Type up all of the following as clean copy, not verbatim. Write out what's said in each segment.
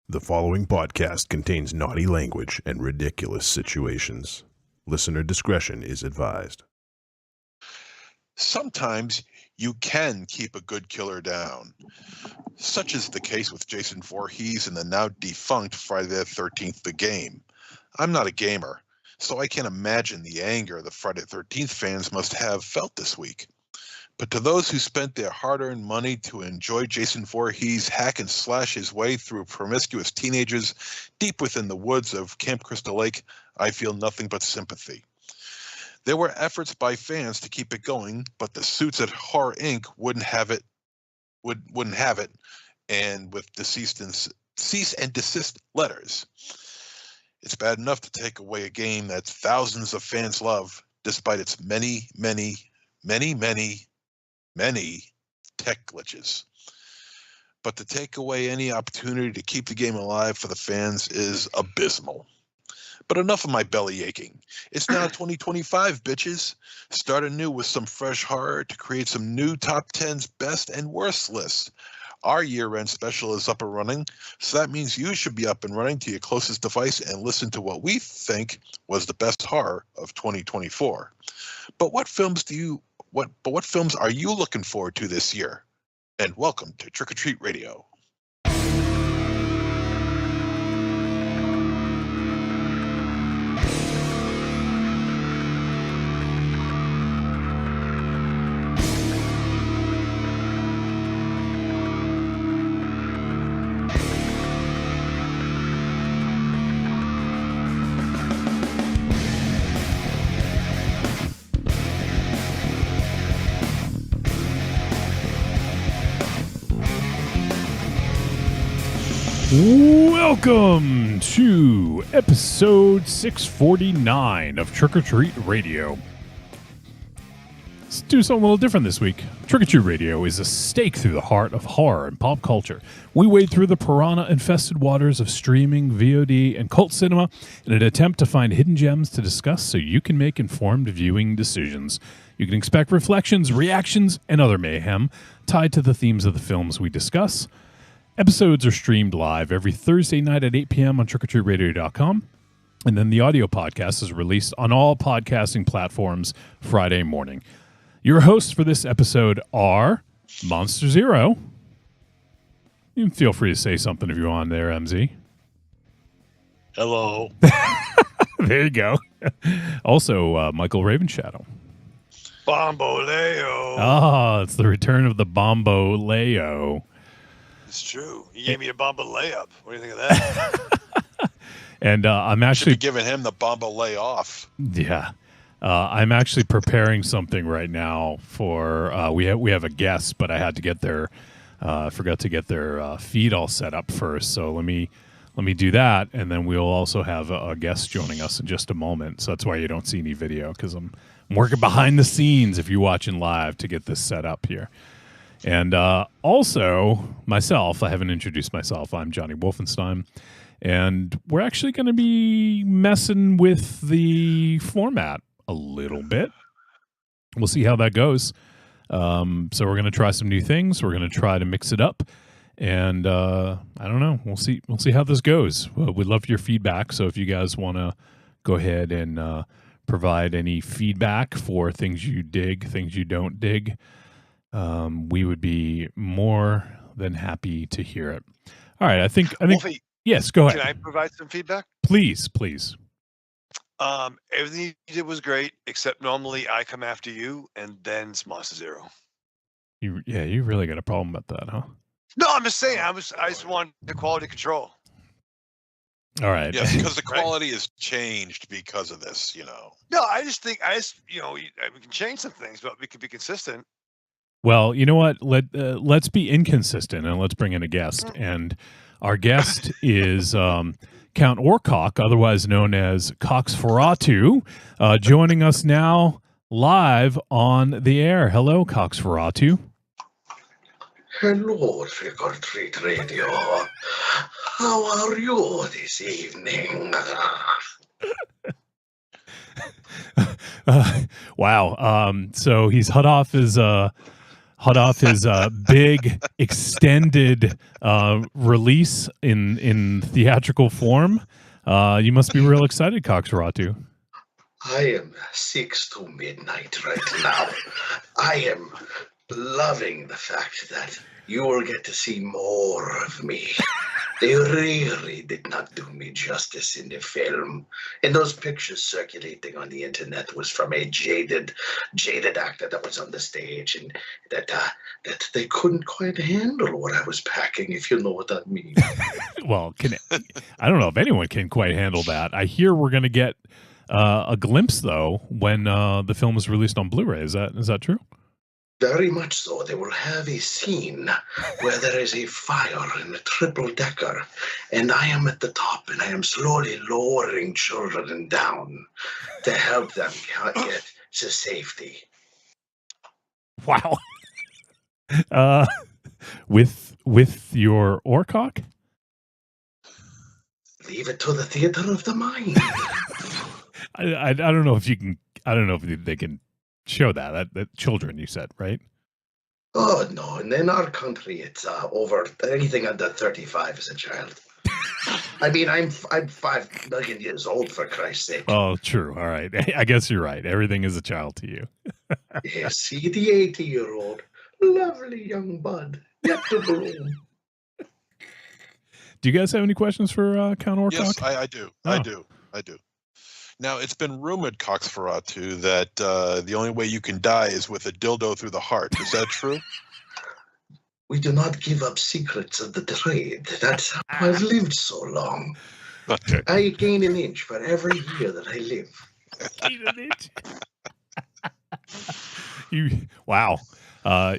The following podcast contains naughty language and ridiculous situations. Listener discretion is advised. Sometimes you can keep a good killer down. Such is the case with Jason Voorhees in the now defunct Friday the 13th The Game. I'm not a gamer, so I can't imagine the anger the Friday the 13th fans must have felt this week. But to those who spent their hard-earned money to enjoy Jason Voorhees hack and slash his way through promiscuous teenagers deep within the woods of Camp Crystal Lake, I feel nothing but sympathy. There were efforts by fans to keep it going, but the suits at Horror Inc. wouldn't have it, and with cease and desist letters. It's bad enough to take away a game that thousands of fans love, despite its many tech glitches. But to take away any opportunity to keep the game alive for the fans is abysmal. But enough of my belly aching. It's now 2025, bitches. Start anew with some fresh horror to create some new top 10's best and worst lists. Our year-end special is up and running, so that means you should be up and running to your closest device and listen to what we think was the best horror of 2024. But what films are you looking forward to this year? And welcome to Trick or Treat Radio. Welcome to episode 649 of Trick or Treat Radio. Let's do something a little different this week. Trick or Treat Radio is a stake through the heart of horror and pop culture. We wade through the piranha-infested waters of streaming, VOD, and cult cinema in an attempt to find hidden gems to discuss so you can make informed viewing decisions. You can expect reflections, reactions, and other mayhem tied to the themes of the films we discuss. Episodes are streamed live every Thursday night at 8 p.m. on trickortreatradio.com. And then the audio podcast is released on all podcasting platforms Friday morning. Your hosts for this episode are Monster Zero. You can feel free to say something if you want there, MZ. Hello. There you go. Also, Michael Ravenshadow. Bomboleo. Ah, it's the return of the Bomboleo. It's true. He gave me a bomba layup. What do you think of that? And I'm actually should be giving him the bomba lay off. Yeah. I'm actually preparing something right now for we have a guest, but I had to get their forgot to get their feed all set up first. So let me do that, and then we'll also have a guest joining us in just a moment. So that's why you don't see any video, because I'm working behind the scenes if you're watching live to get this set up here. And also, myself, I haven't introduced myself. I'm Johnny Wolfenstein. And we're actually going to be messing with the format a little bit. We'll see how that goes. So we're going to try some new things. We're going to try to mix it up. And I don't know. We'll see how this goes. We'd love your feedback. So if you guys want to go ahead and provide any feedback for things you dig, things you don't dig, we would be more than happy to hear it. All right, I think. Wolfie, yes, go ahead. can I provide some feedback? Please. Everything you did was great, except normally I come after you, and then it's Monster Zero. You really got a problem with that, huh? No, I'm just saying. I just want the quality control. All right. Yeah, because the quality has changed because of this, No, I just think we can change some things, but we can be consistent. Well, you know what? Let's be inconsistent and let's bring in a guest. And our guest is Count Orcock, otherwise known as Cox Ferratu, joining us now live on the air. Hello, Cox Ferratu. Hello, Trick or Treat Radio. How are you this evening? Wow. So he's hot off hot off his big extended release in theatrical form. You must be real excited, Coxaratu. I am 6 to midnight right now. I am loving the fact that you will get to see more of me. They really did not do me justice in the film. And those pictures circulating on the internet was from a jaded actor that was on the stage, and that they couldn't quite handle what I was packing, if you know what that means. Well, I don't know if anyone can quite handle that. I hear we're going to get a glimpse though when the film is released on Blu-ray. Is that true? Very much so. They will have a scene where there is a fire in a triple-decker, and I am at the top, and I am slowly lowering children down to help them get to safety. Wow. With your Orcock? Leave it to the theater of the mind. I don't know if you can. I don't know if they can show that children. You said, right? Oh no! And in our country, it's over anything under 35 as a child. I mean, I'm 5 million years old, for Christ's sake. Oh, true. All right. I guess you're right. Everything is a child to you. Yeah, see the 80-year-old, lovely young bud, yet to bloom. Do you guys have any questions for Count Orcock? Yes, I do. Oh. I do. Now, it's been rumored, Coxferatu, that the only way you can die is with a dildo through the heart. Is that true? We do not give up secrets of the trade. That's how I've lived so long. Okay. I gain an inch for every year that I live. Wow.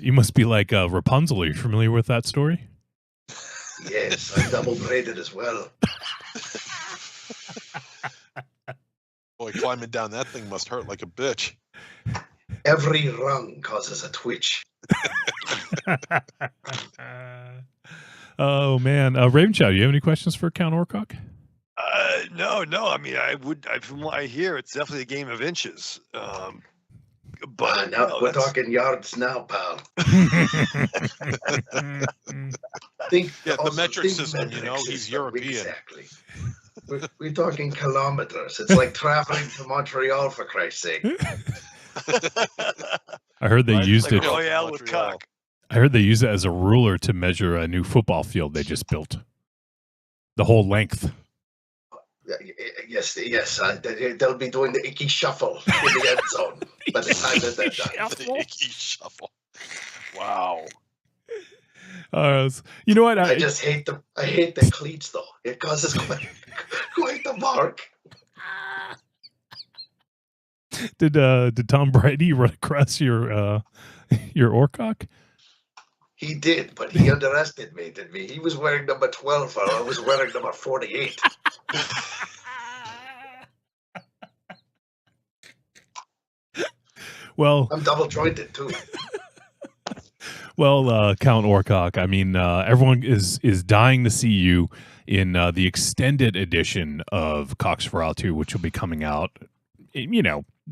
You must be like Rapunzel. Are you familiar with that story? Yes, I'm double-braided as well. Boy, climbing down that thing must hurt like a bitch. Every rung causes a twitch. Oh man, Ravenchow, do you have any questions for Count Orcock? No. I mean, from what I hear, it's definitely a game of inches. But Now we're talking yards now, pal. The metric system, he's European. Exactly. We're talking kilometers. It's like traveling to Montreal, for Christ's sake. I heard they used it. Royale with cock. I heard they use it as a ruler to measure a new football field they just built. The whole length. Yes. They'll be doing the icky shuffle in the end zone by the time that they're done. The icky shuffle. Wow. You know what? I just hate the cleats though. It causes quite the mark. Did Tom Brady run across your Orcock? He did, but he underestimated me. He was wearing number 12, while I was wearing number 48. Well, I'm double jointed too. Well, Count Orcock, I mean, everyone is dying to see you in the extended edition of Coxferatu, which will be coming out,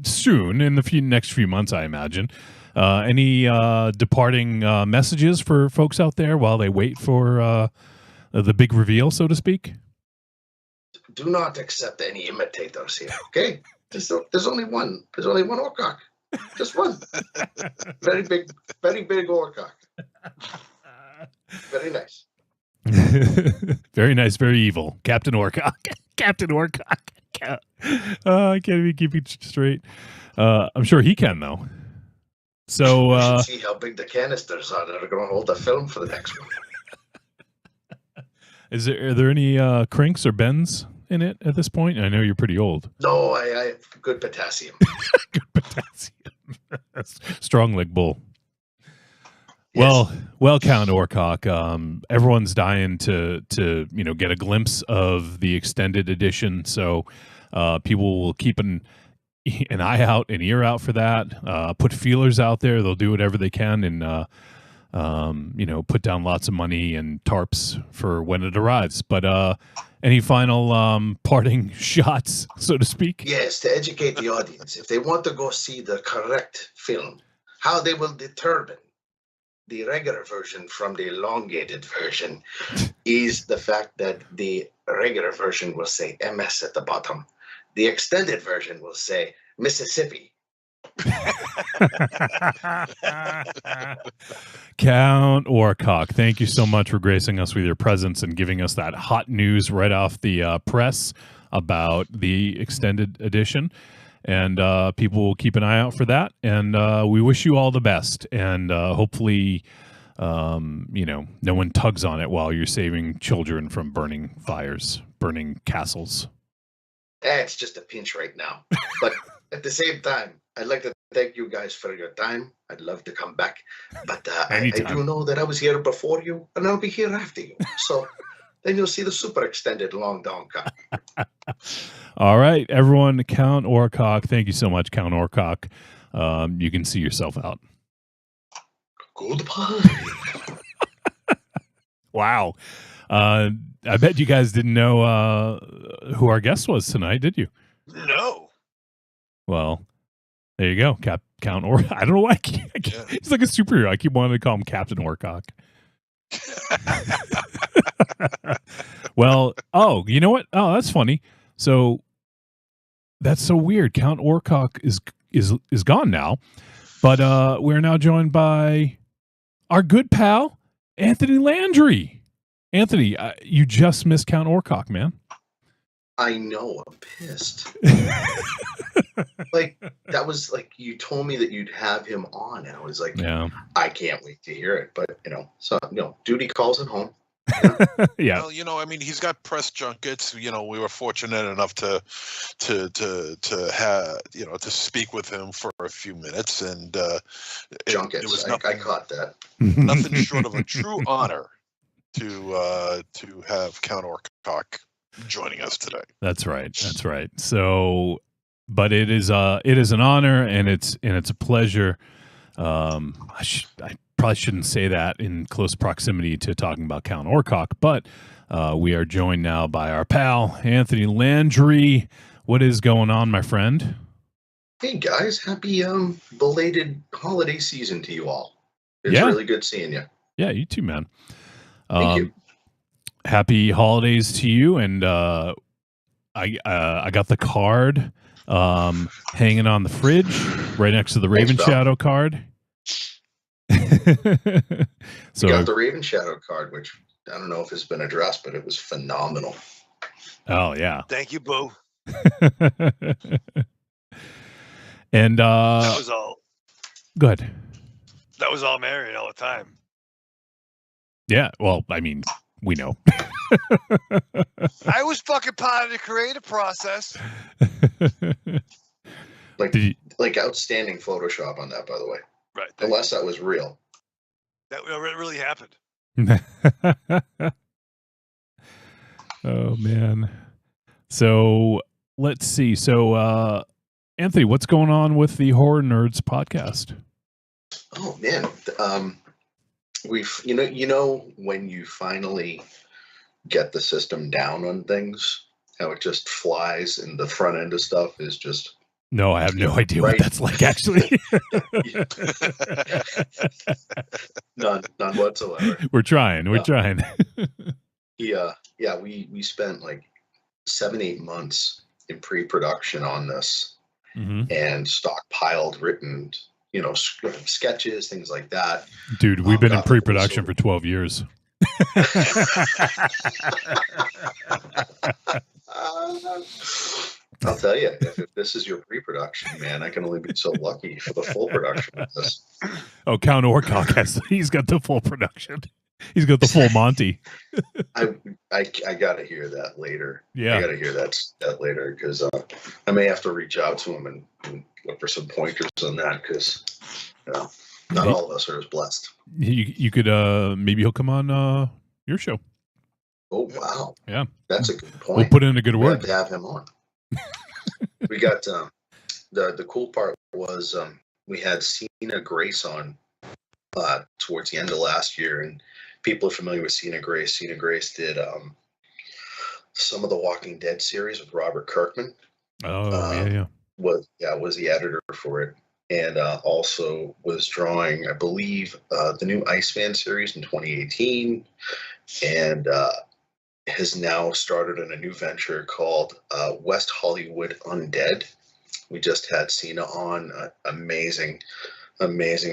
soon in the next few months, I imagine. Any departing messages for folks out there while they wait for the big reveal, so to speak? Do not accept any imitators here, okay? There's only one. There's only one Orcock. Just one. Very big Orcock. Very nice. Very nice, very evil. Captain Orcock. Captain Orcock. I can't even keep it straight. I'm sure he can, though. So we should see how big the canisters are that are going to hold the film for the next one. Are there any crinks or bends in it at this point? I know you're pretty old. No, I have good potassium. Good potassium. Strong like bull. Yes. Well, Count Orcock, everyone's dying to get a glimpse of the extended edition. So people will keep an eye out, an ear out for that. Put feelers out there. They'll do whatever they can and put down lots of money and tarps for when it arrives. But any final parting shots, so to speak? Yes, to educate the audience. If they want to go see the correct film, how they will determine the regular version from the elongated version is the fact that the regular version will say MS at the bottom. The extended version will say Mississippi. Count Orcock, thank you so much for gracing us with your presence and giving us that hot news right off the press about the extended edition. And people will keep an eye out for that. And we wish you all the best. And hopefully, no one tugs on it while you're saving children from burning fires, burning castles. It's just a pinch right now. But at the same time, I'd like to thank you guys for your time. I'd love to come back. But I do know that I was here before you, and I'll be here after you. So then you'll see the super extended long down cut. All right, everyone, Count Orcock. Thank you so much, Count Orcock. You can see yourself out. Goodbye. Wow. I bet you guys didn't know who our guest was tonight, did you? No. Well, there you go. Count Or. I don't know why. He's like a superhero. I keep wanting to call him Captain Orcock. Well, you know what? Oh, that's funny. So that's so weird. Count Orcock is gone now, but we're now joined by our good pal Anthony Landry. Anthony, you just missed Count Orcock, man. I know. I'm pissed. Like, that was like, you told me that you'd have him on, and I was like, Yeah. I can't wait to hear it. But, duty calls at home. Yeah. Well, he's got press junkets. We were fortunate enough to have, to speak with him for a few minutes, and Junkets. It was I caught that. nothing short of a true honor to have Count Orcock joining us today. That's right. So, but it is an honor, and it's a pleasure. I probably shouldn't say that in close proximity to talking about Count Orcock, but we are joined now by our pal Anthony Landry. What is going on, my friend? Hey guys, happy belated holiday season to you all. It's Yeah. really good seeing you. Yeah, you too, man. Thank you. Happy holidays to you, and I got the card hanging on the fridge right next to the Raven pal. Shadow card. So So you got the Raven Shadow card, which I don't know if it's been addressed, but it was phenomenal. oh yeah. Thank you, Boo. And That was all. good. That was all Marion all the time. Yeah, well, I mean, we know. I was fucking part of the creative process. Like outstanding Photoshop on that, by the way. Right. Unless that was real. That really happened. Oh man. So let's see. So Anthony, what's going on with the Horror Nerds podcast? Oh man. We've when you finally get the system down on things, how it just flies, and the front end of stuff is just No, I have no idea what Right. that's like, actually. none whatsoever. We're trying. Yeah, we spent like 7-8 months in pre-production on this, Mhm. and stockpiled written, sketches, things like that. Dude, we've been in God, pre-production so- for 12 years. I'll tell you, if this is your pre-production, man, I can only be so lucky for the full production of this. Oh, Count Orcock he's got the full production. He's got the full Monty. I gotta hear that later. Yeah. I gotta hear that later, because I may have to reach out to him and look for some pointers on that, because not all of us are as blessed. You could maybe he'll come on your show. Oh wow, Yeah. that's a good point. We'll put in a good We have word. to have him on. We got the cool part was we had Cena Grace on towards the end of last year, and people are familiar with Cena Grace. Cena Grace did some of the Walking Dead series with Robert Kirkman. Oh, yeah. Was the editor for it. and also was drawing, I believe, the new Iceman series in 2018, and has now started in a new venture called West Hollywood Undead. We just had Cena on, amazing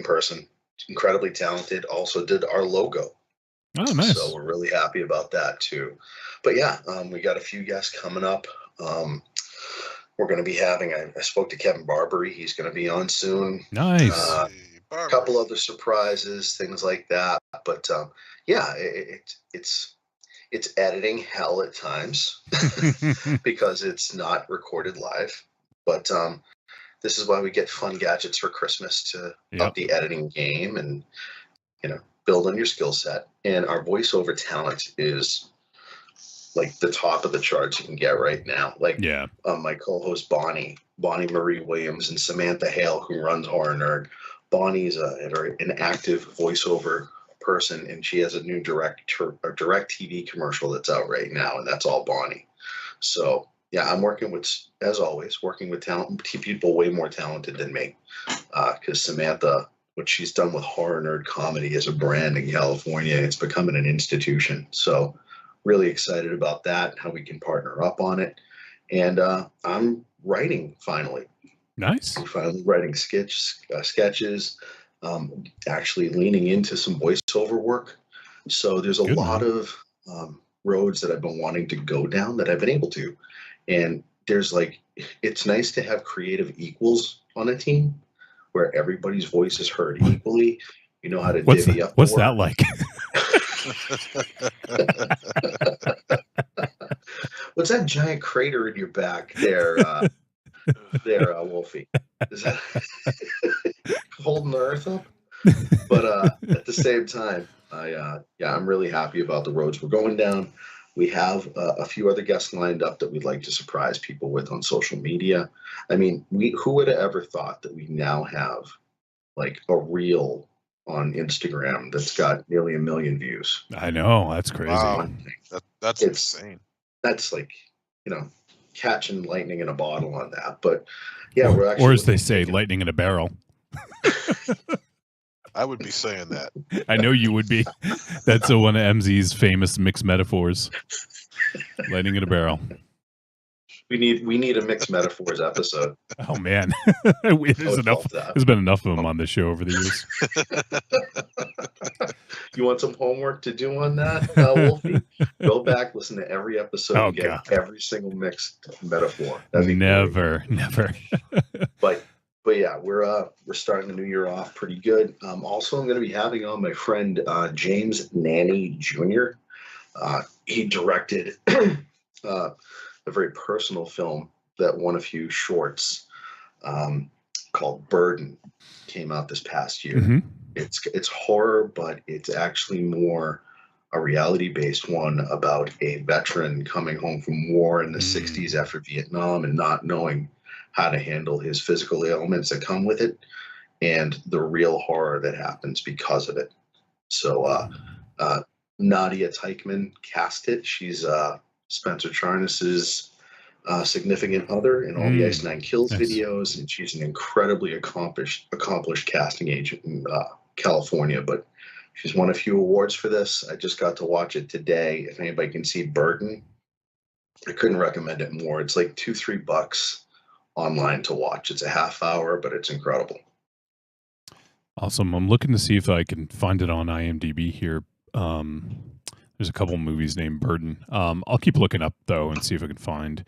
person, incredibly talented. Also did our logo. Oh, nice. So we're really happy about that too. But yeah, we got a few guests coming up. We're going to be having, I spoke to Kevin Barbary. He's going to be on soon. Nice. A couple other surprises, things like that. But yeah, it's editing hell at times because it's not recorded live. But this is why we get fun gadgets for Christmas to up the editing game and, build on your skill set. And our voiceover talent is like the top of the charts you can get right now. Like my co-host Bonnie Marie Williams, and Samantha Hale, who runs Horror Nerd. Bonnie's an active voiceover person, and she has a new direct TV commercial that's out right now, and that's all Bonnie. So yeah, I'm working with people way more talented than me, because Samantha, what she's done with Horror Nerd comedy as a brand in California, it's becoming an institution. So really excited about that, how we can partner up on it. And I'm writing finally. Nice. I'm finally writing sketches, actually leaning into some voiceover work. So there's a lot of roads that I've been wanting to go down that I've been able to. And there's it's nice to have creative equals on a team where everybody's voice is heard equally. You know how to divvy up. What's that like? What's that giant crater in your back there, Wolfie? Is that holding the earth up? But at the same time, I'm really happy about the roads we're going down. We have a few other guests lined up that we'd like to surprise people with on social media. I mean, who would have ever thought that we now have a reel on Instagram that's got nearly 1 million views? I know, that's crazy. Wow. That's insane. That's catching lightning in a bottle on that. But yeah, we're actually, or as they say, lightning in a barrel. I would be saying that. I know you would be. That's one of MZ's famous mixed metaphors. Lightning in a barrel. We need a mixed metaphors episode. Oh man, there's been enough of them on this show over the years. You want some homework to do on that, Wolfie? Go back, listen to every episode, and get every single mixed metaphor. Never. But yeah, we're starting the new year off pretty good. Also, I'm going to be having on my friend James Nanny Jr. He directed a very personal film that won a few shorts called Burden. Came out this past year. Mm-hmm. It's horror, but it's actually more a reality-based one about a veteran coming home from war in the 60s after Vietnam and not knowing how to handle his physical ailments that come with it and the real horror that happens because of it. So Nadia Teichman cast it. She's Spencer Charnas's significant other in all the Ice Nine Kills videos, and she's an incredibly accomplished casting agent in California. But she's won a few awards for this. I just got to watch it today. If anybody can see Burden, I couldn't recommend it more. It's like $2-3 online to watch. It's a half hour, but it's incredible. Awesome. I'm looking to see if I can find it on IMDb here. There's a couple movies named Burden. I'll keep looking up though and see if I can find.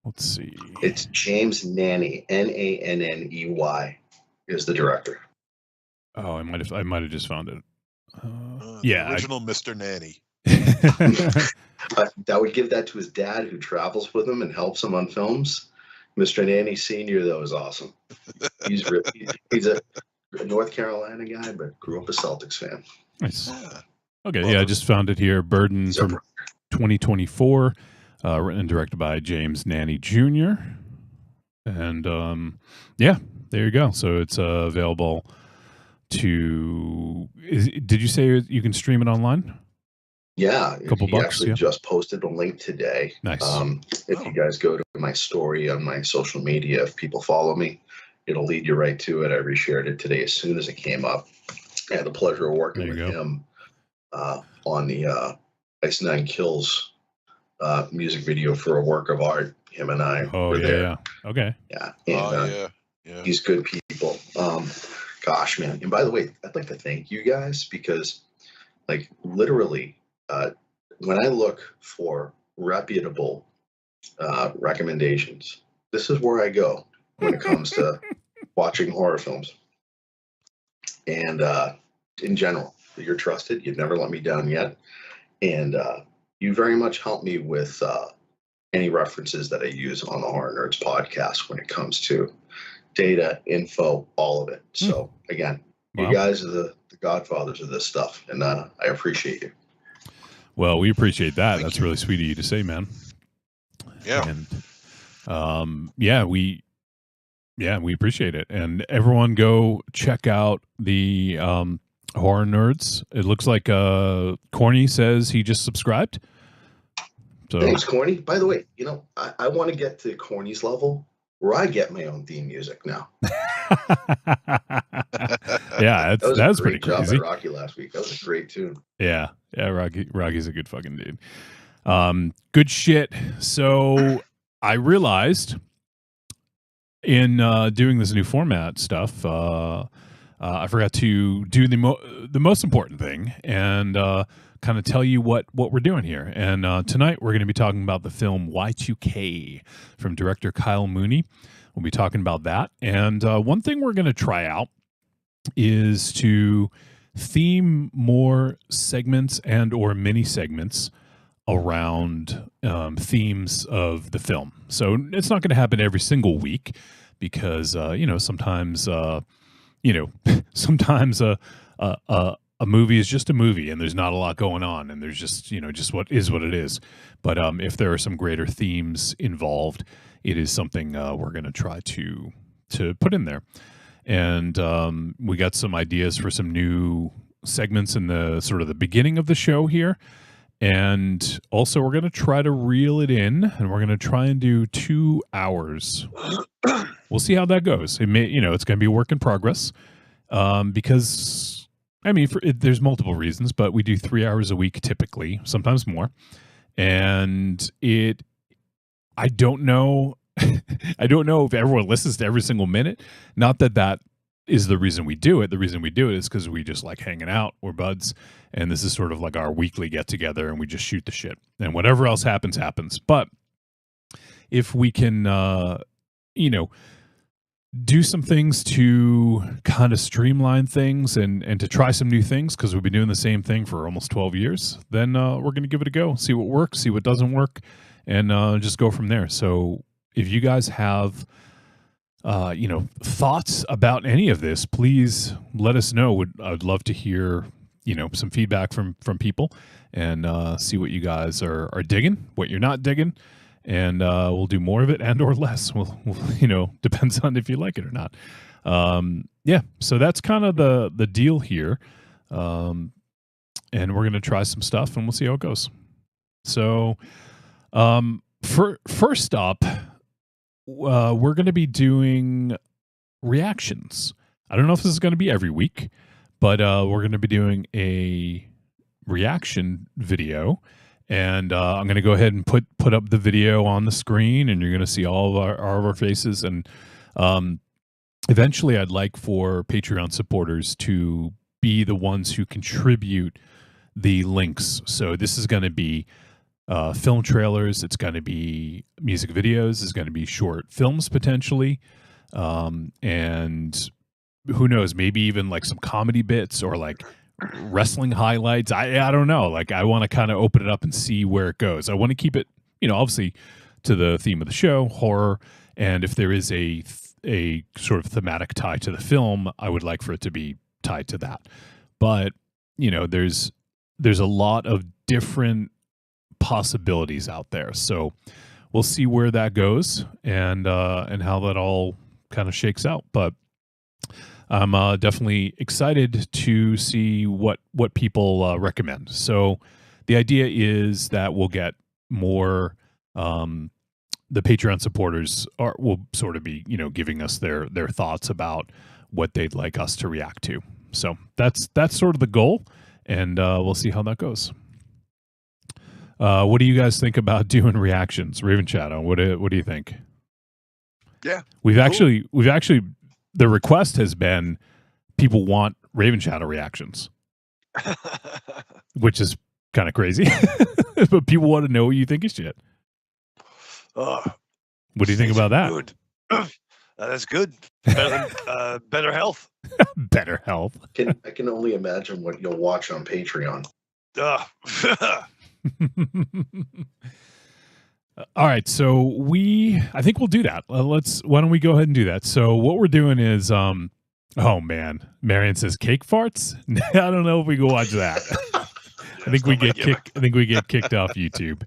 Let's see. It's James Nanny, Nanney is the director. Oh, I might have just found it. The original Mr. Nanny. That would give that to his dad, who travels with him and helps him on films. Mr. Nanny Sr., though, is awesome. He's a North Carolina guy, but grew up a Celtics fan. Nice. Okay, I just found it here. Burden from 2024, written and directed by James Nanny Jr. And there you go. So it's available to. Did you say you can stream it online? Yeah, couple bucks. Actually, just posted a link today. Nice. If you guys go to my story on my social media, if people follow me, It'll lead you right to it. I reshared it today as soon as it came up. I had the pleasure of working There with you go. him on the Ice Nine Kills music video for a work of art. Him and I were there. Yeah. Okay. Yeah. And, Oh, yeah. He's good people. Gosh, man. And by the way, I'd like to thank you guys because, like, literally, when I look for reputable recommendations, this is where I go when it comes to watching horror films. And in general, you're trusted. You've never let me down yet. And you very much help me with any references that I use on the Horror Nerds podcast when it comes to data, info, all of it. So again, Wow. you guys are the godfathers of this stuff, and I appreciate you. Well, we appreciate that. Thank That's you. really sweet of you to say, man. Yeah. And we appreciate it. And everyone go check out the Horror Nerds. It looks like Corny says he just subscribed. So Thanks, Corny. By the way, I want to get to Corny's level where I get my own theme music now. yeah, That was that's a pretty great job crazy. by Rocky last week. That was a great tune. Yeah, Rocky's a good fucking dude. Good shit. So I realized in doing this new format stuff, I forgot to do the most important thing and kind of tell you what we're doing here. And tonight we're going to be talking about the film Y2K from director Kyle Mooney. We'll be talking about that. And one thing we're going to try out is to theme more segments and or mini segments around themes of the film. So it's not going to happen every single week because sometimes sometimes a movie is just a movie and there's not a lot going on and there's just what it is. But if there are some greater themes involved, it is something we're going to try to put in there. And we got some ideas for some new segments in the sort of the beginning of the show here. And also we're going to try to reel it in and we're going to try and do 2 hours. We'll see how that goes. It may, it's going to be a work in progress because, there's multiple reasons, but we do 3 hours a week typically, sometimes more. And I don't know. I don't know if everyone listens to every single minute. Not that is the reason we do it. The reason we do it is because we just like hanging out. We're buds. And this is sort of like our weekly get together and we just shoot the shit. And whatever else happens, happens. But if we can, do some things to kind of streamline things and to try some new things, because we've been doing the same thing for almost 12 years, then we're going to give it a go, see what works, see what doesn't work, and just go from there. So if you guys have, thoughts about any of this, please let us know. I'd love to hear, some feedback from people and see what you guys are digging, what you're not digging. And we'll do more of it and or less. We'll depends on if you like it or not. So that's kind of the deal here. And we're going to try some stuff and we'll see how it goes. So first up, we're going to be doing reactions. I don't know if this is going to be every week, but we're going to be doing a reaction video. And I'm going to go ahead and put up the video on the screen, and you're going to see all of our faces. And eventually, I'd like for Patreon supporters to be the ones who contribute the links. So this is going to be film trailers. It's going to be music videos. It's going to be short films potentially, and who knows? Maybe even like some comedy bits or like wrestling highlights. I don't know. Like I want to kind of open it up and see where it goes. I want to keep it, obviously to the theme of the show, horror. And if there is a sort of thematic tie to the film, I would like for it to be tied to that. But, there's a lot of different possibilities out there. So we'll see where that goes and how that all kind of shakes out. But I'm definitely excited to see what people recommend. So the idea is that we'll get more Patreon supporters will sort of be, giving us their thoughts about what they'd like us to react to. So that's sort of the goal, and we'll see how that goes. What do you guys think about doing reactions? Raven Shadow, what do you think? Yeah, we've actually the request has been people want Raven Shadow reactions, which is kind of crazy, but people want to know what you think of shit. What do you think about that? Good. That's good. Better than better health. Better health. I can only imagine what you'll watch on Patreon. All right, so I think we'll do that. Why don't we go ahead and do that? So what we're doing is, oh man, Marion says cake farts. I don't know if we can watch that. I think we get kicked. I think we get kicked off YouTube,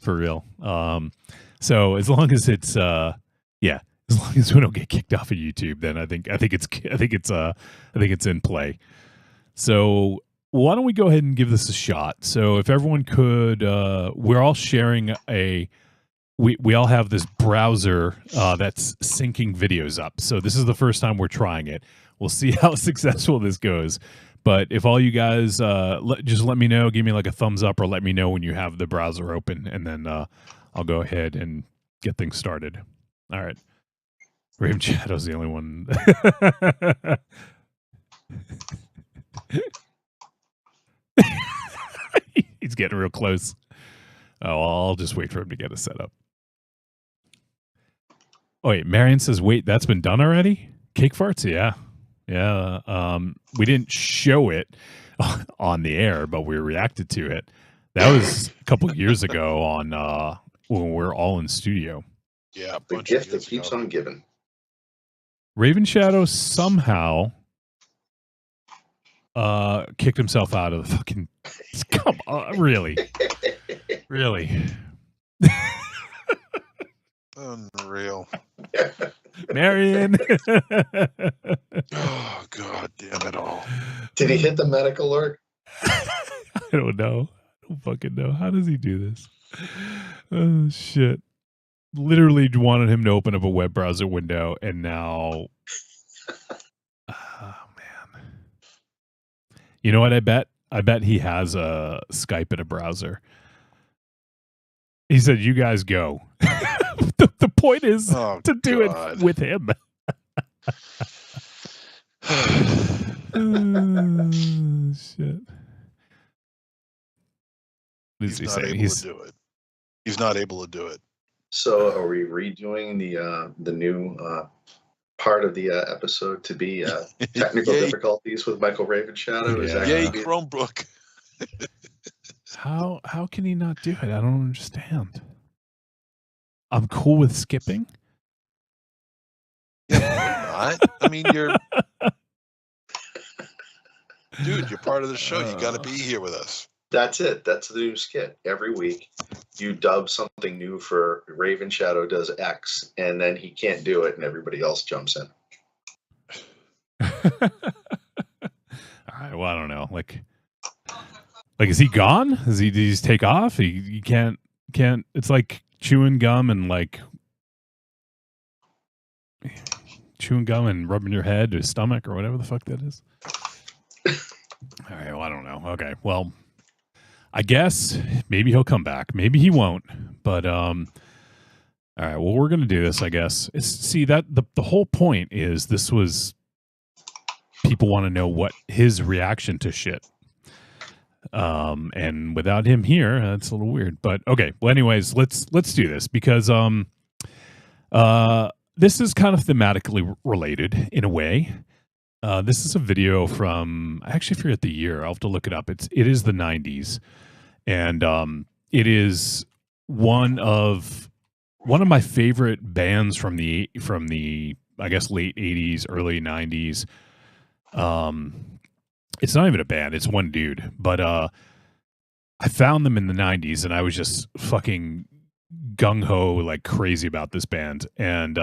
for real. So as long as it's, as long as we don't get kicked off of YouTube, then I think it's in play. So why don't we go ahead and give this a shot? So if everyone could, we're all sharing we all have this browser that's syncing videos up. So this is the first time we're trying it. We'll see how successful this goes. But if all you guys just let me know, give me like a thumbs up, or let me know when you have the browser open, and then I'll go ahead and get things started. All right. Raven Shadow's the only one. He's getting real close. Oh, I'll just wait for him to get it set up. Oh, wait, Marion says, wait, that's been done already? Cake farts? Yeah. Yeah. We didn't show it on the air, but we reacted to it. That was a couple years ago on when we're all in studio. Yeah. The gift that keeps on giving. Raven Shadow somehow kicked himself out of the fucking... Come on, really? Really? Unreal. Marion. Oh, God damn it all. Did he hit the medical alert? I don't know. I don't fucking know. How does he do this? Oh, shit. Literally wanted him to open up a web browser window, and now... Oh, man. You know what I bet? I bet he has a Skype in a browser. He said, you guys go. The point is to do it with him. Oh, shit. He's not able to do it. He's not able to do it. So are we redoing the new part of the episode to be technical difficulties with Michael Raven Shadow? Yeah. Yay, Chromebook. How can he not do it? I don't understand. I'm cool with skipping. Yeah, you're not. I mean, dude, you're part of the show. You got to be here with us. That's it. That's the new skit. Every week, you dub something new for Raven Shadow does X, and then he can't do it, and everybody else jumps in. All right. Well, I don't know. Like, is he gone? Did he just take off? He can't. It's like chewing gum and rubbing your head or stomach or whatever the fuck that is. All right. Well, I don't know. Okay. Well, I guess maybe he'll come back. Maybe he won't. But all right. Well, we're gonna do this. I guess. See that the whole point is this was people want to know what his reaction to shit. And without him here, that's a little weird. But okay. Well, anyways, let's do this because this is kind of thematically related in a way. This is a video from, I actually forget the year. I'll have to look it up. It is the 90s, and it is one of my favorite bands from the I guess late 80s, early 90s. It's not even a band; it's one dude. But I found them in the 90s, and I was just fucking gung ho like crazy about this band. And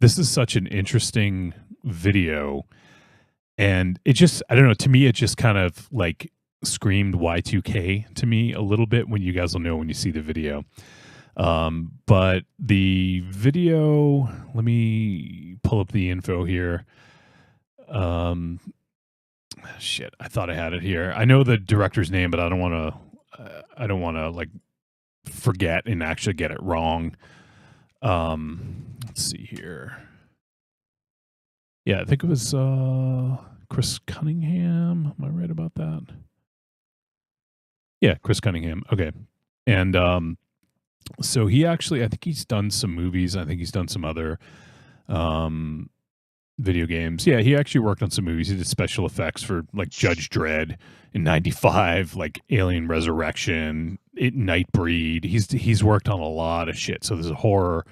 this is such an interesting video. And it just, I don't know, to me, it just kind of like screamed Y2K to me a little bit when you guys will know when you see the video. But the video, let me pull up the info here. Shit, I thought I had it here. I know the director's name, but I don't want to like forget and actually get it wrong. Let's see here. Yeah, I think it was Chris Cunningham. Am I right about that? Yeah, Chris Cunningham. Okay. And so he actually, I think he's done some movies. I think he's done some other video games. Yeah, he actually worked on some movies. He did special effects for like Judge Dredd in '95, like Alien Resurrection, Nightbreed. He's worked on a lot of shit. So there's a horror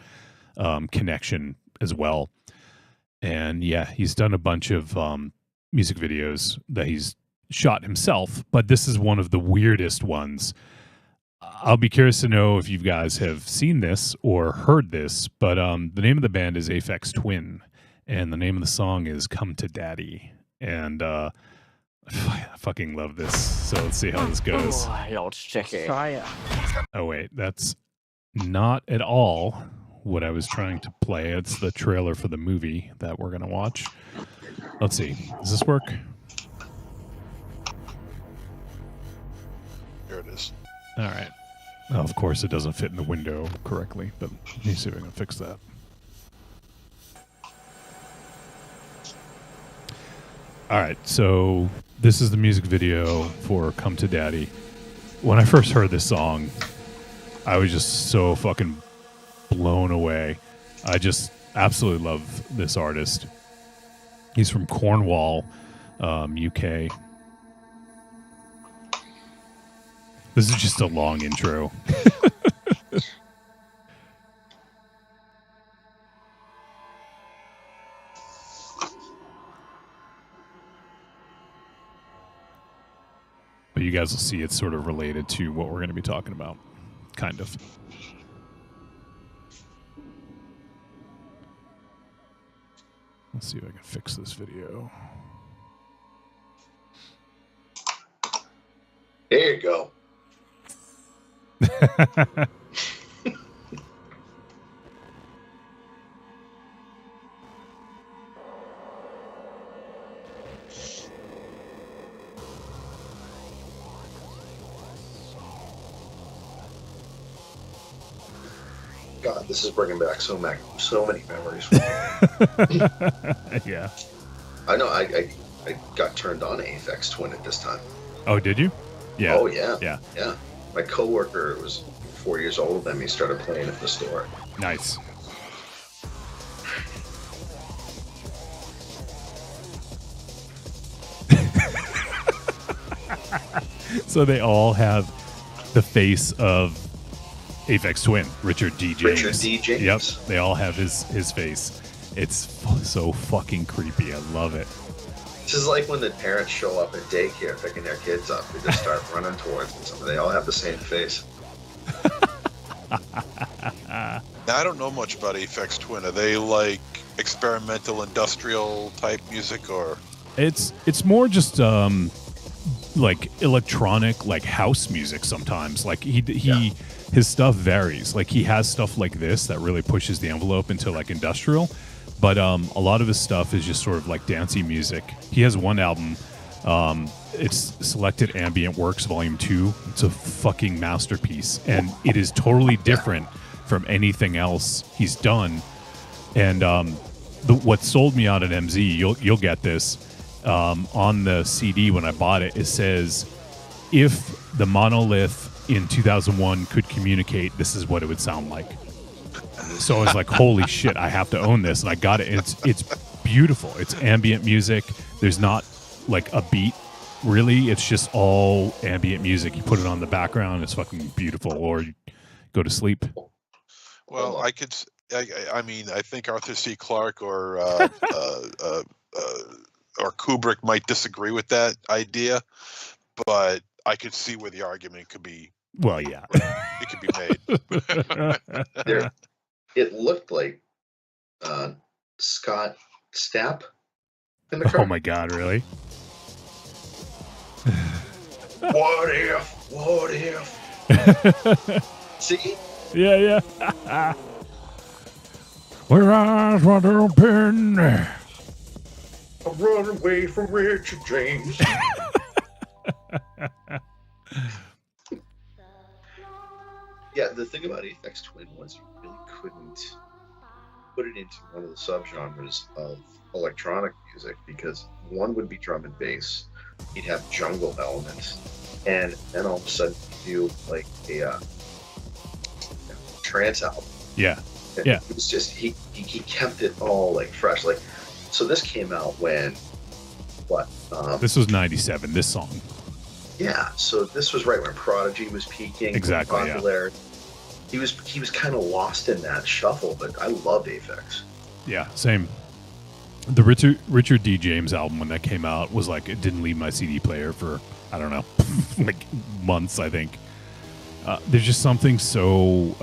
connection as well. And yeah, he's done a bunch of music videos that he's shot himself, but this is one of the weirdest ones. I'll be curious to know if you guys have seen this or heard this, but the name of the band is Aphex Twin, and the name of the song is Come to Daddy. And I fucking love this. So let's see how this goes. Oh, wait, that's not at all what I was trying to play. It's the trailer for the movie that we're going to watch. Let's see. Does this work? Here it is. All right. Well, of course, it doesn't fit in the window correctly, but let me see if I can fix that. All right, so this is the music video for Come to Daddy. When I first heard this song, I was just so fucking blown away. I just absolutely love this artist. He's from Cornwall, UK. This is just a long intro. But you guys will see it's sort of related to what we're going to be talking about. Kind of. Let's see if I can fix this video. There you go. God, this is bringing back so many memories. Yeah. I know. I got turned on to Aphex Twin at this time. Oh, did you? Yeah. Oh yeah. Yeah. Yeah. My coworker was 4 years older than me. Started playing at the store. Nice. So they all have the face of Aphex Twin, Richard D. James. Richard D. James. Yep, they all have his face. It's so fucking creepy. I love it. This is like when the parents show up at daycare picking their kids up. They just start running towards them. They all have the same face. Now, I don't know much about Aphex Twin. Are they like experimental industrial type music, or? It's more just like electronic, like house music sometimes. Like his stuff varies. Like he has stuff like this that really pushes the envelope into like industrial, but a lot of his stuff is just sort of like dancey music. He has one album, it's Selected Ambient Works Volume 2. It's a fucking masterpiece, and it is totally different from anything else he's done. And what sold me out at MZ, you'll get this, on the CD when I bought it, it says, if the monolith in 2001 could communicate, this is what it would sound like. So I was like, holy shit, I have to own this. And I got it. And it's beautiful. It's ambient music. There's not like a beat, really. It's just all ambient music. You put it on the background, it's fucking beautiful. Or you go to sleep. Well, I mean, I think Arthur C. Clarke or Kubrick might disagree with that idea, but I could see where the argument could be. Well, yeah, it could be made. It looked like Scott Stapp in the car. Oh my God, really? What if? See? Yeah. Where eyes wide open. I run away from Richard James. Yeah, the thing about Aphex Twin was you really couldn't put it into one of the subgenres of electronic music because one would be drum and bass, you'd have jungle elements, and then all of a sudden you do like a trance album. Yeah. And Yeah. it was just he kept it all like fresh. Like, so this came out when what? This was 97, this song. Yeah, so this was right when Prodigy was peaking. Exactly, yeah. Popularity. He was kind of lost in that shuffle, but I loved Aphex. Yeah, same. The Richard D. James album, when that came out, was like, it didn't leave my CD player for, I don't know, like months, I think. There's just something so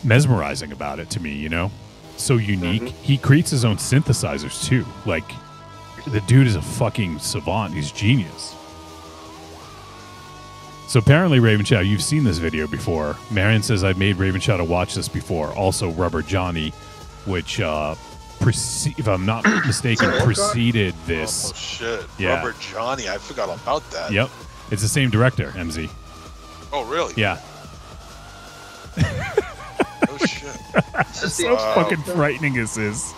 mesmerizing about it to me, you know? So unique. Mm-hmm. He creates his own synthesizers, too. Like, the dude is a fucking savant. He's genius. So apparently, Ravenshaw, you've seen this video before. Marion says, I've made Ravenshaw to watch this before. Also, Rubber Johnny, which, if I'm not mistaken, preceded this. Oh, shit. Yeah. Rubber Johnny. I forgot about that. Yep. It's the same director, MZ. Oh, really? Yeah. Oh, shit. So fucking frightening this is.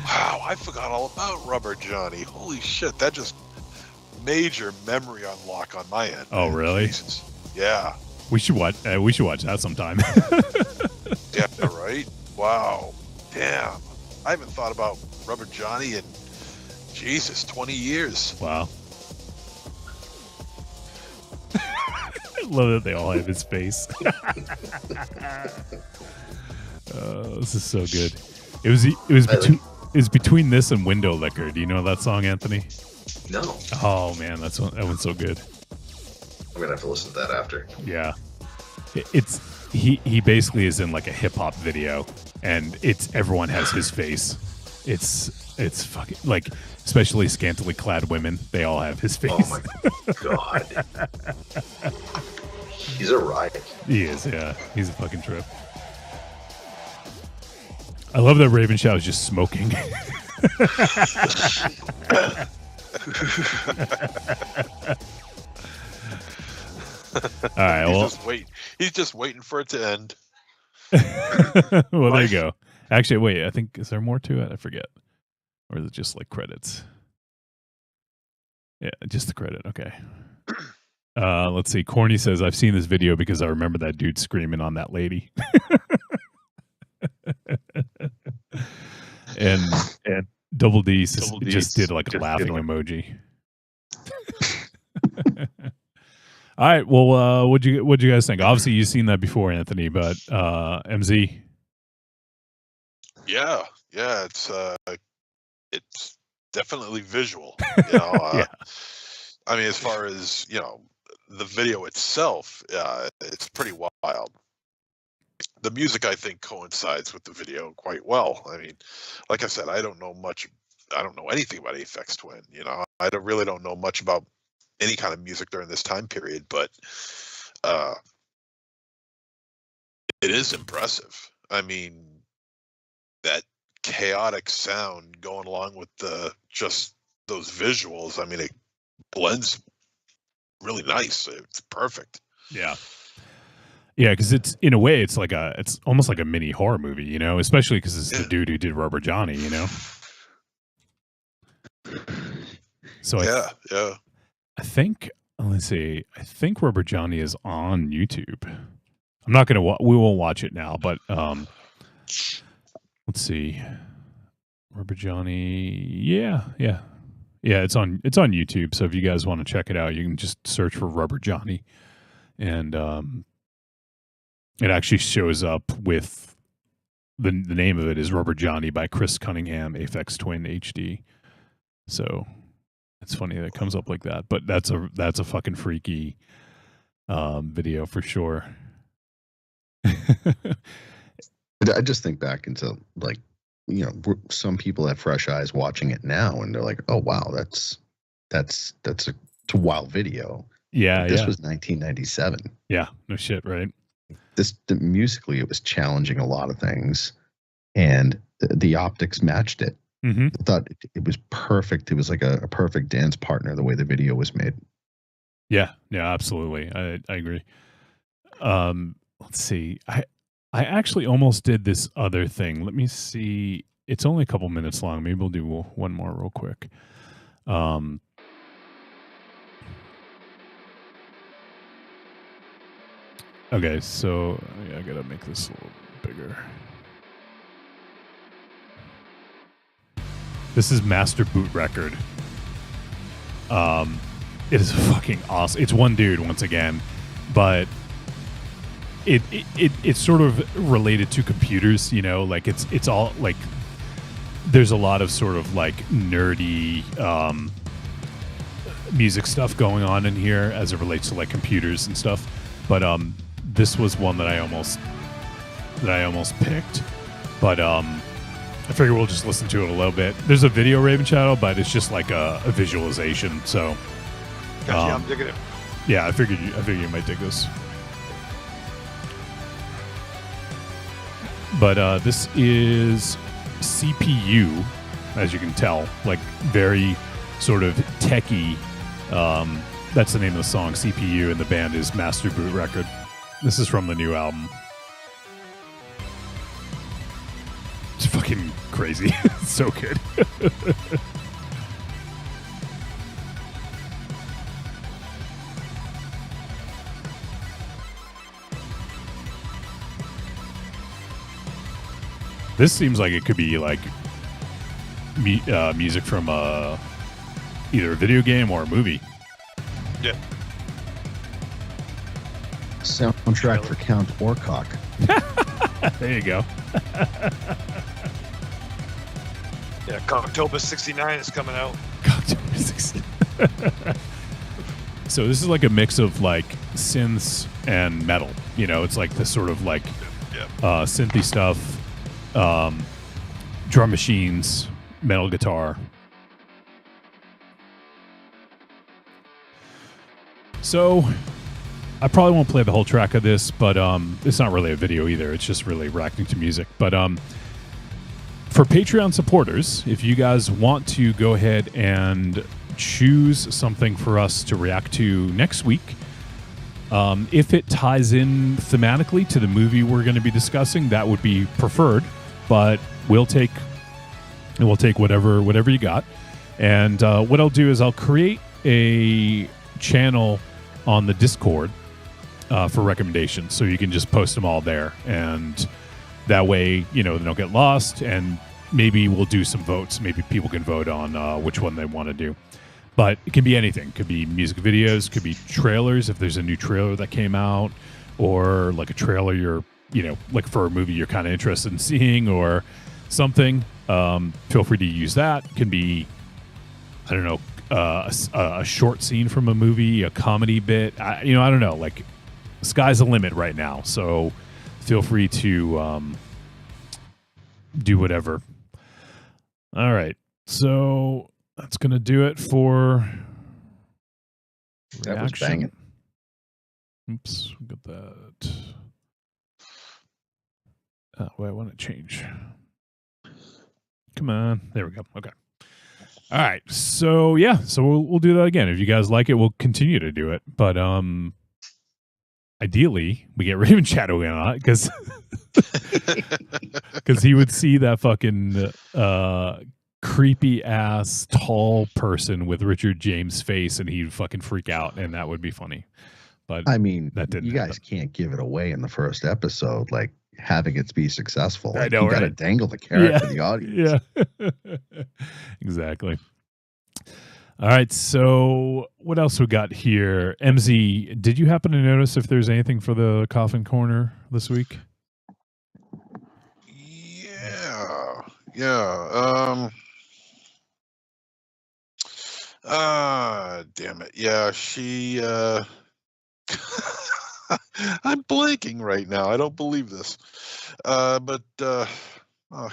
Wow, I forgot all about Rubber Johnny. Holy shit, that just major memory unlock on my end. Oh, man. really? Jesus. Yeah. We should watch that sometime. Yeah, right? Wow. Damn. I haven't thought about Rubber Johnny in, Jesus, 20 years. Wow. I love that they all have his face. This is so good. It was between this and Window Liquor. Do you know that song, Anthony? No, Oh man, that one's so good. I'm gonna have to listen to that after. Yeah. He basically is in like a hip hop video, and everyone has his face. It's fucking like, especially scantily clad women. They all have his face. Oh my god, he's a riot. He is, yeah. He's a fucking trip. I love that Ravenshaw is just smoking. All right, well, He's just waiting for it to end. well, there you go. Actually, wait, I think, is there more to it? I forget. Or is it just like credits? Yeah, just the credit. Okay. Let's see. Corny says, I've seen this video because I remember that dude screaming on that lady. and Double D just did like a laughing emoji. All right. Well, what'd you guys think? Obviously, you've seen that before, Anthony, but MZ. Yeah, it's definitely visual. You know, Yeah. I mean, as far as the video itself, it's pretty wild. The music, I think, coincides with the video quite well. I mean, like I said, I don't know anything about Aphex Twin. You know, I really don't know much about any kind of music during this time period, but it is impressive. I mean, that chaotic sound going along with just those visuals. I mean, it blends really nice. It's perfect. Yeah. Yeah, because it's, in a way, it's almost like a mini horror movie, you know, especially because it's the dude who did Rubber Johnny, you know. So yeah. I think, let's see, I think Rubber Johnny is on YouTube. I'm not gonna we won't watch it now, but let's see, Rubber Johnny, yeah, it's on YouTube. So if you guys want to check it out, you can just search for Rubber Johnny, and it actually shows up with the name of it is Rubber Johnny by Chris Cunningham, Aphex Twin HD. So it's funny that it comes up like that, but that's a fucking freaky video for sure. I just think back into, like, some people have fresh eyes watching it now, and they're like, "Oh wow, that's a wild video." Yeah, This yeah. was 1997. Yeah, no shit, right? Musically, it was challenging a lot of things, and the optics matched it. Mm-hmm. I thought it was perfect. It was like a perfect dance partner the way the video was made. Yeah, absolutely. I agree. Let's see. I actually almost did this other thing. Let me see. It's only a couple minutes long. Maybe we'll do one more real quick. Okay, so I gotta make this a little bigger. This is Master Boot Record. It is fucking awesome. It's one dude once again, but it's sort of related to computers, you know, like it's all like there's a lot of sort of like nerdy music stuff going on in here as it relates to like computers and stuff. But this was one that I almost picked. But I figure we'll just listen to it a little bit. There's a video Raven Shadow, but it's just like a visualization. So Gotcha, I'm digging it. yeah, I figured you might dig this. But this is CPU, as you can tell, like very sort of techie. That's the name of the song, CPU, and the band is Master Boot Record. This is from the new album. It's fucking crazy. It's so good. This seems like it could be like music from either a video game or a movie. Yeah. Soundtrack for Count Orcock. There you go. Yeah, October 69 is coming out. So this is like a mix of like synths and metal. You know, it's like this sort of like synthy stuff, drum machines, metal guitar. So I probably won't play the whole track of this, but it's not really a video either. It's just really reacting to music. But for Patreon supporters, if you guys want to go ahead and choose something for us to react to next week, if it ties in thematically to the movie we're going to be discussing, that would be preferred. But we'll take whatever you got. And what I'll do is I'll create a channel on the Discord for recommendations, so you can just post them all there, and that way, you know, they don't get lost. And maybe we'll do some votes. Maybe people can vote on which one they want to do. But it can be anything. It could be music videos, could be trailers if there's a new trailer that came out, or like a trailer you're, you know, like for a movie you're kind of interested in seeing or something. Feel free to use that. It can be, I don't know, a short scene from a movie, a comedy bit. I don't know. Like, sky's the limit right now. So feel free to do whatever. All right. So that's going to do it for That was reaction. banging. Oops. Got that. Oh, wait, I want to change. Come on. There we go. Okay. All right. So yeah, so we'll do that again. If you guys like it, we'll continue to do it. But ideally, we get Raven Shadow in on it because he would see that fucking creepy ass tall person with Richard James' face, and he'd fucking freak out, and that would be funny. But I mean, that didn't you guys happen. can't give it away in the first episode, like having it be successful. I Like, know, you got to right? dangle the carrot for the audience. Yeah. Exactly. All right. So what else we got here? MZ, did you happen to notice if there's anything for the Coffin Corner this week? Yeah. Damn it. Yeah, she I'm blanking right now. I don't believe this. But oh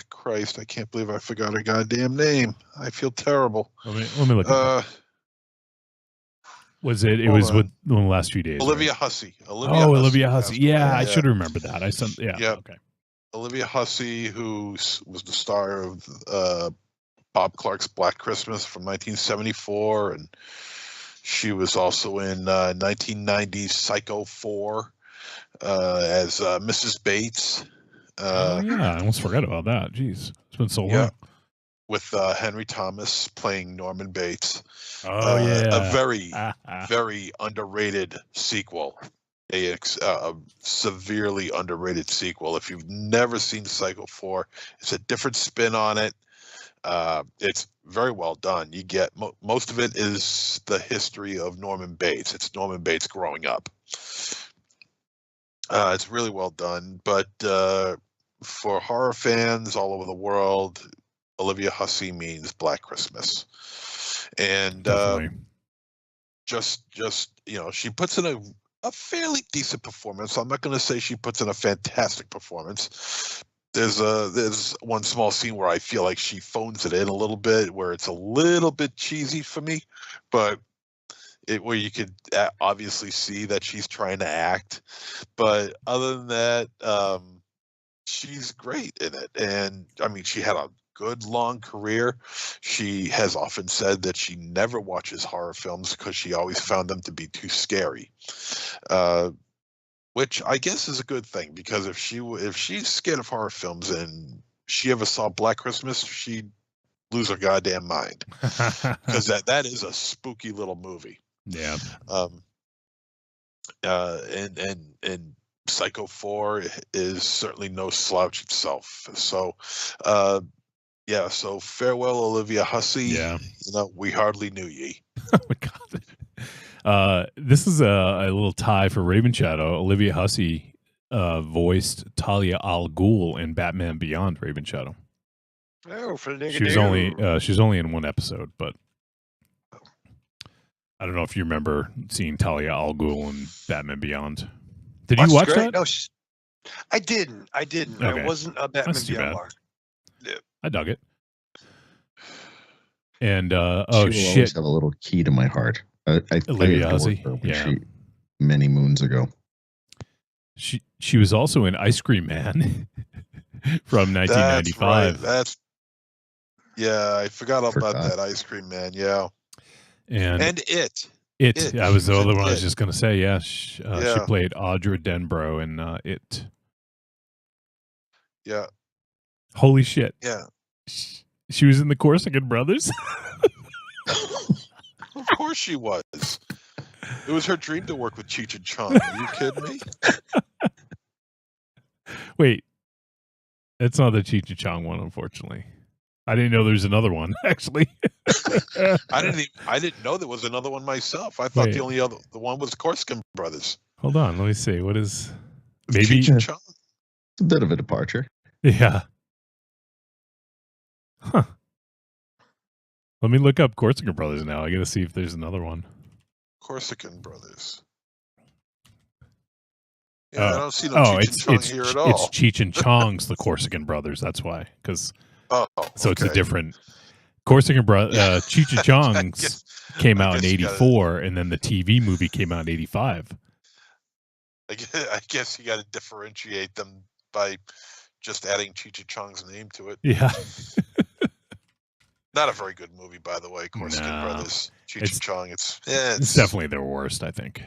Christ, I can't believe I forgot her goddamn name. I feel terrible. Let me look at that. Was it? It Hold was on. with the last few days. Olivia right? Hussey. Olivia Hussey. passed Yeah, away. I should have remembered that. Yeah. Yep. Okay. Olivia Hussey, who was the star of Bob Clark's Black Christmas from 1974, and she was also in 1990's Psycho 4 as Mrs. Bates. Oh yeah, I almost forgot about that. Jeez, it's been so long. Yeah. With Henry Thomas playing Norman Bates. Oh yeah, a very underrated sequel. A severely underrated sequel. If you've never seen Psycho 4, it's a different spin on it. It's very well done. You get most of it is the history of Norman Bates. It's Norman Bates growing up. It's really well done. But for horror fans all over the world, Olivia Hussey means Black Christmas. And just she puts in a fairly decent performance. I'm not going to say she puts in a fantastic performance. There's one small scene where I feel like she phones it in a little bit, where it's a little bit cheesy for me, but where you could obviously see that she's trying to act. But other than that, she's great in it. And I mean, she had a good long career. She has often said that she never watches horror films because she always found them to be too scary, which I guess is a good thing, because if she's scared of horror films and she ever saw Black Christmas, she'd lose her goddamn mind, because that is a spooky little movie. Yeah. And Psycho 4 is certainly no slouch itself. So so farewell, Olivia Hussey. Yeah. We hardly knew ye. Oh my God. This is a little tie for Raven Shadow. Olivia Hussey voiced Talia al Ghul in Batman Beyond Raven Shadow. Oh, for the She was only in one episode, but I don't know if you remember seeing Talia al Ghul in Batman Beyond. Did you watch that? No, I didn't. Okay. I wasn't a Batman That's too Beyond bad. mark. Yeah. I dug it. And she will shit, always have a little key to my heart. I Olivia adored Hussey. her when Yeah. many moons ago. She was also in Ice Cream Man from 1995. I forgot about that Ice Cream Man. Yeah, and it. I was the other one I was It. just going to say. Yeah, she played Audra Denbrough in It. Yeah. Holy shit. Yeah. She was in the Corsican Brothers. Of course she was. It was her dream to work with Cheech and Chong. Are you kidding me? Wait, that's not the Cheech and Chong one, unfortunately. I didn't know there was another one, actually. I didn't know there was another one myself. I thought the one was Corsican Brothers. Hold on, let me see. What is maybe Cheech and Chong? It's a bit of a departure. Yeah. Huh. Let me look up Corsican Brothers now. I got to see if there's another one. Corsican Brothers. Yeah, I don't see no Cheech and Chong here at all. It's Cheech and Chong's the Corsican Brothers. That's why, because it's a different Corsican Brothers. Cheech and Chong's came out in '84, and then the TV movie came out in '85. I guess you got to differentiate them by just adding Cheech and Chong's name to it. Yeah. Not a very good movie, by the way. Corsican Brothers, Cheech and Chong. It's definitely their worst, I think.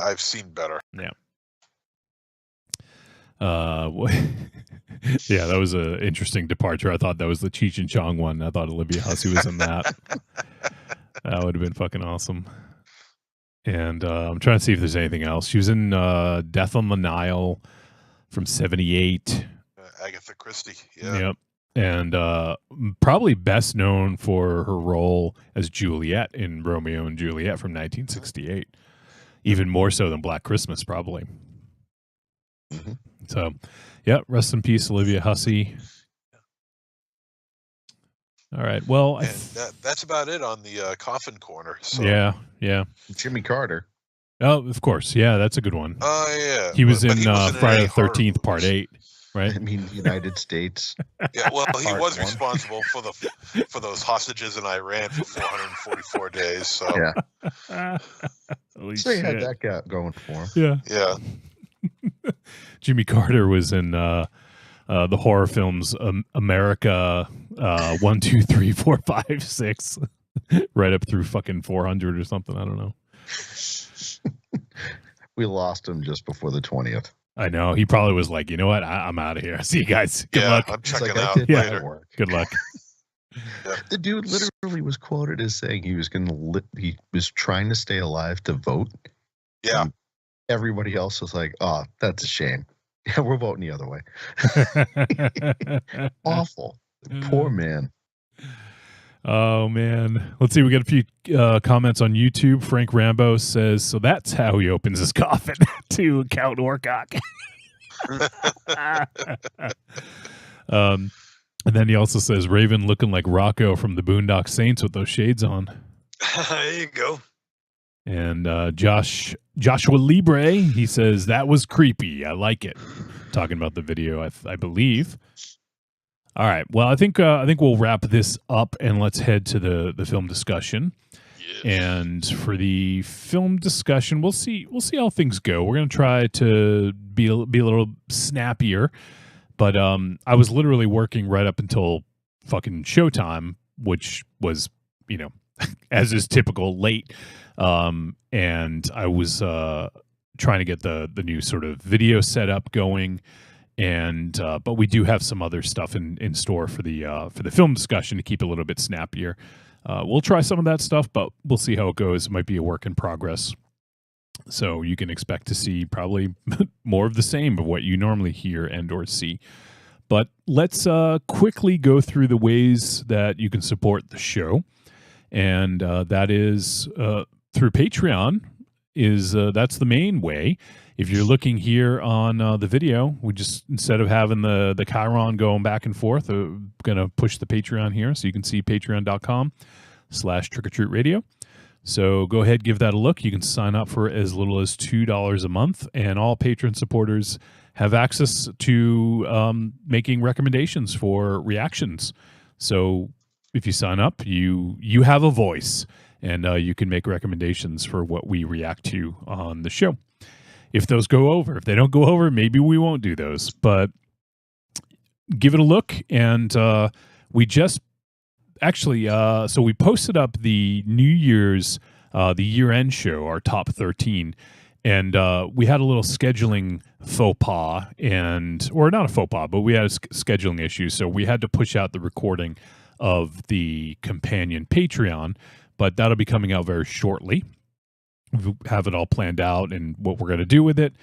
I've seen better. Yeah. Yeah, that was an interesting departure. I thought that was the Cheech and Chong one. I thought Olivia Hussey was in that. That would have been fucking awesome. And I'm trying to see if there's anything else. She was in Death on the Nile from '78. Agatha Christie. Yeah. Yep. And probably best known for her role as Juliet in Romeo and Juliet from 1968. Even more so than Black Christmas, probably. Mm-hmm. So, yeah, rest in peace, Olivia Hussey. All right. Well, that's about it on the coffin corner. So. Yeah. Jimmy Carter. Oh, of course. Yeah, that's a good one. Oh, yeah. He was in he wasn't Friday any the 13th, horror Part movies. 8. right? I mean, the United States. Yeah, well, he Part was one. responsible for those hostages in Iran for 444 days. So Yeah. Holy So he had shit. that guy going for him. Yeah. yeah, Jimmy Carter was in the horror films America 1, 2, 3, 4, 5, 6, right up through fucking 400 or something. I don't know. We lost him just before the 20th. I know. He probably was like, you know what? I'm out of here. See you guys. Good yeah. luck. I'm It's checking like, I out did later. my work. Good luck. The dude literally was quoted as saying he was he was trying to stay alive to vote. Yeah, And everybody else was like, "Oh, that's a shame. Yeah, we're voting the other way." Awful. Poor man. Oh man, let's see. We got a few comments on YouTube. Frank Rambo says, "So that's how he opens his coffin to Count Orcock." And then he also says, "Raven looking like Rocco from the Boondock Saints with those shades on." There you go. And Joshua Libre, he says that was creepy. I like it. Talking about the video, I believe. All right. Well, I think we'll wrap this up and let's head to the film discussion. yes. And for the film discussion, we'll see how things go. We're gonna try to be a little snappier. But I was literally working right up until fucking showtime, which was, as is typical, late. And I was trying to get the new sort of video setup going. And but we do have some other stuff in store for the film discussion to keep it a little bit snappier. We'll try some of that stuff, but we'll see how it goes. It might be a work in progress. So you can expect to see probably more of the same of what you normally hear and or see. But let's quickly go through the ways that you can support the show. And that is through Patreon. That's the main way. If you're looking here on the video, we just, instead of having the Chiron going back and forth, going to push the Patreon here. So you can see patreon.com/trickortreatradio. So go ahead, give that a look. You can sign up for as little as $2 a month, and all patron supporters have access to making recommendations for reactions. So if you sign up, you have a voice, and you can make recommendations for what we react to on the show. If those go over, if they don't go over, maybe we won't do those. But give it a look, and we just actually, so we posted up the New Year's, the year-end show, our top 13, and we had a little scheduling faux pas, or not a faux pas, but we had a scheduling issue, so we had to push out the recording of the companion Patreon, but that'll be coming out very shortly. We have it all planned out and what we're going to do with it,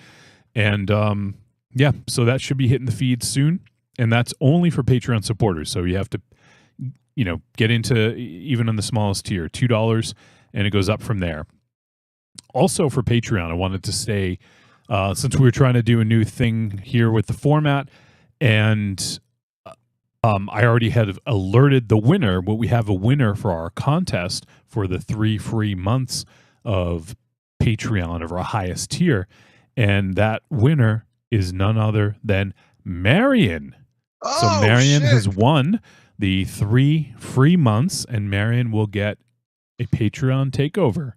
and yeah, so that should be hitting the feed soon, and that's only for Patreon supporters, so you have to get into, even on the smallest tier, $2, and it goes up from there. Also for Patreon, I wanted to say, since we were trying to do a new thing here with the format, and I already had alerted the winner, but we have a winner for our contest for the 3 free months of Patreon of our highest tier, and that winner is none other than Marion. So Marion has won the 3 free months, and Marion will get a Patreon takeover.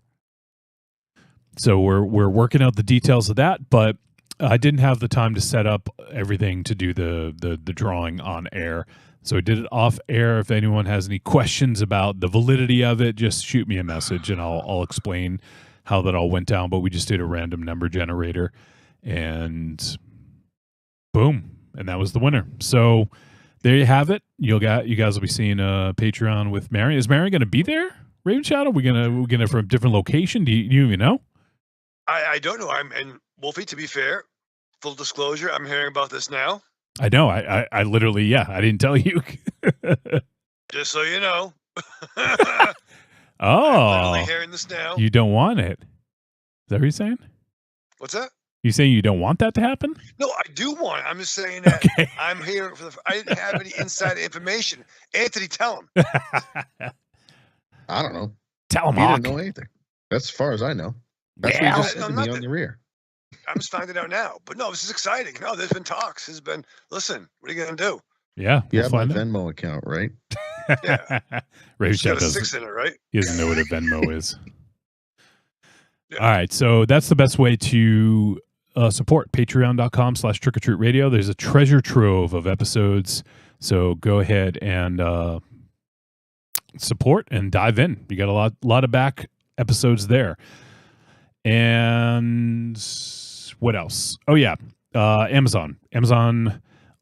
So we're working out the details of that, but I didn't have the time to set up everything to do the drawing on air. So I did it off air. If anyone has any questions about the validity of it, just shoot me a message and I'll explain how that all went down. But we just did a random number generator, and boom, and that was the winner. So there you have it. You guys will be seeing a Patreon with Marion. Is Marion going to be there? Raven Shadow? We're gonna from a different location. Do you even know? I don't know. And Wolfie, to be fair, full disclosure, I'm hearing about this now. I know. I literally, I didn't tell you. Just so you know. Oh, I'm literally hearing this now. you don't want it. Is that what you're saying? What's that? You saying you don't want that to happen? No, I do want it. I'm just saying that Okay. I'm here I didn't have any inside information. Anthony, tell him. I don't know. Tell him, He Hawk. didn't know anything. That's as far as I know. That's Yeah. what he just said No, to me nothing. on the rear. I'm just finding out now. But no, this is exciting. No, there's been talks. There's been, listen, what are you going to do? Yeah, You we'll have my find out. Venmo account, right? Yeah. Raven It's got Chat a 6 doesn't. in it, right? He doesn't know what a Venmo is. Yeah. All right, so that's the best way to support. Patreon.com/trickortreatradio. There's a treasure trove of episodes, so go ahead and support and dive in. You got a lot of back episodes there. And what else? Oh yeah, Amazon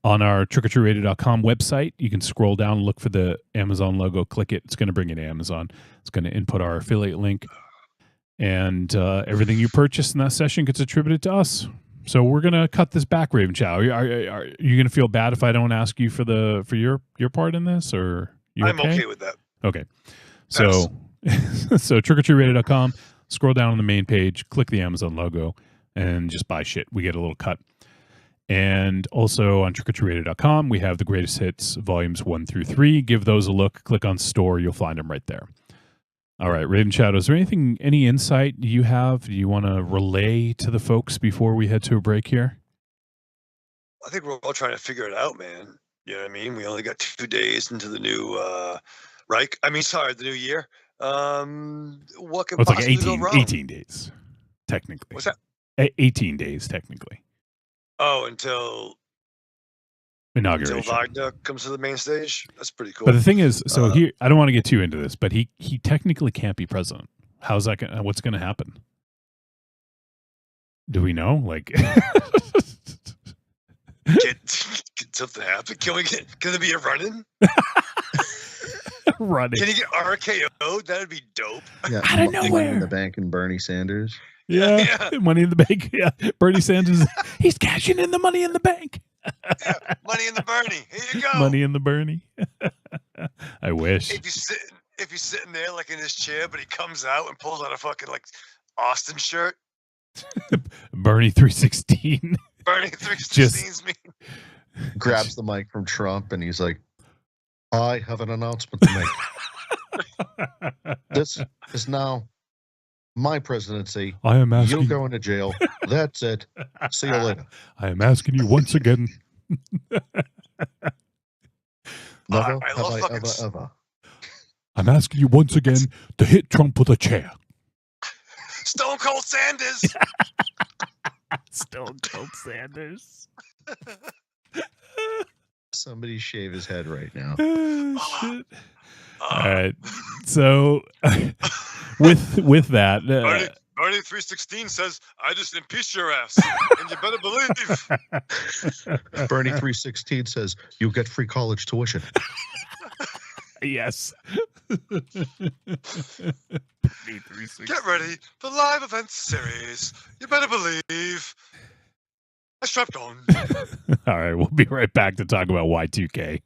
on our trickortreatradio.com website. You can scroll down and look for the Amazon logo. Click it. It's going to bring you to Amazon. It's going to input our affiliate link, and everything you purchase in that session gets attributed to us. So we're going to cut this back, Raven Chow. Are you going to feel bad if I don't ask you for your part in this, or you I'm okay with that. Okay. So so trickortreatradio.com, scroll down on the main page, click the Amazon logo, and just buy shit. We get a little cut. And also on trickortreatradio.com, we have the greatest hits volumes 1 through 3. Give those a look. Click on store. You'll find them right there. All right, Raven Shadow, is there any insight you have? Do you want to relay to the folks before we head to a break here? I think we're all trying to figure it out, man. You know what I mean? We only got 2 days into the new the new year. What could Well, it's like possibly go wrong? 18 days, technically. What's that? 18 days, technically. Oh, until Inauguration. Wagner comes to the main stage. That's pretty cool. But the thing is, so here, I don't want to get too into this, but he technically can't be president. How's that? What's going to happen? Do we know? Like, Get something happen? Can there be a run-in? running. Can he get RKO'd? That'd be dope. Yeah, Out of Money nowhere. in the Bank and Bernie Sanders. Yeah, Yeah. Money in the Bank. Yeah, Bernie Sanders. He's cashing in the Money in the Bank. Yeah. Money in the Bernie. Here you go. Money in the Bernie. I wish. If he's sitting there like in his chair, but he comes out and pulls out a fucking like Austin shirt. Bernie 316. Bernie 316's me. Grabs the mic from Trump and he's like, I have an announcement to make. This is now my presidency. I am You're asking. going to jail. That's it. See you later. I am asking you once again. Never I have love I fucking ever. I'm asking you once again to hit Trump with a chair. Stone Cold Sanders. Stone Cold Sanders. Somebody shave his head right now. Shit. All right. So with that, Bernie 316 says, I just impeached your ass. And you better believe. Bernie 316 says, you get free college tuition. yes. Get ready for live event series. You better believe. I strapped on. All right, we'll be right back to talk about Y2K.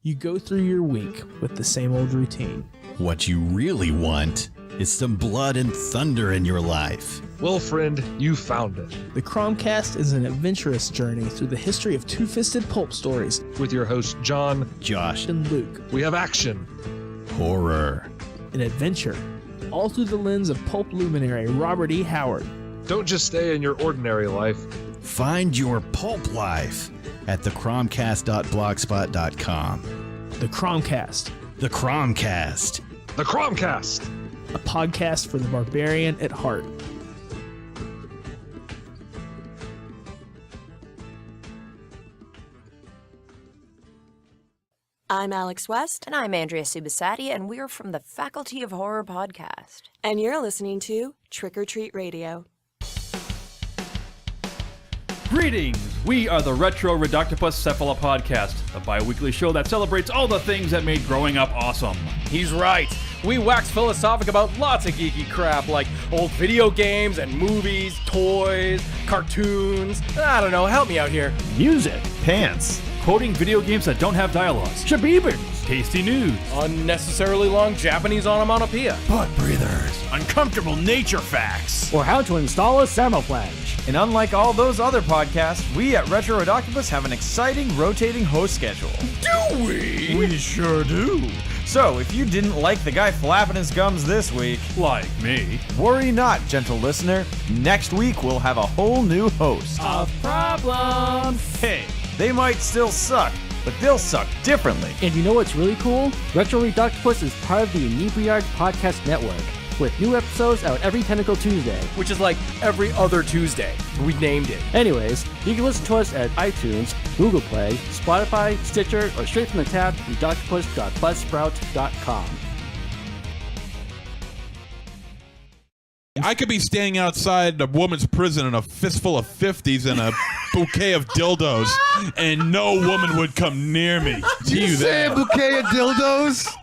You go through your week with the same old routine. What you really want is some blood and thunder in your life. Well, friend, you found it. The Cromcast is an adventurous journey through the history of two-fisted pulp stories With your host, John, Josh, and Luke. we have action. horror. An adventure, all through the lens of pulp luminary Robert E. Howard. Don't just stay in your ordinary life. Find your pulp life at thecromcast.blogspot.com. The Cromcast, The Cromcast. The Cromcast. a podcast for the barbarian at heart. I'm Alex West, And I'm Andrea Subasati, and we're from the Faculty of Horror podcast. and you're listening to Trick or Treat Radio. Greetings! We are the Retro Reductopus Cephala Podcast, a bi-weekly show that celebrates all the things that made growing up awesome. He's right. We wax philosophic about lots of geeky crap like old video games and movies, toys, cartoons. I don't know, help me out here. Music, pants, quoting video games that don't have dialogues, shabibans, tasty news, Unnecessarily long Japanese onomatopoeia. butt breathers, uncomfortable nature facts. Or how to install a Samoflange. And unlike all those other podcasts, we at Retro Reductopus have an exciting rotating host schedule. Do we? We sure do. So, if you didn't like the guy flapping his gums this week, like me, worry not, gentle listener. Next week we'll have a whole new host. Of problems. Hey, they might still suck, but they'll suck differently. And you know what's really cool? Retro Reductopus is part of the Inebriard Podcast Network, with new episodes out every Tentacle Tuesday. Which is like every other Tuesday. We named it. Anyways, you can listen to us at iTunes, Google Play, Spotify, Stitcher, or straight from the tab, reductopus.buzzsprout.com. I could be standing outside a woman's prison in a fistful of 50s and a bouquet of dildos, and no woman would come near me. Did you say a bouquet of dildos?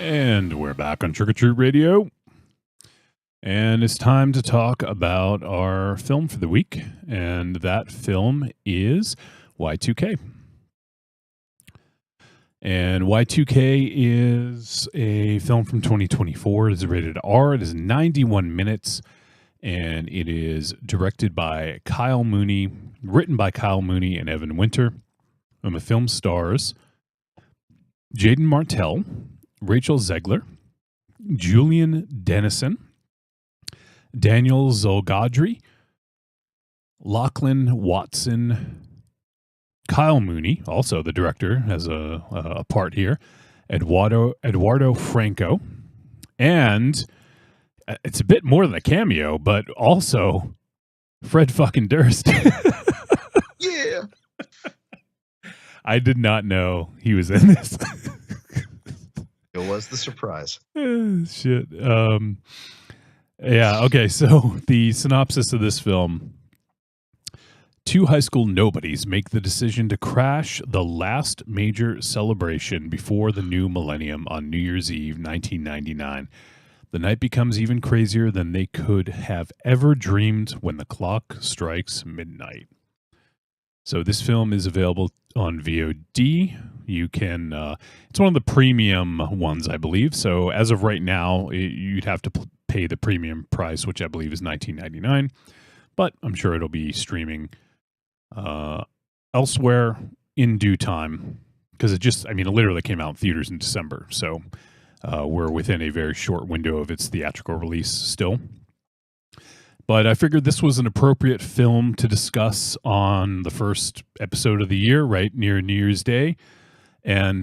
And we're back on Trick or Treat Radio. And it's time to talk about our film for the week. And that film is Y2K. And Y2K is a film from 2024. It is rated R. It is 91 minutes. And it is directed by Kyle Mooney, written by Kyle Mooney and Evan Winter. And the film stars Jaden Martell, Rachel Zegler, Julian Dennison, Daniel Zolgadri, Lachlan Watson, Kyle Mooney, also the director, has a part here, Eduardo Franco, and it's a bit more than a cameo, but also Fred fucking Durst. Yeah. I did not know he was in this. It was the surprise. Shit. Yeah, okay, so the synopsis of this film. Two high school nobodies make the decision to crash the last major celebration before the new millennium on New Year's Eve, 1999. The night becomes even crazier than they could have ever dreamed when the clock strikes midnight. So this film is available on VOD. You can, it's one of the premium ones, I believe. So as of right now, you'd have to pay the premium price, which I believe is $19.99. But I'm sure it'll be streaming elsewhere in due time. Because it literally came out in theaters in December. So we're within a very short window of its theatrical release still. But I figured this was an appropriate film to discuss on the first episode of the year, right near New Year's Day. And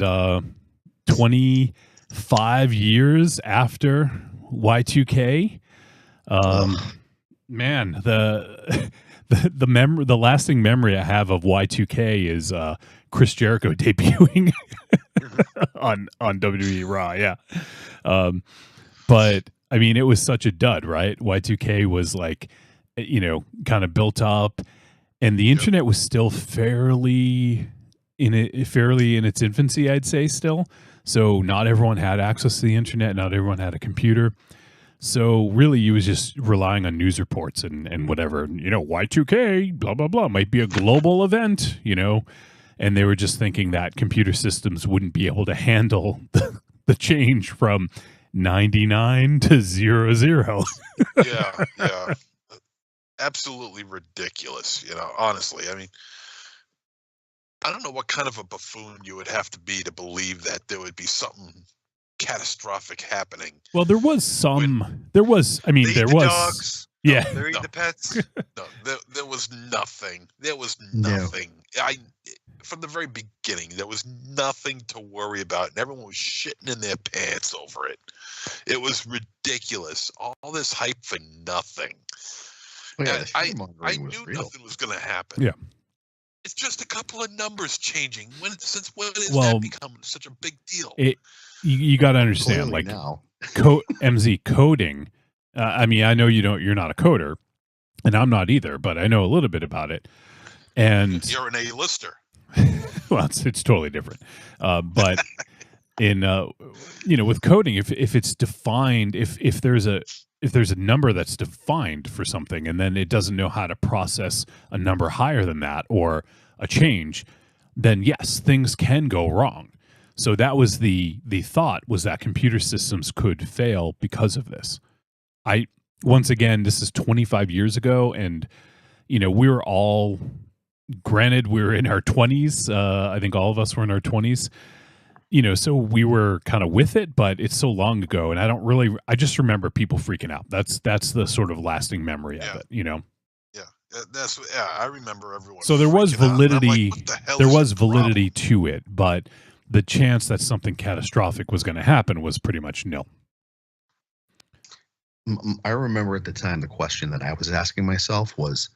25 years after Y2K, man, the lasting memory I have of Y2K is Chris Jericho debuting on WWE Raw. Yeah, but I mean, it was such a dud, right? Y2K was like, kind of built up, and the internet was still fairly in its infancy, I'd say still. So not everyone had access to the internet. Not everyone had a computer. So really, you was just relying on news reports and whatever. Y2K, blah, blah, blah, might be a global event, And they were just thinking that computer systems wouldn't be able to handle the change from 99 to 00. Yeah. Absolutely ridiculous, honestly. I mean, I don't know what kind of a buffoon you would have to be to believe that there would be something catastrophic happening. Well, there was dogs. Yeah. They're eating the pets. No, there was nothing. There was nothing. From the very beginning, there was nothing to worry about, and everyone was shitting in their pants over it. It was ridiculous. All this hype for nothing. Yeah, I knew nothing was going to happen. Yeah. It's just a couple of numbers changing. Since when has Well, that become such a big deal? You got to understand, Clearly like now. MZ coding. I mean, I know you're not a coder, and I'm not either, but I know a little bit about it. And you're an A-lister. Well, it's totally different. But in with coding, if it's defined, if there's a number that's defined for something, and then it doesn't know how to process a number higher than that or a change, then yes, things can go wrong. So that was the thought, was that computer systems could fail because of this. Once again, this is 25 years ago, and we were all, granted, we were in our 20s. I think all of us were in our 20s. So we were kind of with it, but it's so long ago, and I just remember people freaking out. That's the sort of lasting memory of it, Yeah, I remember everyone. So there was validity. Like, what the hell there is was the problem? validity to it, but the chance that something catastrophic was going to happen was pretty much nil. I remember at the time the question that I was asking myself was,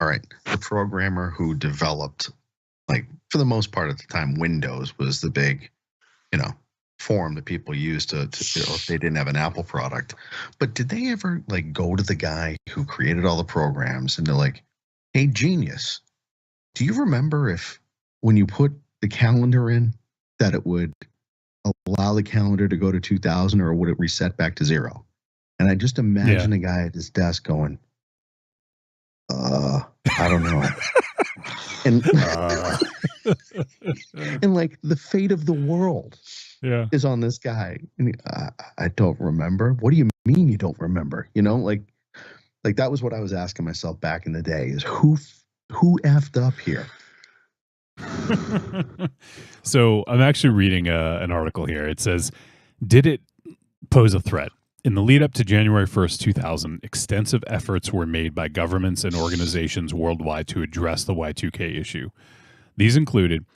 all right, the programmer who developed, like, for the most part at the time, Windows was the big, form that people used to if they didn't have an Apple product. But did they ever, like, go to the guy who created all the programs and they're like, hey, genius, do you remember if when you put the calendar in that it would allow the calendar to go to 2000, or would it reset back to 0? And I just imagine a guy at his desk going, I don't know. And like, the fate of the world is on this guy. And I don't remember. What do you mean you don't remember? Like that was what I was asking myself back in the day, is who effed up here? So I'm actually reading an article here. It says, did it pose a threat? In the lead up to January 1st, 2000, extensive efforts were made by governments and organizations worldwide to address the Y2K issue. These included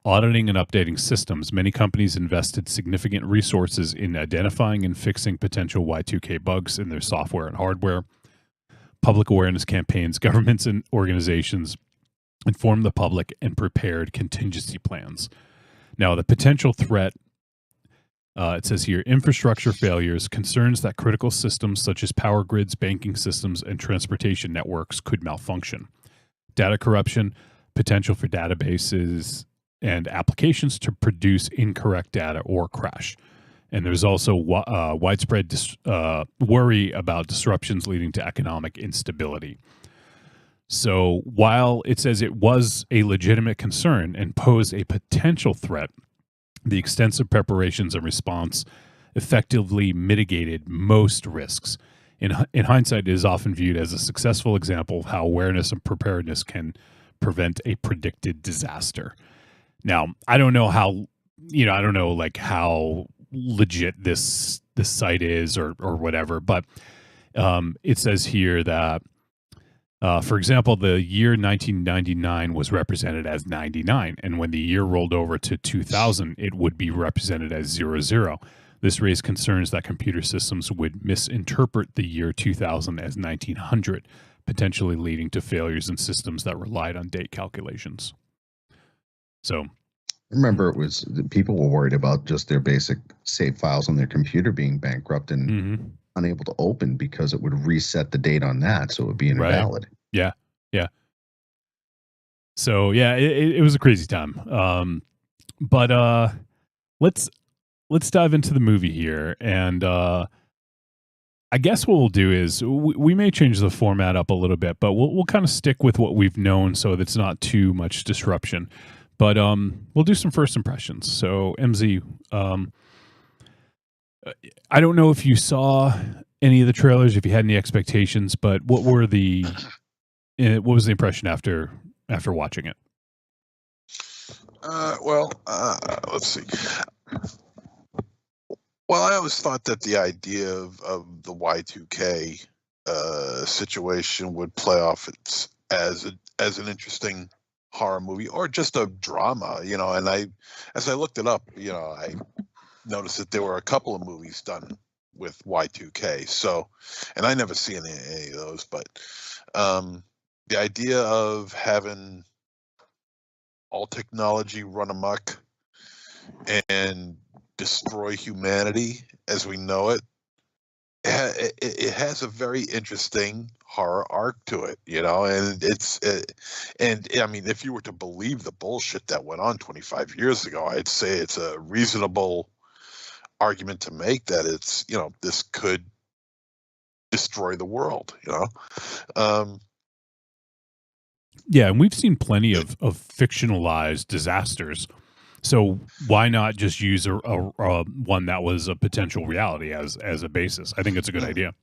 auditing and updating systems. Many companies invested significant resources in identifying and fixing potential Y2K bugs in their software and hardware. Public awareness campaigns, governments and organizations informed the public and prepared contingency plans. Now, the potential threat, it says here, infrastructure failures, concerns that critical systems such as power grids, banking systems, and transportation networks could malfunction. Data corruption, potential for databases and applications to produce incorrect data or crash. And there's also widespread worry about disruptions leading to economic instability. So while it says it was a legitimate concern and posed a potential threat, the extensive preparations and response effectively mitigated most risks. In hindsight, it is often viewed as a successful example of how awareness and preparedness can prevent a predicted disaster. Now, I don't know how, how legit this site is or whatever, but it says here that, for example, the year 1999 was represented as 99, and when the year rolled over to 2000, it would be represented as 00. This raised concerns that computer systems would misinterpret the year 2000 as 1900, potentially leading to failures in systems that relied on date calculations. So, remember, people were worried about just their basic save files on their computer being bankrupt and unable to open because it would reset the date on that, so it would be invalid. Right. Yeah. So yeah, it was a crazy time. But let's dive into the movie here, and I guess what we'll do is we may change the format up a little bit, but we'll kind of stick with what we've known so that it's not too much disruption. But we'll do some first impressions. So MZ, I don't know if you saw any of the trailers, if you had any expectations, but what were what was the impression after watching it? Let's see. Well, I always thought that the idea of the Y2K situation would play off as an interesting horror movie or just a drama, and as I looked it up, I noticed that there were a couple of movies done with Y2K. So, and I never seen any of those, but the idea of having all technology run amok and destroy humanity as we know it, it has a very interesting horror arc to it, and I mean, if you were to believe the bullshit that went on 25 years ago, I'd say it's a reasonable argument to make that it's, this could destroy the world, Yeah, and we've seen plenty of fictionalized disasters. So why not just use a one that was a potential reality as a basis? I think it's a good idea.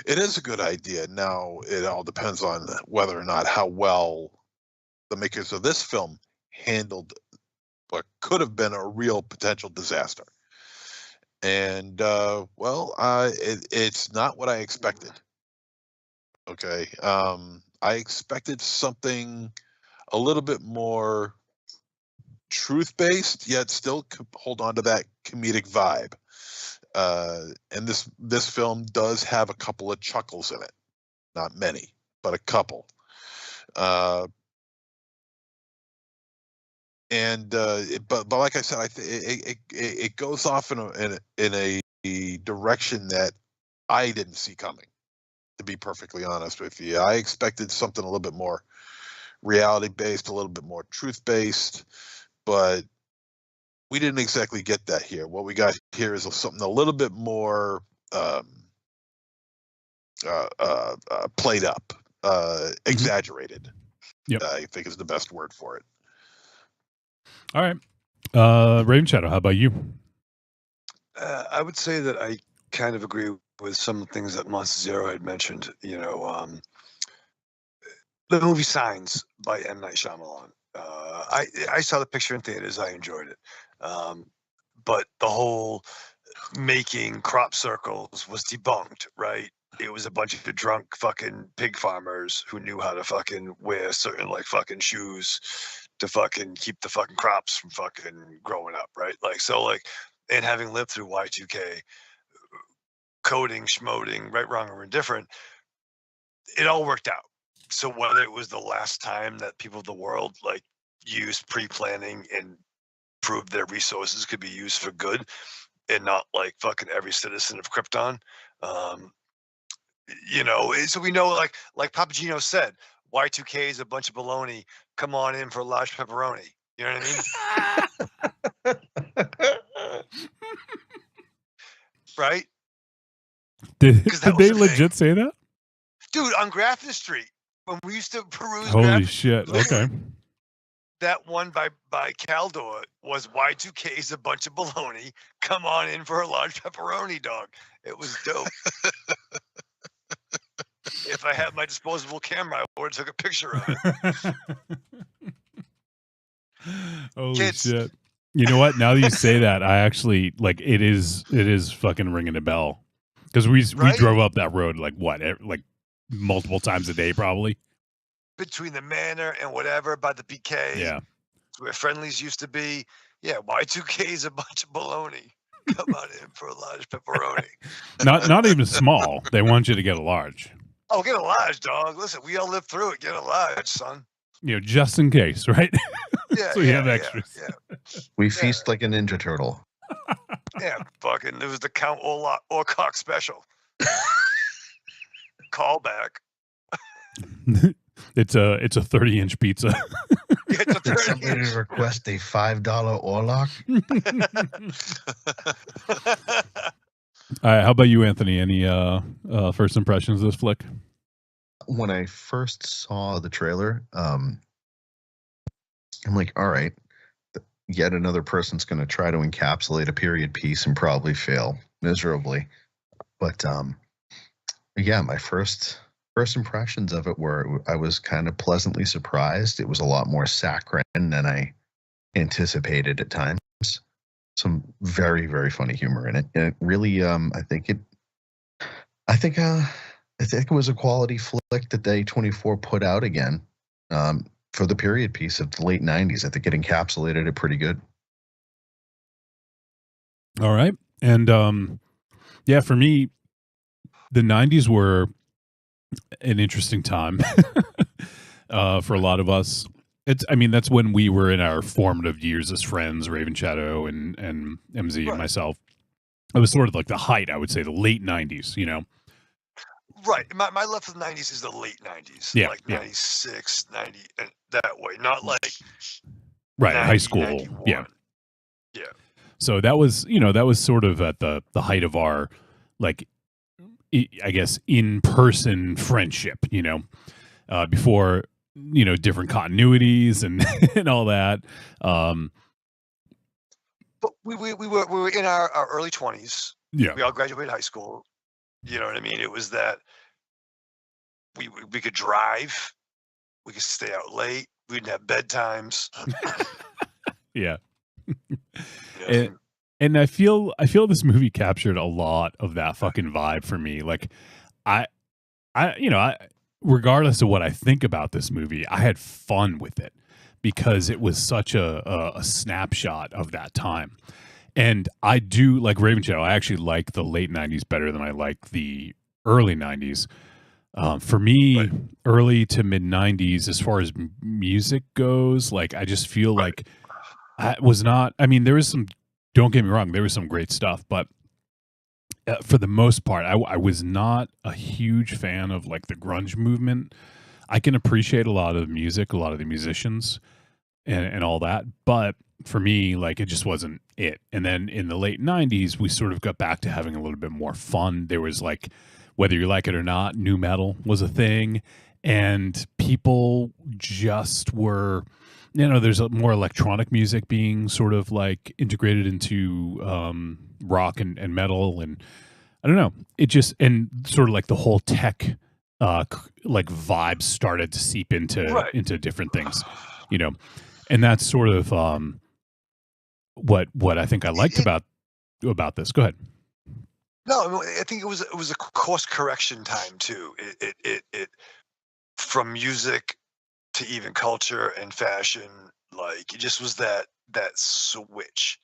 It is a good idea. Now, it all depends on whether or not how well the makers of this film handled what could have been a real potential disaster. And, it's not what I expected. Okay. I expected something a little bit more truth-based, yet still hold on to that comedic vibe. And this film does have a couple of chuckles in it. Not many, but a couple. But like I said, it goes off in a direction that I didn't see coming. To be perfectly honest with you, I expected something a little bit more reality-based, a little bit more truth-based, but we didn't exactly get that here. What we got here is something a little bit more played up, exaggerated. Yep. I think is the best word for it. All right. Raven Shadow, how about you? I would say that I kind of agree with some things that Monster Zero had mentioned. The movie Signs by M. Night Shyamalan. I saw the picture in theaters. I enjoyed it. But the whole making crop circles was debunked, right? It was a bunch of drunk fucking pig farmers who knew how to fucking wear certain fucking shoes to fucking keep the fucking crops from fucking growing up, right? And having lived through Y2K, coding, schmoting, right, wrong, or indifferent, it all worked out. So whether it was the last time that people of the world used pre-planning and proved their resources could be used for good and not fucking every citizen of Krypton, so we know like Papagino said, Y2K is a bunch of baloney. Come on in for a large pepperoni. You know what I mean? Right? Did they legit say that? Dude, on Grafton Street, when we used to peruse Holy Grafton, shit. Okay. that one by Caldor was Y2K is a bunch of baloney. Come on in for a large pepperoni, dog. It was dope. If I had my disposable camera, I would have took a picture of it. Holy Kids. shit. You know what? Now that you say that, I actually it is fucking ringing a bell. Because we drove up that road multiple times a day probably. Between the manor and whatever by the PK. Yeah. Where Friendlies used to be. Yeah, Y2K is a bunch of baloney. Come on in for a large pepperoni. Not even small. They want you to get a large. Oh, get a large, dog. Listen, we all lived through it. Get a large, son. Just in case, right? Yeah, so you have extras. Yeah. We feast like a Ninja Turtle. Yeah, fucking. It was the Count Orcock special. Callback. It's a 30-inch pizza. It's a 30-inch. Somebody request a $5 Orlock. All right, how about you, Anthony? Any first impressions of this flick? When I first saw the trailer, I'm like, all right, yet another person's going to try to encapsulate a period piece and probably fail miserably. But yeah, my first impressions of it were I was kind of pleasantly surprised. It was a lot more saccharine than I anticipated at times. Some very, very funny humor in it. And it really, I think it was a quality flick that A24 put out again for the period piece of the late 90s. I think it encapsulated it pretty good. All right. And yeah, for me, the 90s were an interesting time for a lot of us. That's when we were in our formative years as friends, Raven Shadow and MZ and myself. It was sort of like the height, I would say, the late 90s, you know? Right. My love for the 90s is the late 90s. Yeah. Like 96, 90, and that way. Not like right, 90, high school. 91. Yeah. Yeah. So that was sort of at the height of our, like, I guess, in-person friendship, you know, before, you know, different continuities and, and all that. But we were in our early 20s. Yeah. We all graduated high school. You know what I mean? It was that we could drive, we could stay out late, we didn't have bedtimes. Yeah. And I feel this movie captured a lot of that fucking vibe for me. Like I regardless of what I think about this movie, I had fun with it because it was such a snapshot of that time. And I do, like Raven Shadow, I actually like the late 90s better than I like the early 90s. For me, early to mid 90s, as far as music goes, like I just feel like I was not, there was some, don't get me wrong, there was some great stuff, but for the most part, I was not a huge fan of like the grunge movement. I can appreciate a lot of the music, a lot of the musicians and all that, but for me, like it just wasn't it. And then in the late 90s, we sort of got back to having a little bit more fun. There was like, whether you like it or not, nu metal was a thing, and people just were, you know, there's more electronic music being sort of like integrated into rock and metal, and I don't know, it just, and sort of like the whole tech like vibes started to seep into different things, you know, and that's sort of what I think I liked about this. Go ahead. No, I think it was a course correction time too. It from music to even culture and fashion, like it just was that switch.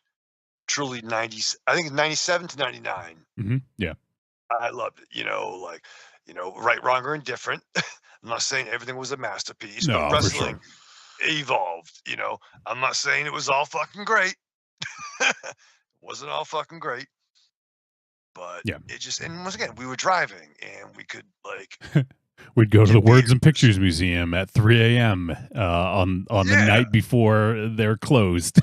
Truly 90s. I think 97 to 99. Mm-hmm. Yeah, I loved it. You know, like, you know, right, wrong, or indifferent. I'm not saying everything was a masterpiece, no, but wrestling for sure. evolved. You know, I'm not saying it was all fucking great. Wasn't all fucking great. But yeah, it just, and once again, we were driving and we could like we'd go to the Words and Pictures Museum at 3 a.m. On the night before they're closed.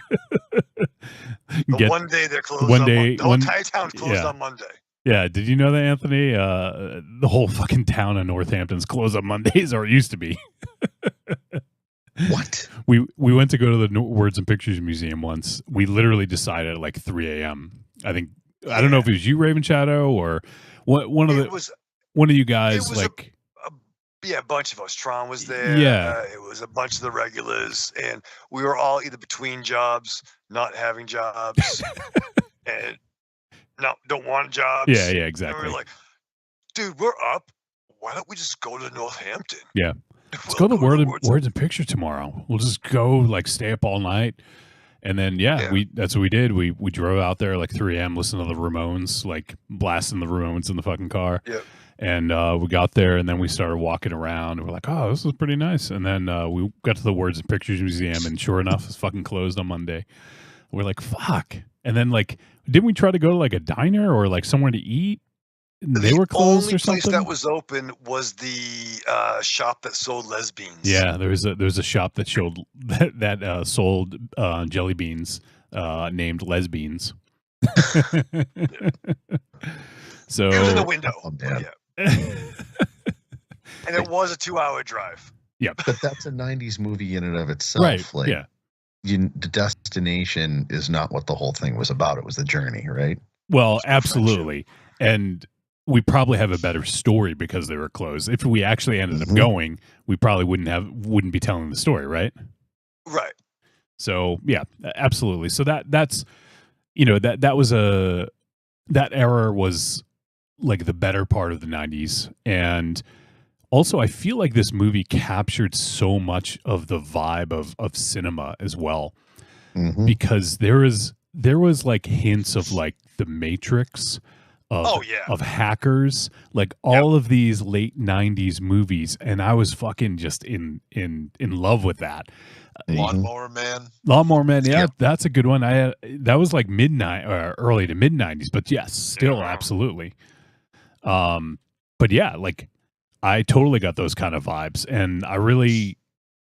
One day they're closed. The whole entire town's closed on Monday. Yeah, did you know that, Anthony? The whole fucking town of Northampton's closed on Mondays, or it used to be. What? We went to go to the Words and Pictures Museum once. We literally decided at like 3 a.m. I think. I don't know if it was you, Raven Shadow, or one of you guys. Like, a bunch of us. Tron was there. Yeah, it was a bunch of the regulars, and we were all either between jobs, not having jobs, and don't want jobs. Yeah, exactly. And we were like, dude, we're up. Why don't we just go to Northampton? Yeah, let's go to the Words and Picture tomorrow. We'll just go, like, stay up all night. And then, that's what we did. We drove out there like 3 a.m., listened to the Ramones, like blasting the Ramones in the fucking car. Yep. And we got there, and then we started walking around. And we're like, oh, this is pretty nice. And then we got to the Words and Pictures Museum, and sure enough, it's fucking closed on Monday. We're like, fuck. And then, like, didn't we try to go to like a diner or like somewhere to eat? And they were closed or something? The only place that was open was the shop that sold lesbians. Yeah, there was a shop that sold jelly beans named Lesbians. So it was in the window. Oh, man. And it was a 2-hour drive. Yeah, but that's a 90s movie in and of itself. Right. Like, yeah. the destination is not what the whole thing was about. It was the journey, right? Well, absolutely. And we probably have a better story because they were closed. If we actually ended up going, we probably wouldn't be telling the story, right? Right. So yeah, absolutely. So that's that era was like the better part of the 90s. And also I feel like this movie captured so much of the vibe of cinema as well. Because there was like hints of like the Matrix, of hackers, like all of these late 90s movies, and I was fucking just in love with that. Lawnmower Man. Lawnmower Man, yeah, that's a good one. That was like midnight or early to mid 90s, but yes, still absolutely. But yeah, like I totally got those kind of vibes, and I really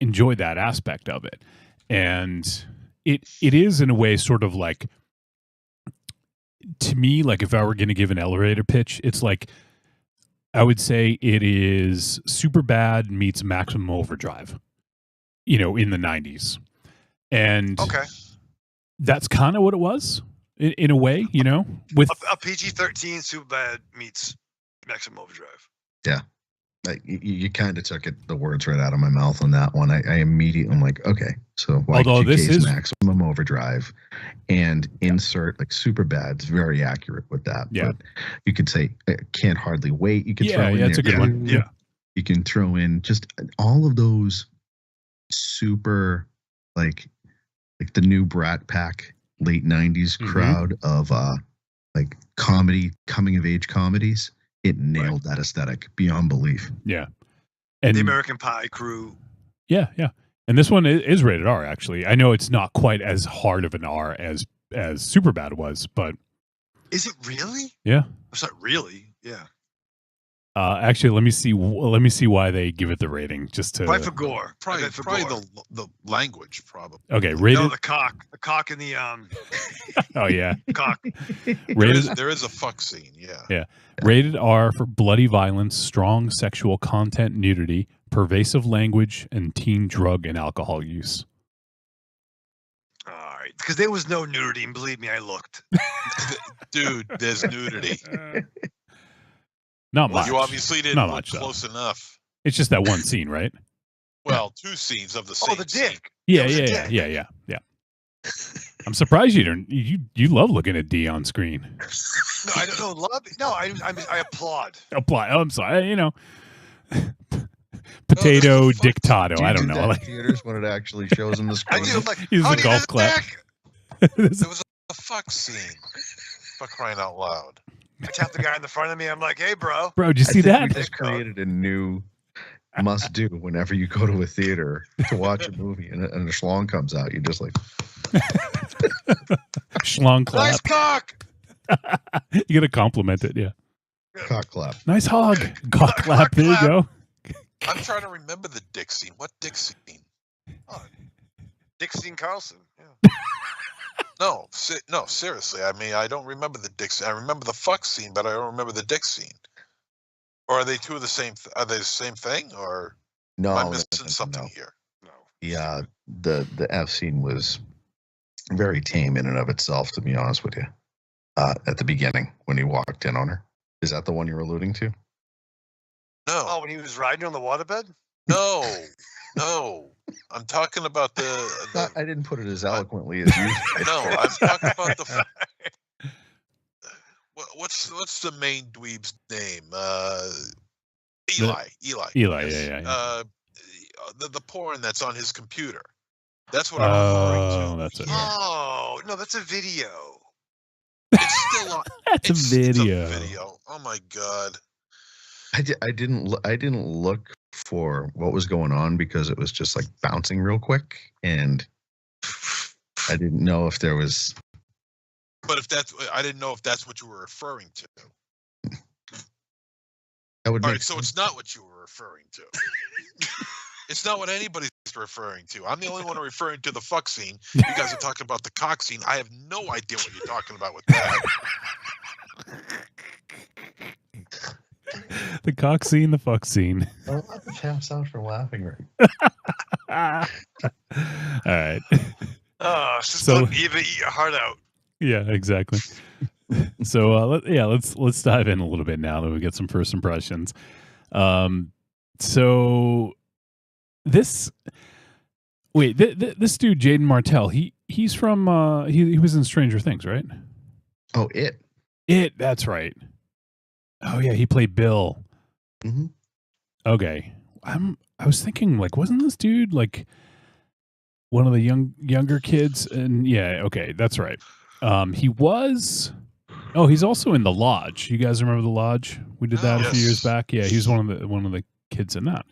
enjoyed that aspect of it. And it is in a way sort of like, to me, like if I were going to give an elevator pitch, it's like I would say it is Superbad meets Maximum Overdrive, in the 90s. And that's kind of what it was in a way, with a PG-13 Superbad meets Maximum Overdrive. Yeah. Like you kind of took the words right out of my mouth on that one. I immediately am like, okay, so Y2K this is Maximum Overdrive, and insert like Superbad's very accurate with that. Yeah, but you could say Can't Hardly Wait. You could throw in that's a good one. Yeah, you can throw in just all of those super like the new Brat Pack late 90s crowd of like comedy, coming of age comedies. It nailed that aesthetic beyond belief. Yeah. And the American Pie crew. Yeah, yeah. And this one is rated R, actually. I know it's not quite as hard of an R as Superbad was, but is it really? Yeah. It's not really. Yeah. Actually, let me see why they give it the rating. Just to probably for gore. Probably the language. Probably. Okay, rated. No, the cock in the Oh yeah. Cock. There is a fuck scene. Yeah. Yeah. Rated R for bloody violence, strong sexual content, nudity, pervasive language, and teen drug and alcohol use. All right, because there was no nudity, and believe me, I looked. Dude, there's nudity. Not much. You obviously didn't look much, close enough. It's just that one scene, right? Well, two scenes of the same. Oh, the dick. Yeah. I'm surprised you don't. You love looking at D on screen. No, I don't love it. No, I applaud. Apply. Oh, I'm sorry. Potato dictato. I don't know. Like theaters when it actually shows in the screen. I do. I'm like, he's a golf clap. There was a fuck scene. For crying out loud. I tapped the guy in the front of me. I'm like, hey, bro. Bro, did you see that? We just created a new must do whenever you go to a theater to watch a movie and a schlong comes out. You're just like, schlong clap. Nice cock. You gotta compliment it, yeah. Cock clap. Nice hog. Cock clap. There you go. I'm trying to remember the dick scene. What dick scene? Oh, Dick Scene Carlson. Yeah. No, seriously. I mean, I don't remember the dick scene. I remember the fuck scene, but I don't remember the dick scene. Or are they two of the same? Are they the same thing? Or no, am I missing something here? No. Yeah, the F scene was very tame in and of itself, to be honest with you. At the beginning, when he walked in on her, is that the one you're alluding to? No. Oh, when he was riding on the waterbed? No. I'm talking about the I didn't put it as eloquently as you. No, I'm talking about the. What's the main dweeb's name? Eli. Eli. Yeah. The porn that's on his computer. That's what I'm referring to. That's it. Oh no, that's a video. It's still on. That's a video. It's a video. Oh my god. I didn't look for what was going on because it was just like bouncing real quick, and I didn't know if there was. But I didn't know if that's what you were referring to. That would All right, so it's not what you were referring to. It's not what anybody's referring to. I'm the only one referring to the fuck scene. You guys are talking about the cock scene. I have no idea what you're talking about with that. The cock scene, the fuck scene. Don't let the chaps out for laughing, right? All right. Just don't even eat your heart out. Yeah, exactly. So let's dive in a little bit now that we get some first impressions. So this this dude Jaden Martell, he's from he was in Stranger Things, right? Oh, that's right. Oh yeah, he played Bill. Mm-hmm. Okay, I was thinking, like, wasn't this dude like one of the younger kids? And yeah, okay, that's right. He was. Oh, he's also in The Lodge. You guys remember The Lodge? We did that a few years back. Yeah, he's one of the kids in that.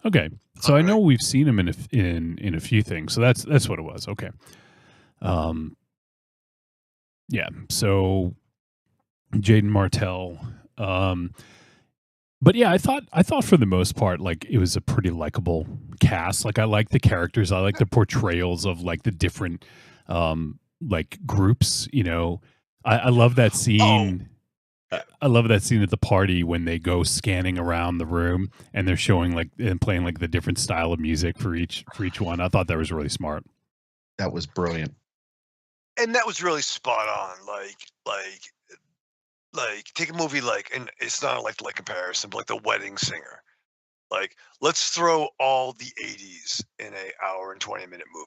Okay, so I know we've seen him in a few things. So that's what it was. Okay. Yeah. So Jaden Martell. But yeah, I thought for the most part, like, it was a pretty likable cast. Like, I like the characters. I like the portrayals of, like, the different like groups, you know. I love that scene. I love that scene at the party when they go scanning around the room and they're showing, like, and playing, like, the different style of music for each one. I thought that was really smart. That was brilliant. And that was really spot on. Like take a movie like, and it's not like comparison, but like The Wedding Singer. Like, let's throw all the 80s in an hour and 20-minute movie.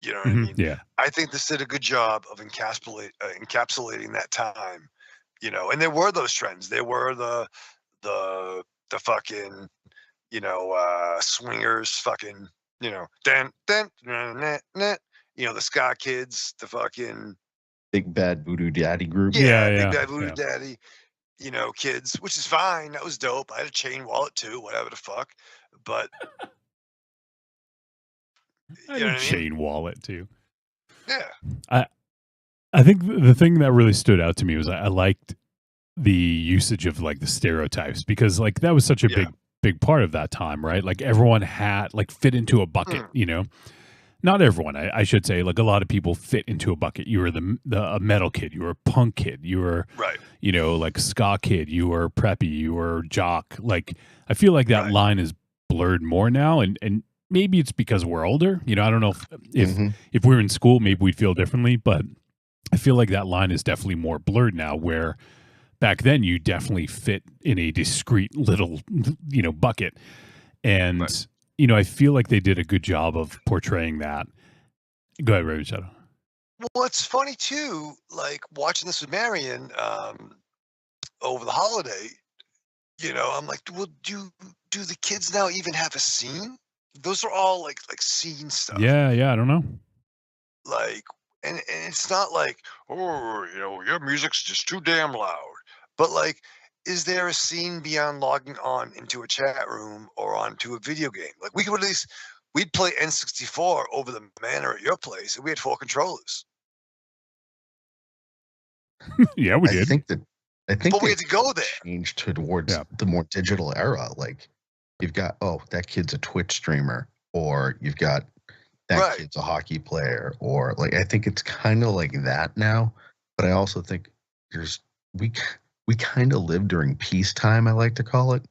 You know what I mean? Yeah. I think this did a good job of encapsulating that time, you know. And there were those trends. There were the fucking, you know, swingers, fucking, you know, you know, the ska kids, the fucking Big Bad Voodoo Daddy group. Big Bad Voodoo Daddy, you know, kids, which is fine. That was dope. I had a chain wallet too, whatever the fuck. But I had a chain wallet too. Yeah. I think the thing that really stood out to me was I liked the usage of, like, the stereotypes, because, like, that was such a big part of that time, right? Like, everyone had, like, fit into a bucket, you know. Not everyone, I should say. Like, a lot of people fit into a bucket. You were a metal kid. You were a punk kid. You were, you know, like, ska kid. You were preppy. You were jock. Like, I feel like that line is blurred more now, and maybe it's because we're older. You know, I don't know if we were in school, maybe we'd feel differently, but I feel like that line is definitely more blurred now, where back then you definitely fit in a discrete little, you know, bucket. And, you know, I feel like they did a good job of portraying that. Go ahead, Raven Shadow. Well, it's funny too, like, watching this with Marion over the holiday, you know, I'm like, well, do the kids now even have a scene? Those are all like scene stuff. Yeah, I don't know. Like, and it's not like, oh, you know, your music's just too damn loud. But, like, is there a scene beyond logging on into a chat room or onto a video game? Like, we could at least, we'd play N64 over the manor at your place, and we had 4 controllers. Yeah, we did. I think but we had to go there. Changed towards the more digital era. Like, you've got, that kid's a Twitch streamer, or you've got that kid's a hockey player, or, like, I think it's kind of like that now. But I also think we kind of live during peacetime, I like to call it,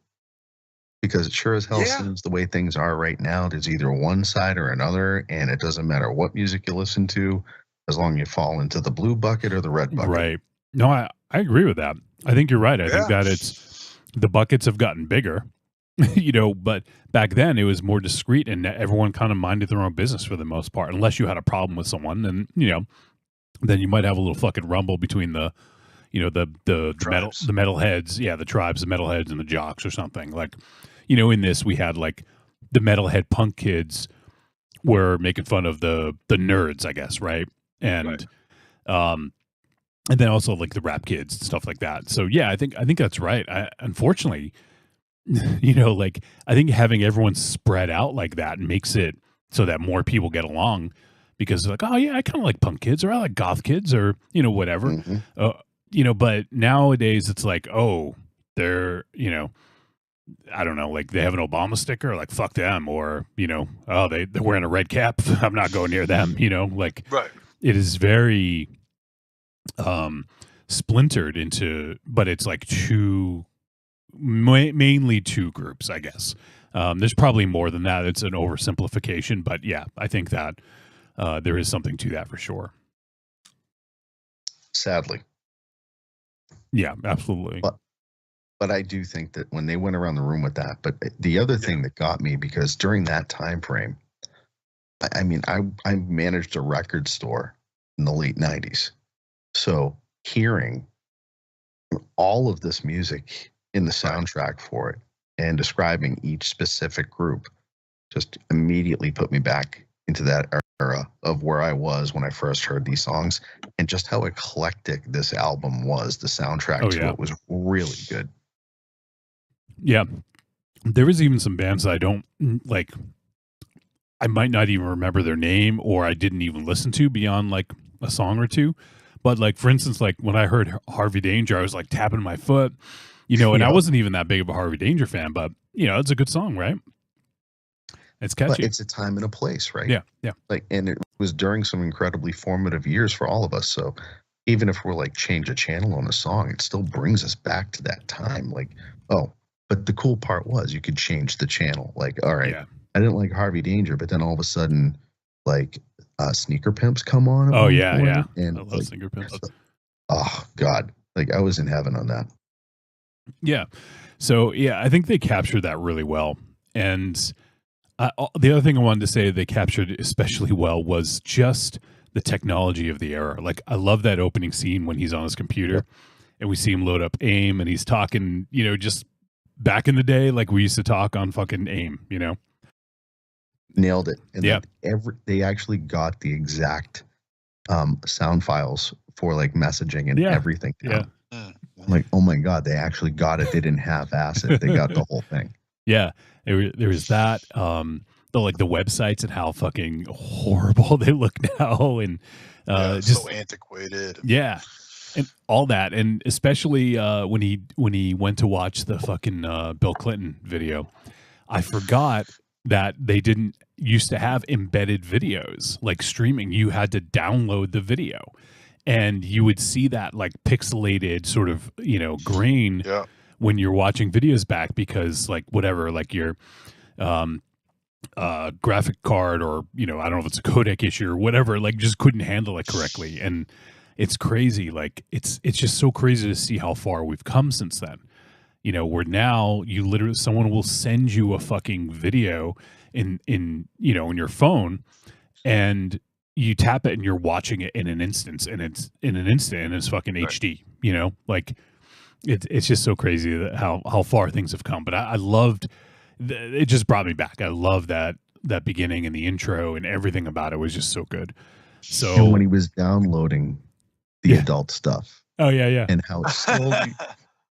because it sure as hell seems the way things are right now. There's either one side or another, and it doesn't matter what music you listen to, as long as you fall into the blue bucket or the red bucket. Right. No, I agree with that. I think you're right. I think that the buckets have gotten bigger, you know, but back then it was more discreet and everyone kind of minded their own business for the most part, unless you had a problem with someone, and, you know, then you might have a little fucking rumble between the, you know, the metalheads, the tribes, the metalheads and the jocks or something. Like, you know, in this we had, like, the metalhead punk kids were making fun of the nerds, I guess, right? And and then also, like, the rap kids and stuff like that. So yeah, I think that's right. Unfortunately, you know, like, I think having everyone spread out like that makes it so that more people get along, because they're like, oh yeah, I kind of like punk kids, or I like goth kids, or, you know, whatever. You know, but nowadays it's like, oh, they're, you know, I don't know, like, they have an Obama sticker, like, fuck them, or, you know, oh, they're wearing a red cap, I'm not going near them, you know, like, it is very splintered into, but it's like mainly two groups, I guess. There's probably more than that. It's an oversimplification, but yeah, I think that there is something to that for sure. Sadly. Yeah, absolutely. But I do think that when they went around the room with that, but the other thing that got me, because during that time frame, I mean, I managed a record store in the late 90s. So hearing all of this music in the soundtrack for it and describing each specific group just immediately put me back into that era of where I was when I first heard these songs, and just how eclectic this album was. The soundtrack to it was really good. Yeah. There is even some bands that I don't like. I might not even remember their name, or I didn't even listen to beyond like a song or two. But like, for instance, like when I heard Harvey Danger, I was like tapping my foot, and I wasn't even that big of a Harvey Danger fan, but it's a good song, right? It's catchy. But it's a time and a place, right? Yeah, yeah. Like, and it was during some incredibly formative years for all of us. So even if we're like change a channel on a song, it still brings us back to that time. Like, oh, but the cool part was you could change the channel. Like, all right, I didn't like Harvey Danger, but then all of a sudden, like, Sneaker Pimps come on. Oh yeah, yeah. And I love Sneaker Pimps. Oh God, like I was in heaven on that. Yeah. So yeah, I think they captured that really well. And the other thing I wanted to say they captured especially well was just the technology of the era. Like, I love that opening scene when he's on his computer and we see him load up AIM and he's talking, just back in the day, like we used to talk on fucking AIM, Nailed it. And they actually got the exact sound files for like messaging and everything down. I'm like, oh my God, they actually got it. They didn't half-ass it. They got the whole thing. Yeah. There was that, the websites and how fucking horrible they look now, and just so antiquated. Yeah. And all that. And especially when he went to watch the fucking Bill Clinton video, I forgot that they didn't used to have embedded videos like streaming. You had to download the video and you would see that like pixelated sort of, grain when you're watching videos back, because like whatever, like your graphic card or, I don't know if it's a codec issue or whatever, like just couldn't handle it correctly. And it's crazy. Like it's just so crazy to see how far we've come since then. Where now you literally, someone will send you a fucking video in your phone and you tap it and you're watching it in an instant, and it's fucking HD, like it's just so crazy that how far things have come. But I loved, it just brought me back. I love that beginning and the intro and everything about it was just so good. So and when he was downloading the adult stuff. Oh yeah. And how it's slowly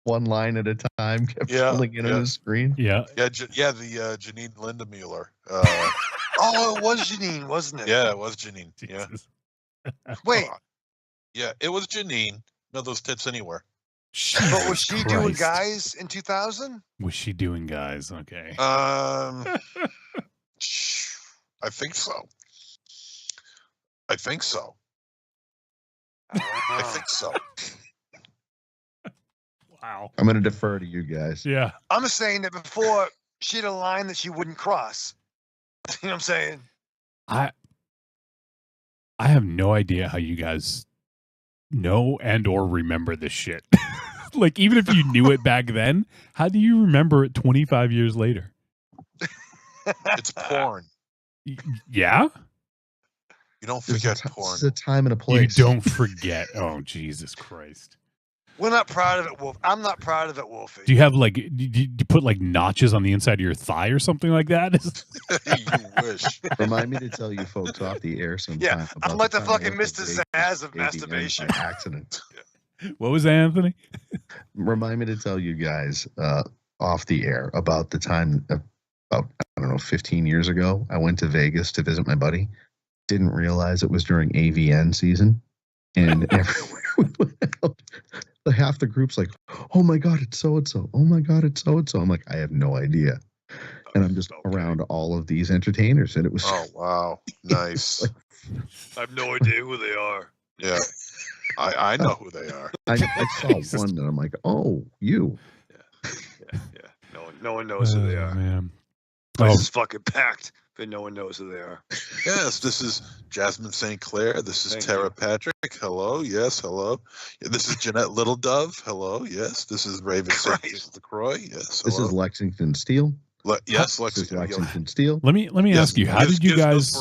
one line at a time kept filling in on the screen. Yeah. The Janine Lindemuller. Oh, it was Janine, wasn't it? Yeah, it was Janine. Jesus. Yeah. Wait. Yeah, it was Janine. No, those tits anywhere. But was she doing Guys in 2000? Was she doing Guys? Okay. I think so. I think so. Wow. I'm going to defer to you guys. Yeah. I'm just saying that before she had a line that she wouldn't cross. You know what I'm saying? I have no idea how you guys know and or remember this shit. Like, even if you knew it back then, how do you remember it 25 years later? It's porn. Yeah? You don't forget porn. It's a time and a place. You don't forget. Oh, Jesus Christ. We're not proud of it, Wolf. I'm not proud of it, Wolfie. Do you have like, do you put like notches on the inside of your thigh or something like that? You wish. Remind me to tell you folks off the air sometime. Yeah, I'm like the fucking Mr. Zaz of masturbation. By accident. What was that, Anthony? Remind me to tell you guys off the air about the time, about, 15 years ago, I went to Vegas to visit my buddy. Didn't realize it was during AVN season. And everywhere we went out, half the group's like, oh my God, it's so-and-so. Oh my God, it's so-and-so. I'm like, I have no idea. And I'm just around all of these entertainers. And it was... Oh, wow. Nice. I have no idea who they are. Yeah. I know who they are. I saw one and I'm like, oh, you. Yeah. No one knows who they are. Man. Place is fucking packed. but no one knows who they are. Yes, this is Jasmine St. Clair. This is Thank Tara you. Patrick. Hello. Yes, hello. Yeah, this is Jeanette Little Dove. Hello. Yes. This is Raven St. LaCroix. Yes. This Hello. is Lexington Steel. Yes, This is Lexington. Lexington Steel. Let me ask you, how did you guys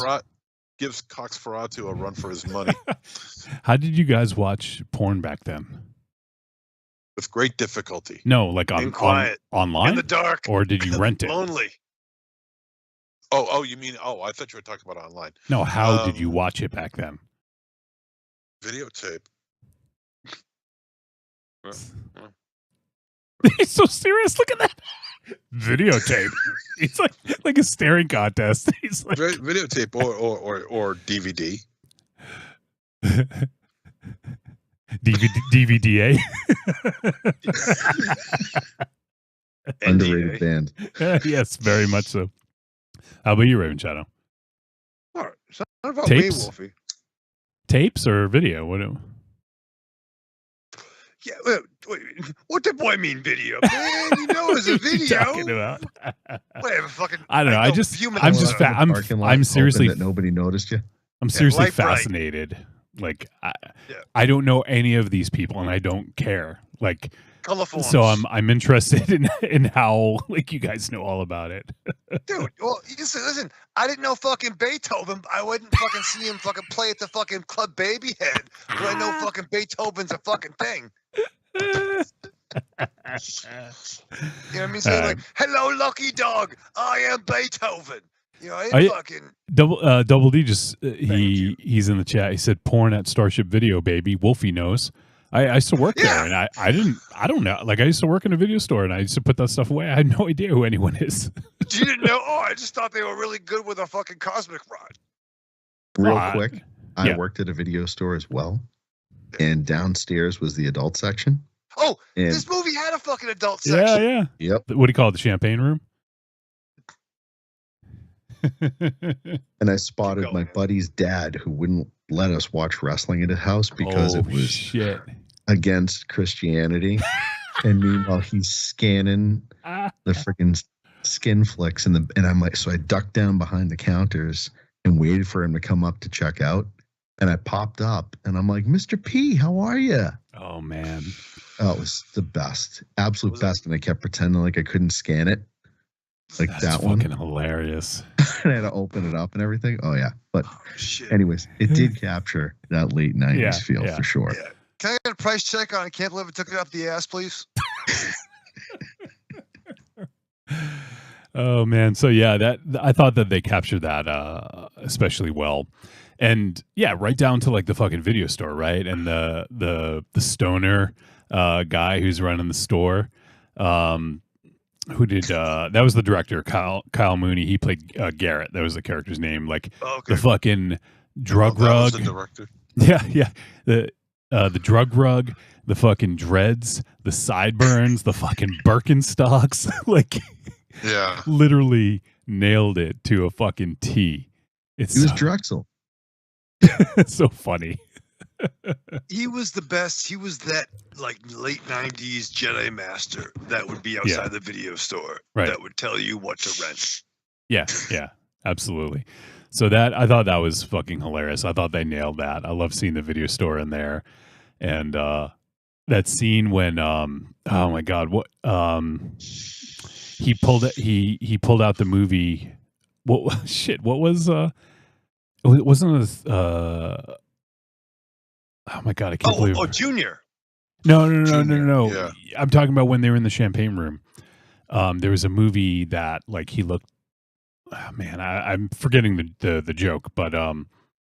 gives Cox Ferratu a run for his money? how did you guys watch porn back then? With great difficulty. No, like In quiet. online? In the dark. Or did you rent it? Lonely. Oh, you mean? Oh, I thought you were talking about online. No, how did you watch it back then? Videotape. He's so serious. Look at that videotape. It's like a staring contest. He's like Videotape or DVD. DVDA. Underrated band. Yes, very much so. How about you, Raven Shadow? All right. It's not about Tapes? me, Wolfie. Tapes or video? What? Yeah, wait, what the boy mean video? Man, you know it's a What are you video. talking about? Whatever, fucking. I don't know. I'm I'm seriously that nobody noticed you. I'm seriously Light bright. fascinated. Like I don't know any of these people, and I don't care. Like, Colorful. so I'm interested in how like you guys know all about it. Dude, well, listen, I didn't know fucking Beethoven. I wouldn't fucking see him fucking play at the fucking Club Babyhead. But I know fucking Beethoven's a fucking thing. You know what I mean? Saying like, hello, lucky dog. I am Beethoven. You know, I didn't fucking. Double D just he's in the chat. He said porn at Starship Video, baby. Wolfie knows. I used to work there, and I don't know. Like, I used to work in a video store, and I used to put that stuff away. I had no idea who anyone is. You didn't know? Oh, I just thought they were really good with a fucking cosmic rod. Real quick, I worked at a video store as well, and downstairs was the adult section. Oh, And- this movie had a fucking adult section. Yeah. Yep. What do you call it? The champagne room? And I spotted my buddy's dad who wouldn't let us watch wrestling at his house because it was shit. against Christianity. And meanwhile, he's scanning the freaking skin flicks, and I'm like, so I ducked down behind the counters and waited for him to come up to check out. And I popped up, and I'm like, Mr. P, how are you? Oh man, oh, it was the best, absolute best. And I kept pretending like I couldn't scan it, like That's that one. fucking hilarious. And I had to open it up and everything. Oh yeah, but anyways, it did capture that late '90s feel for sure. Yeah. Can I get a price check on I Can't Believe It Took It Up the Ass, please? Oh man, so yeah, that I thought that they captured that especially well, and yeah, right down to like the fucking video store, right, and the stoner guy who's running the store, who did that was the director, Kyle Mooney. He played Garrett. That was the character's name. Like the fucking drug That rug. was the director. Yeah. The drug rug, the fucking dreads, the sideburns, the fucking Birkenstocks, like, yeah, literally nailed it to a fucking T. He was Drexel. It's so funny. He was the best. He was that like late '90s Jedi Master that would be outside the video store Right. that would tell you what to rent. Yeah, absolutely. So I thought that was fucking hilarious. I thought they nailed that. I love seeing the video store in there, and that scene when oh my god, what he pulled out the movie. What shit? What was it wasn't it oh my god, I can't believe. Oh, Junior. No. Yeah. I'm talking about when they were in the champagne room. There was a movie that like he looked. Oh, man, I'm forgetting the joke, but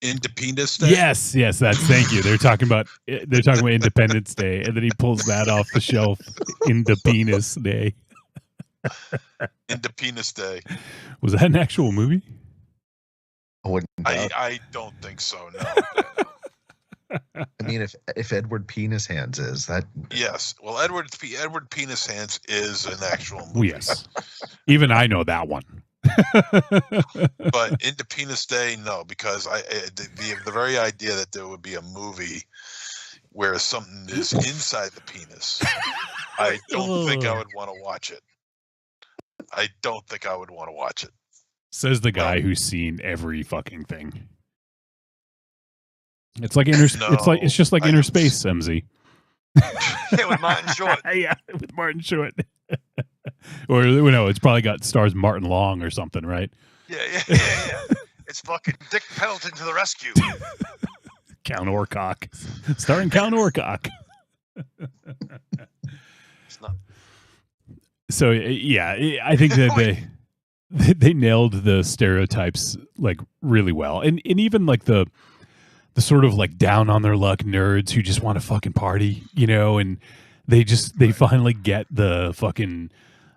Independence Day. Yes, that's thank you. They're talking about Independence Day, and then he pulls that off the shelf. Independence Day. Independence Day. Was that an actual movie? I don't think so. No. I mean, if Edward Penis Hands is that? Yes. Well, Edward Penis Hands is an actual movie. Yes. Even I know that one. But Independence Day, no, because the very idea that there would be a movie where something is inside the penis, I don't think I would want to watch it. I don't think I would want to watch it. Says the guy who's seen every fucking thing. It's like it's just like Inner Space, MZ. Yeah, with Martin Short. Yeah, with Martin Short. Or no, it's probably got stars Martin Long or something, right? Yeah. It's fucking Dick Pendleton to the rescue. Count Orcock, starring Count Orcock. It's not. So yeah, I think that they nailed the stereotypes like really well, and even like the sort of like down on their luck nerds who just want to fucking party, you know, and they finally get the fucking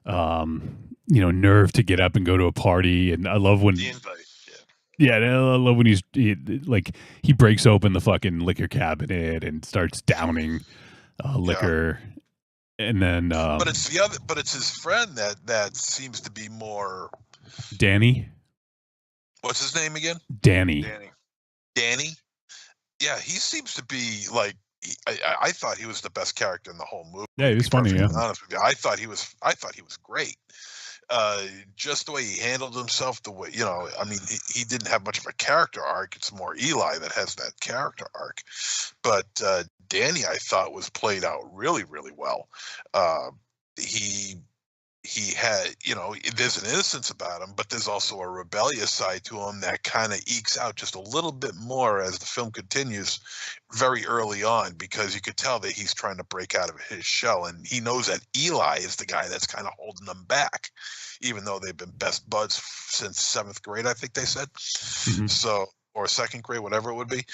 nerve to get up and go to a party. And I love when The invite. Yeah, I love when he breaks open the fucking liquor cabinet and starts downing liquor, and then but it's his friend that seems to be more. Danny. What's his name again? Danny. Yeah, he seems to be like. I thought he was the best character in the whole movie. Yeah, he was funny. Yeah, honest with you, I thought he was great. Just the way he handled himself, the way, I mean, he didn't have much of a character arc. It's more Eli that has that character arc. But Danny, I thought, was played out really, really well. He had, there's an innocence about him, but there's also a rebellious side to him that kind of ekes out just a little bit more as the film continues very early on, because you could tell that he's trying to break out of his shell, and he knows that Eli is the guy that's kind of holding them back, even though they've been best buds since 7th grade, I think they said. Mm-hmm. So, or 2nd grade, whatever it would be.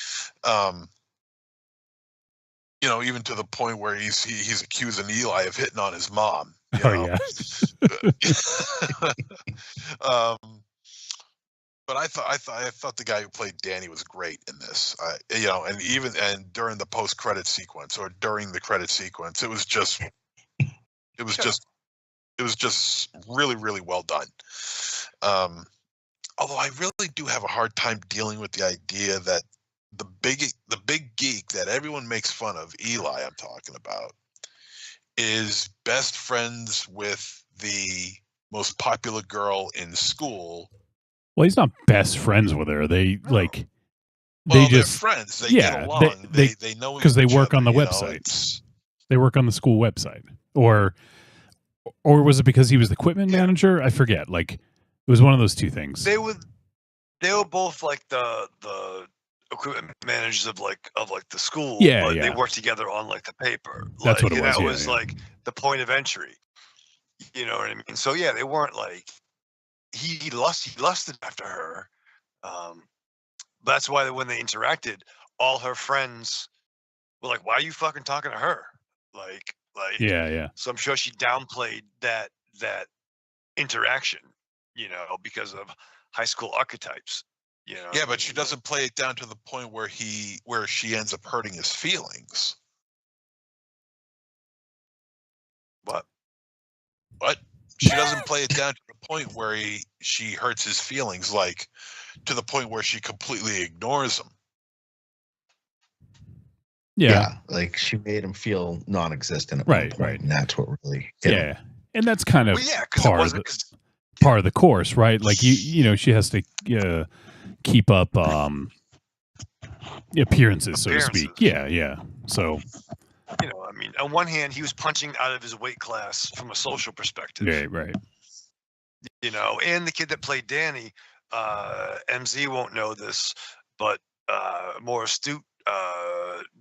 Even to the point where he's accusing Eli of hitting on his mom. Yeah. But I thought the guy who played Danny was great in this. And during the post-credit sequence or during the credit sequence, it was just really, really well done. Although I really do have a hard time dealing with the idea that the big geek that everyone makes fun of, Eli, I'm talking about, is best friends with the most popular girl in school. Well, he's not best friends with her. They're friends. They get along. They know because they work other, on the website. They work on the school website, or was it because he was the equipment manager? I forget. Like, it was one of those two things. They were both like the equipment managers of the school. Yeah, but yeah. They worked together on like the paper. That's what it was. That yeah, was like the point of entry. You know what I mean? So yeah, they weren't like he lusted after her. But that's why when they interacted, all her friends were like, "Why are you fucking talking to her?" Like yeah. So I'm sure she downplayed that interaction, because of high school archetypes. Yeah, but she doesn't play it down to the point where she ends up hurting his feelings. What? She doesn't play it down to the point where she hurts his feelings, like to the point where she completely ignores him. Yeah, like she made him feel non-existent at right, one point, right. And that's what really hit him. And that's kind of part of the course, right? Like she has to keep up appearances, so to speak. Yeah. So, I mean, on one hand, he was punching out of his weight class from a social perspective. Right. And the kid that played Danny, MZ won't know this, but more astute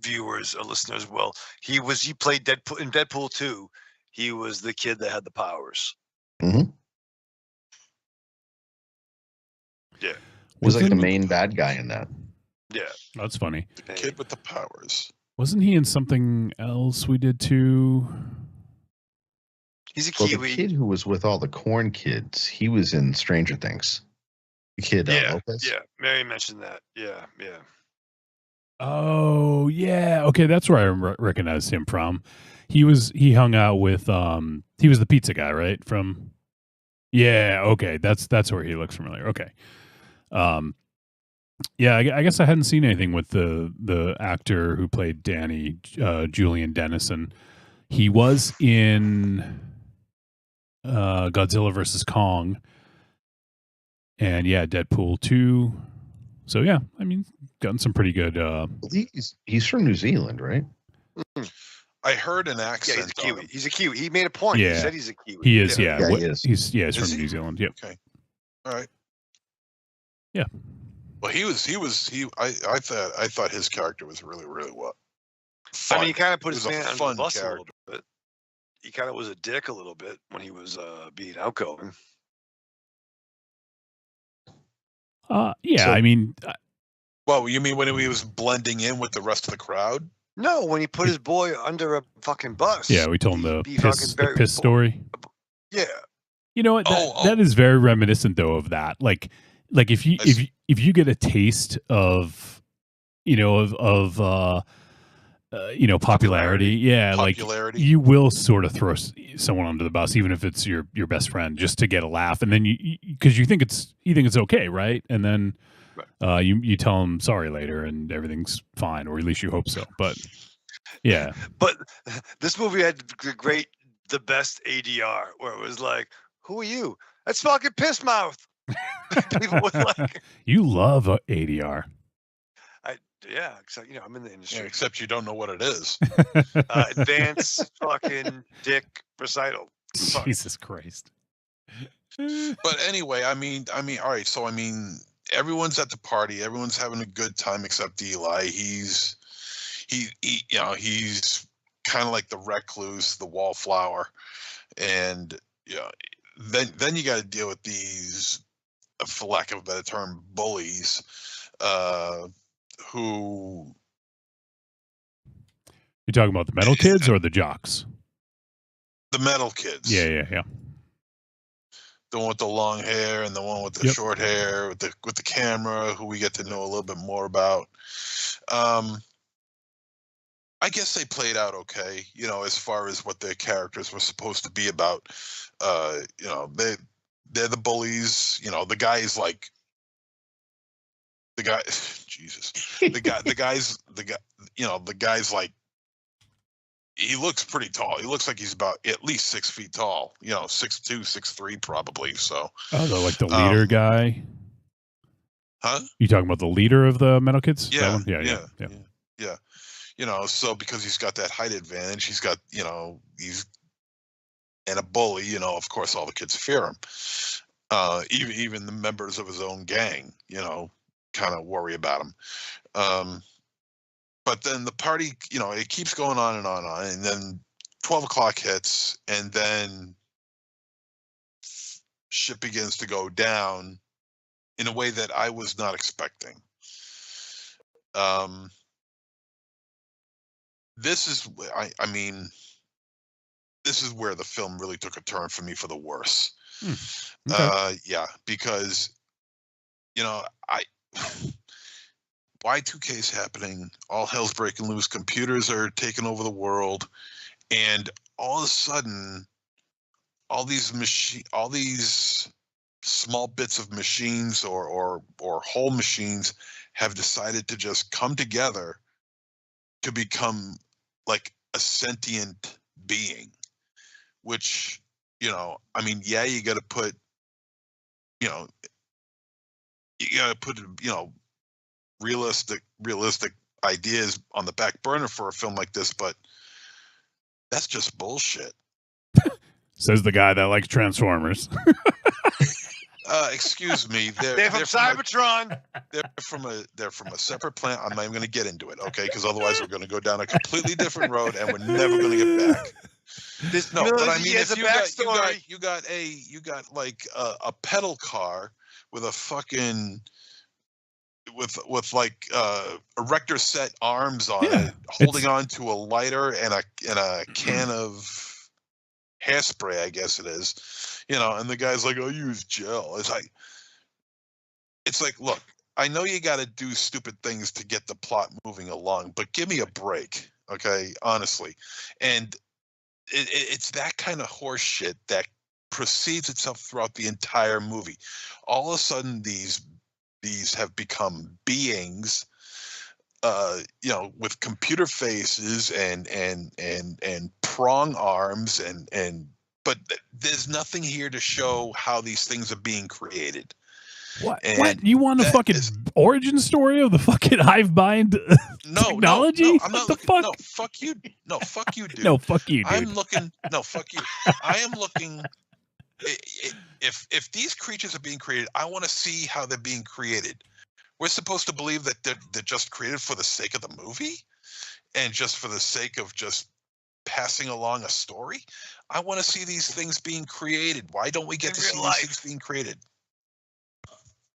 viewers or listeners will. He played Deadpool in Deadpool 2. He was the kid that had the powers. Mm-hmm. Yeah. He was like the main bad guy in that. Yeah. That's funny. The kid with the powers. Wasn't he in something else we did too? He's a Kiwi. Kiwi. The kid who was with all the corn kids, he was in Stranger Things. The kid, Lopez. Yeah. Mary mentioned that. Yeah. Oh, yeah. Okay, that's where I recognized him from. He hung out with he was the pizza guy, right? From Yeah, okay. That's where he looks familiar. Okay. Yeah, I guess I hadn't seen anything with the actor who played Danny, Julian Dennison. He was in Godzilla vs. Kong, And yeah, Deadpool 2. So yeah, I mean, gotten some pretty good. He's from New Zealand, right? I heard an Yeah, accent. he's a Kiwi. He's a Kiwi. He made a point. Yeah. He said he's a Kiwi. He is. Yeah, Yeah, he is. He's from he? New Zealand. Yep. Okay. All right. Yeah. Well, I thought his character was really, really well. I mean, he kind of put his It was a man under the fun bus a character. little bit. He kind of was a dick a little bit when he was being outgoing. Yeah. So- I mean, Well, you mean when he was blending in with the rest of the crowd? No, when he put his boy under a fucking bus. yeah, we told him the Be piss, fucking very- the piss story. Yeah. You know what? That is very reminiscent though of that. Like if you get a taste of, popularity, yeah, Popularity. like you will sort of throw someone under the bus, even if it's your best friend, just to get a laugh, and then because you think it's okay, right? And then you tell them sorry later, and everything's fine, or at least you hope so. But yeah, But this movie had the best ADR, where it was like, "Who are you? That's fucking piss mouth." People would like, you love ADR. yeah, except I'm in the industry. Yeah, except you don't know what it is. Advanced fucking dick recital. Fuck. Jesus Christ. But anyway, I mean, all right. So everyone's at the party. Everyone's having a good time except Eli. He's kind of like the recluse, the wallflower, and then you got to deal with these, for lack of a better term, bullies, who. You're talking about the metal kids or the jocks? The metal kids. Yeah. The one with the long hair and the one with the short hair with the camera, who we get to know a little bit more about. I guess they played out okay, as far as what their characters were supposed to be about. They're the bullies. The guy's like the guy. Jesus, the guy's like. He looks pretty tall. He looks like he's about at least 6 feet tall. 6'2", 6'3", probably. So. Oh, like the leader guy. Huh? You talking about the leader of the metal kids? Yeah. That one? Yeah. So because he's got that height advantage, he's got he's and a bully. Of course, all the kids fear him. Even the members of his own gang, kind of worry about him. But then the party, it keeps going on and on, and then 12 o'clock hits, and then shit begins to go down in a way that I was not expecting. This is, this is where the film really took a turn for me for the worse. Okay. Yeah, because, Y2K is happening. All hell's breaking loose. Computers are taking over the world, and all of a sudden, all these small bits of machines or whole machines have decided to just come together to become like a sentient being. Which, you got to put, realistic ideas on the back burner for a film like this, but that's just bullshit. Says the guy that likes Transformers. Excuse me. They're from Cybertron. They're from a separate planet. I'm not even going to get into it, okay? Because otherwise we're going to go down a completely different road, and we're never going to get back. But I mean, if you got like a pedal car with a fucking with like erector set arms on it, holding on to a lighter and a can of hairspray, I guess it is, and the guy's like, "I'll use gel." It's like, look, I know you got to do stupid things to get the plot moving along, but give me a break, okay? Honestly, and it's that kind of horse shit that proceeds itself throughout the entire movie. All of a sudden, these have become beings, with computer faces and prong arms but there's nothing here to show how these things are being created. What? And What? You want a fucking origin story of the fucking hive mind technology? No, I'm what not the looking, fuck? No, fuck you. No, fuck you, dude. No, fuck you, dude. I'm looking. No, fuck you. I am looking. If these creatures are being created, I want to see how they're being created. We're supposed to believe that they're just created for the sake of the movie, and just for the sake of just passing along a story. I want to see these things being created. Why don't we get to see these things being created?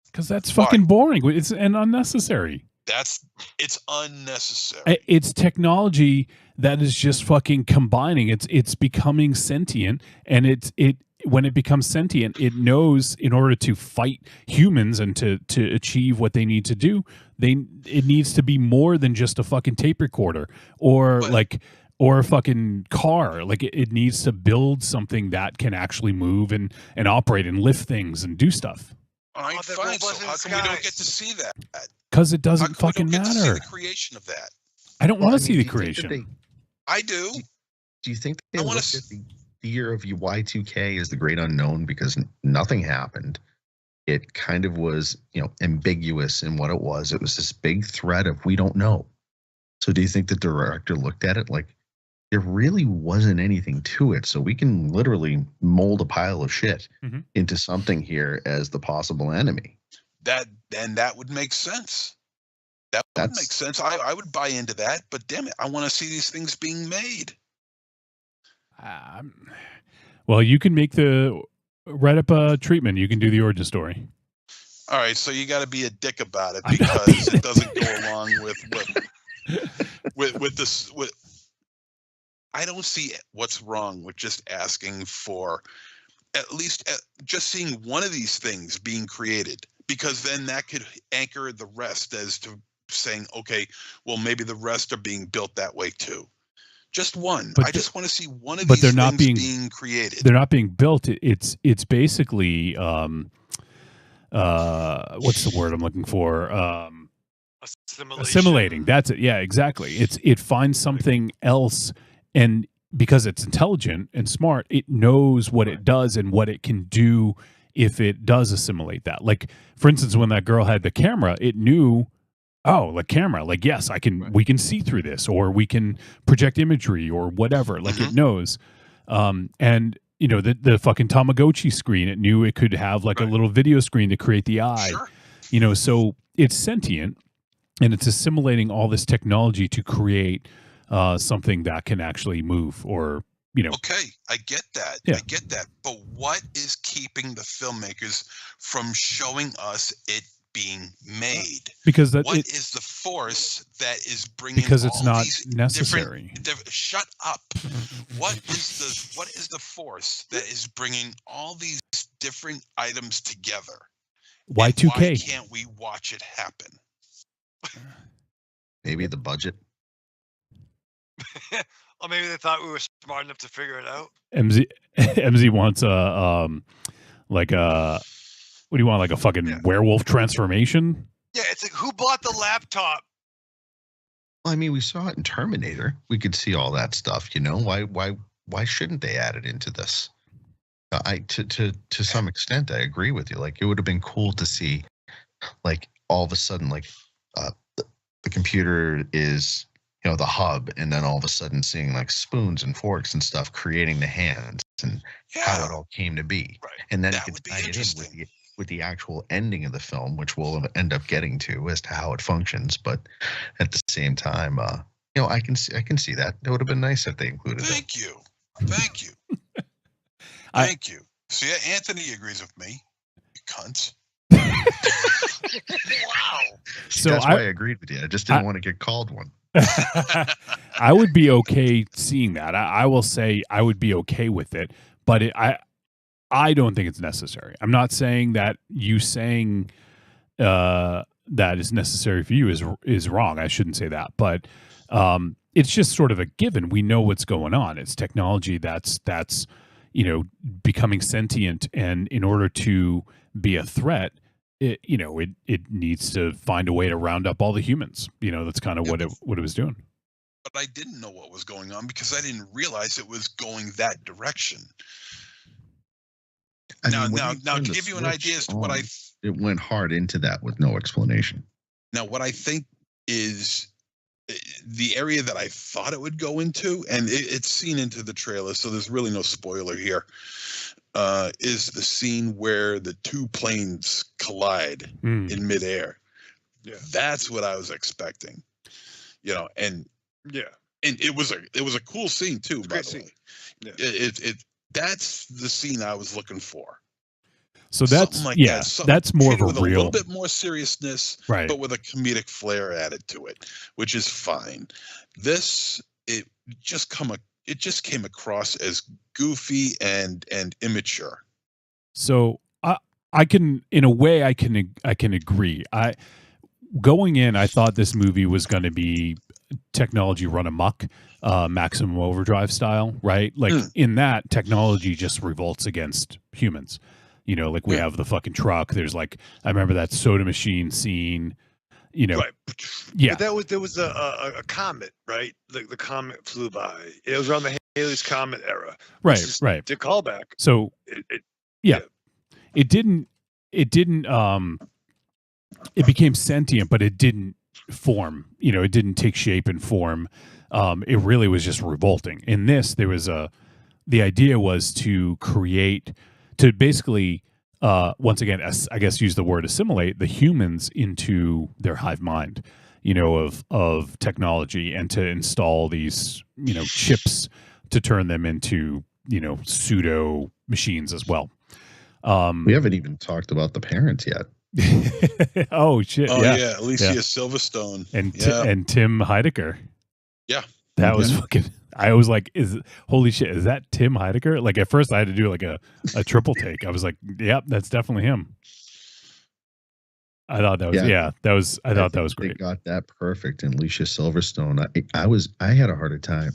Because that's fucking boring. It's unnecessary. It's unnecessary. It's technology that is just fucking combining. It's becoming sentient, and when it becomes sentient, it knows in order to fight humans and to achieve what they need to do, it needs to be more than just a fucking tape recorder or a fucking car. Like it needs to build something that can actually move and operate and lift things and do stuff. All right, fine. So how come we don't get to see that? Because it doesn't fucking matter. Get to see the creation of that. I don't want to see the creation. I do. Do you think they looked at the year of Y2K as the great unknown because nothing happened? It kind of was, ambiguous in what it was. It was this big threat of we don't know. So do you think the director looked at it like there really wasn't anything to it? So we can literally mold a pile of shit into something here as the possible enemy. That would make sense. That would make sense. I would buy into that, but damn it, I want to see these things being made. Well, you can write up a treatment. You can do the origin story. All right, so you got to be a dick about it because it doesn't go along with this. I don't see what's wrong with just asking for at least just seeing one of these things being created, because then that could anchor the rest as to saying, okay, well, maybe the rest are being built that way too. Just one. I just want to see one of these things being created. They're not being built. It's basically what's the word I'm looking for? Assimilating. That's it. Yeah, exactly. It finds something else, and because it's intelligent and smart, it knows what it does and what it can do if it does assimilate that. Like, for instance, when that girl had the camera, it knew, camera, yes, we can see through this, or we can project imagery or whatever. Like it knows. And the fucking Tamagotchi screen, it knew it could have a little video screen to create the eye. Sure. So it's sentient, and it's assimilating all this technology to create something that can actually move, or Okay, I get that. Yeah. I get that. But what is keeping the filmmakers from showing us it being made? Because what is the force that is bringing? Because it's all not these necessary. Shut up. What is the force that is bringing all these different items together? Y2K. Why can't we watch it happen? Maybe the budget. Or maybe they thought we were smart enough to figure it out. MZ wants what do you want? Like a fucking werewolf transformation? Yeah, it's like, who bought the laptop? Well, I mean, we saw it in Terminator. We could see all that stuff. Why shouldn't they add it into this? To some extent, I agree with you. Like, it would have been cool to see, all of a sudden, the computer is, the hub, and then all of a sudden seeing spoons and forks and stuff creating the hands and how it all came to be. Right. And then you can tie it in with the actual ending of the film, which we'll end up getting to as to how it functions. But at the same time, I can see that. It would have been nice if they included it. Thank you. Thank you. See, Anthony agrees with me. You cunts. Wow. So that's why I agreed with you. I just didn't want to get called one. I would be okay seeing that. I will say I would be okay with it, but I don't think it's necessary. I'm not saying that you saying that is necessary for you is wrong. I shouldn't say that, but it's just sort of a given. We know what's going on. It's technology that's becoming sentient, and in order to be a threat, it needs to find a way to round up all the humans. That's kind of what it was doing. But I didn't know what was going on because I didn't realize it was going that direction. Now, to give you an idea as to what I it went hard into that with no explanation. Now, what I think is the area that I thought it would go into, and it's seen into the trailer, so there's really no spoiler here, is the scene where the two planes collide in midair. Yeah. That's what I was expecting, and it was a cool scene too. By the way, yeah. That's the scene I was looking for. So that's that's more of a with real, a little bit more seriousness, right? But with a comedic flair added to it, which is fine. This it just came across as goofy and immature. So I can, in a way, I can agree. Going in, I thought this movie was going to be technology run amok, Maximum Overdrive style, right? Like in that, technology just revolts against humans. Like we have the fucking truck. There's like, I remember that soda machine scene, Right. Yeah. But there was a comet, right? The comet flew by. It was around the Halley's Comet era. Right, This is right. The callback. So it didn't, it became sentient, but it didn't form, it didn't take shape and form. It really was just revolting. In this, there was the idea was to basically, once again, I guess use the word assimilate the humans into their hive mind, of technology, and to install these, chips to turn them into, pseudo machines as well. We haven't even talked about the parents yet. Oh shit! Oh yeah, yeah, Alicia Silverstone and Tim Heidecker. Yeah, that was fucking. I was like, holy shit, is that Tim Heidecker? Like at first I had to do like a triple take. I was like, yep, that's definitely him. I thought that was I thought that was great. They got that perfect. And Alicia Silverstone, I had a harder time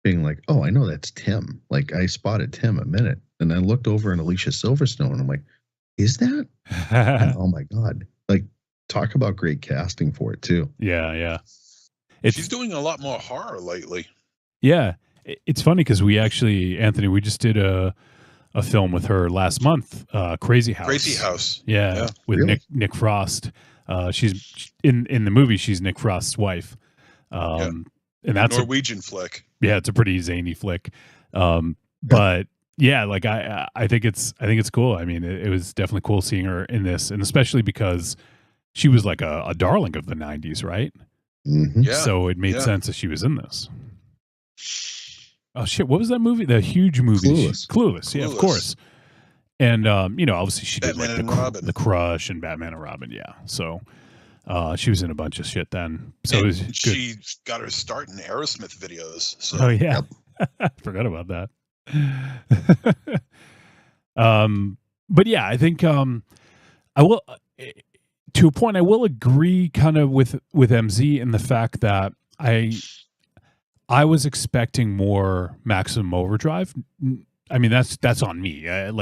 being like, oh, I know that's Tim. Like I spotted Tim a minute, and I looked over and Alicia Silverstone, and I'm like, is that? And, oh my God. Like talk about great casting for it too. Yeah. She's doing a lot more horror lately. Yeah, it's funny because we actually, Anthony, we just did a film with her last month, Crazy House. Crazy House. Yeah, with really? Nick Frost. She's in the movie. She's Nick Frost's wife. And that's Norwegian flick. Yeah, it's a pretty zany flick. But yeah, like I think it's cool. I mean, it was definitely cool seeing her in this, and especially because she was like a darling of the '90s, right? Mm-hmm. Yeah. So it made sense that she was in this. Oh shit! What was that movie? The huge movie, Clueless. Yeah, of course. And obviously she did Batman like the Crush and Batman and Robin. Yeah, so she was in a bunch of shit then. So it was good. She got her start in Aerosmith videos. So. Oh yeah, forgot about that. But yeah, I think I will. To a point, I will agree kind of with MZ in the fact that I was expecting more Maximum Overdrive. I mean, that's on me. And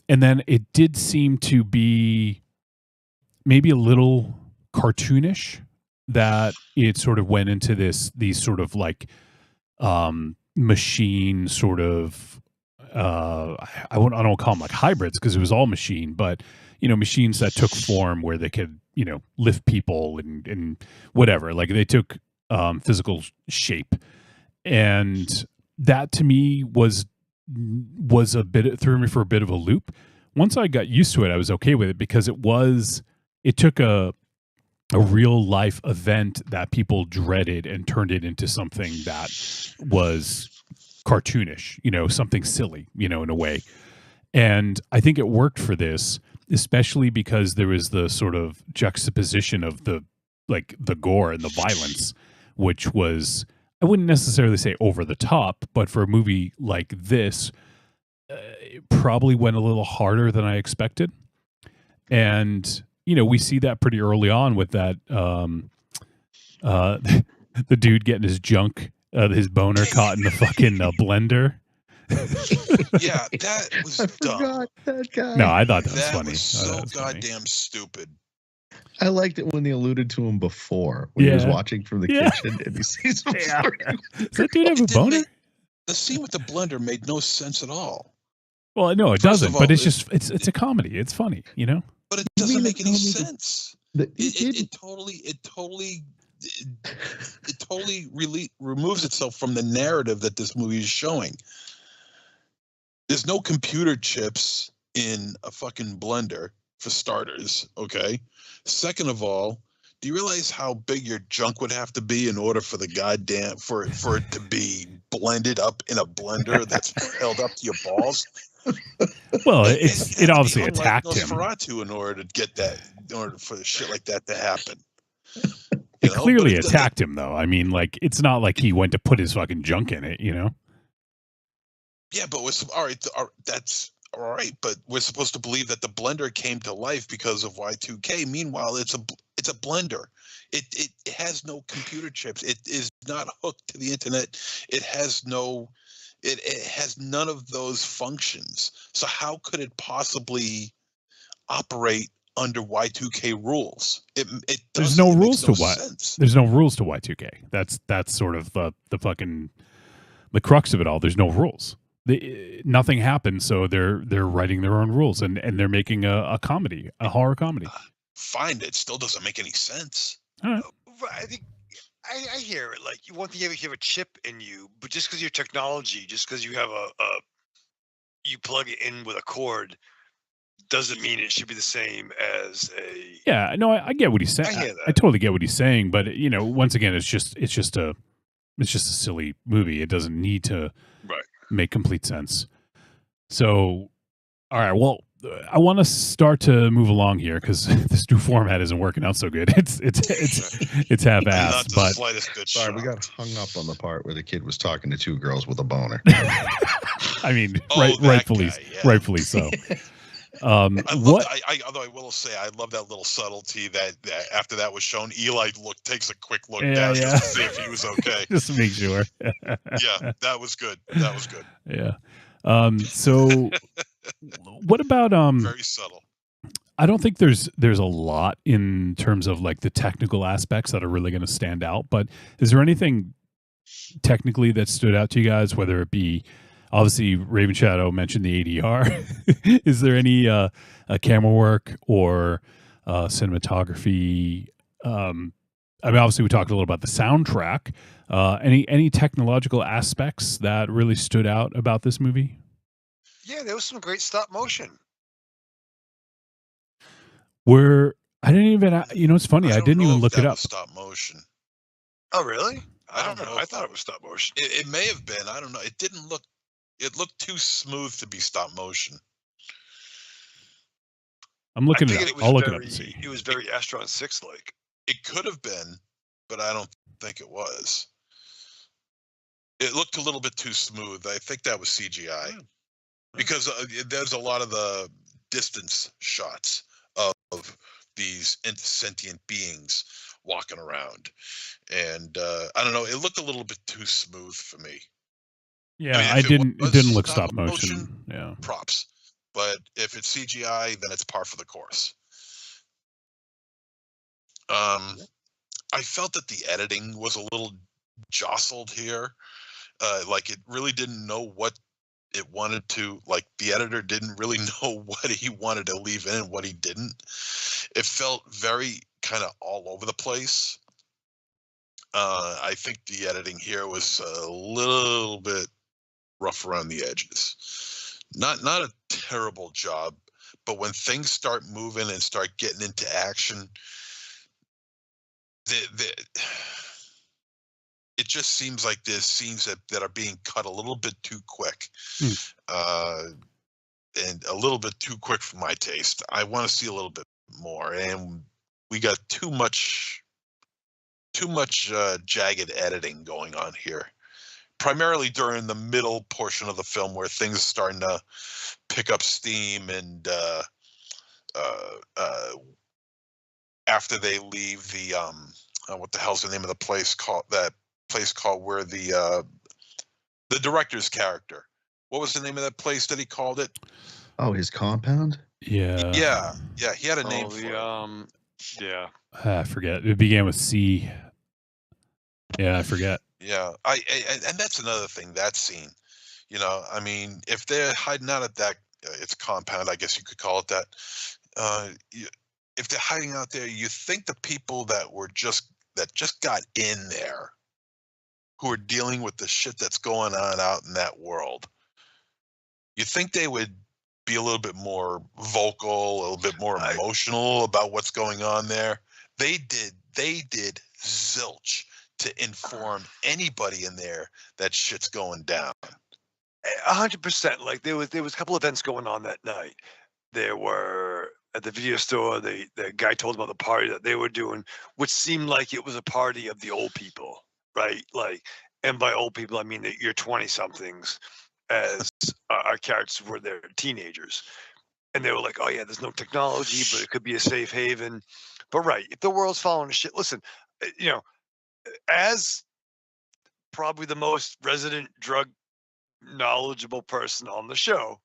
then it did seem to be maybe a little cartoonish, that it sort of went into these sort of like machine sort of I don't call them like hybrids because it was all machine, but machines that took form where they could lift people and whatever, like they took physical shape, and that to me was a bit, threw me for a bit of a loop. Once I got used to it, I was okay with it because it took a real life event that people dreaded and turned it into something that was cartoonish, something silly, in a way. And I think it worked for this, especially because there was the sort of juxtaposition of the gore and the violence, which was, I wouldn't necessarily say over the top, but for a movie like this, it probably went a little harder than I expected. And, we see that pretty early on with that, the dude getting his junk, his boner caught in the fucking blender. Yeah, that was dumb. That guy. No, I thought that was funny. Was so goddamn stupid. I liked it when they alluded to him before, when he was watching from the kitchen and he sees him. Does that dude have a boner? The scene with the blender made no sense at all. Well, no, it First doesn't. of all, But it's a comedy. It's funny, you know. But it doesn't make any sense. It It totally really removes itself from the narrative that this movie is showing. There's no computer chips in a fucking blender, for starters, okay? Second of all, do you realize how big your junk would have to be in order for the goddamn for it to be blended up in a blender that's held up to your balls? Well, it obviously Unlike attacked him. Nosferatu in order to get that, in order for shit like that to happen. It clearly attacked him, though. I mean, like, it's not like he went to put his fucking junk in it, you know? Yeah, but all right. That's all right. But we're supposed to believe that the blender came to life because of Y2K. Meanwhile, it's a blender. It has no computer chips. It is not hooked to the internet. It has no. It has none of those functions. So how could it possibly operate under Y2K rules? There's no rules to sense. There's no rules to Y2K. That's sort of the fucking the crux of it all. There's no rules. Nothing happens, so they're writing their own rules and they're making a comedy, a horror comedy. Fine, it still doesn't make any sense. All right. I think I hear it. Like, you want to have a chip in you, but just because your technology, just because you have you plug it in with a cord, doesn't mean it should be the same as a. Yeah, no, I get what he's saying. I hear that. I totally get what he's saying, but you know, once again, it's just a silly movie. It doesn't need to make complete sense. So, all right, well, I want to start to move along here because this new format isn't working out so good. It's half-assed, but sorry, we got hung up on the part where the kid was talking to two girls with a boner. I mean, rightfully so. Although I will say, I love that little subtlety that after that was shown, Eli takes a quick look down just to see if he was okay. Just to make sure. Yeah, that was good. That was good. Yeah. So what about very subtle. I don't think there's a lot in terms of like the technical aspects that are really going to stand out, but is there anything technically that stood out to you guys, whether it be obviously Raven Shadow mentioned the ADR. Is there any camera work or cinematography? I mean, obviously we talked a little about the soundtrack. Any technological aspects that really stood out about this movie? Yeah, there was some great stop motion. I didn't even, you know, it's funny. I didn't even look it up. Stop motion. Oh, really? I don't know. I thought it was stop motion. It may have been. I don't know. It didn't look. It looked too smooth to be stop motion. I'm looking at it. I'll look it up and see. It was very Astron 6 like. It could have been, but I don't think it was. It looked a little bit too smooth. I think that was CGI because there's a lot of the distance shots of these sentient beings walking around, and I don't know. It looked a little bit too smooth for me. Yeah, it didn't look stop motion. Yeah, props. But if it's CGI, then it's par for the course. I felt that the editing was a little jostled here. Like it really didn't know what it wanted to. Like the editor didn't really know what he wanted to leave in and what he didn't. It felt very kind of all over the place. I think the editing here was a little bit rough around the edges. Not a terrible job, but when things start moving and start getting into action, it just seems like there's scenes that are being cut a little bit too quick, and a little bit too quick for my taste. I want to see a little bit more, and we got too much jagged editing going on here. Primarily during the middle portion of the film where things are starting to pick up steam and after they leave the what the hell's the name of the place called? That place called where the director's character. What was the name of that place that he called it? Oh, his compound? Yeah. Yeah. He had a name for it. Yeah. I forget. It began with C. Yeah, I forget. Yeah, and that's another thing. That scene, you know, I mean, if they're hiding out at that its compound, I guess you could call it that. If they're hiding out there, you think the people that just got in there, who are dealing with the shit that's going on out in that world, you think they would be a little bit more vocal, a little bit more emotional about what's going on there. They did zilch to inform anybody in there that shit's going down. 100%. Like there was a couple events going on that night. There were at the video store. The guy told them about the party that they were doing, which seemed like it was a party of the old people, right? Like, and by old people I mean that you're 20-somethings, as our characters were their teenagers, and they were like, "Oh yeah, there's no technology, but it could be a safe haven." But right, if the world's falling to shit, listen, as probably the most resident drug knowledgeable person on the show,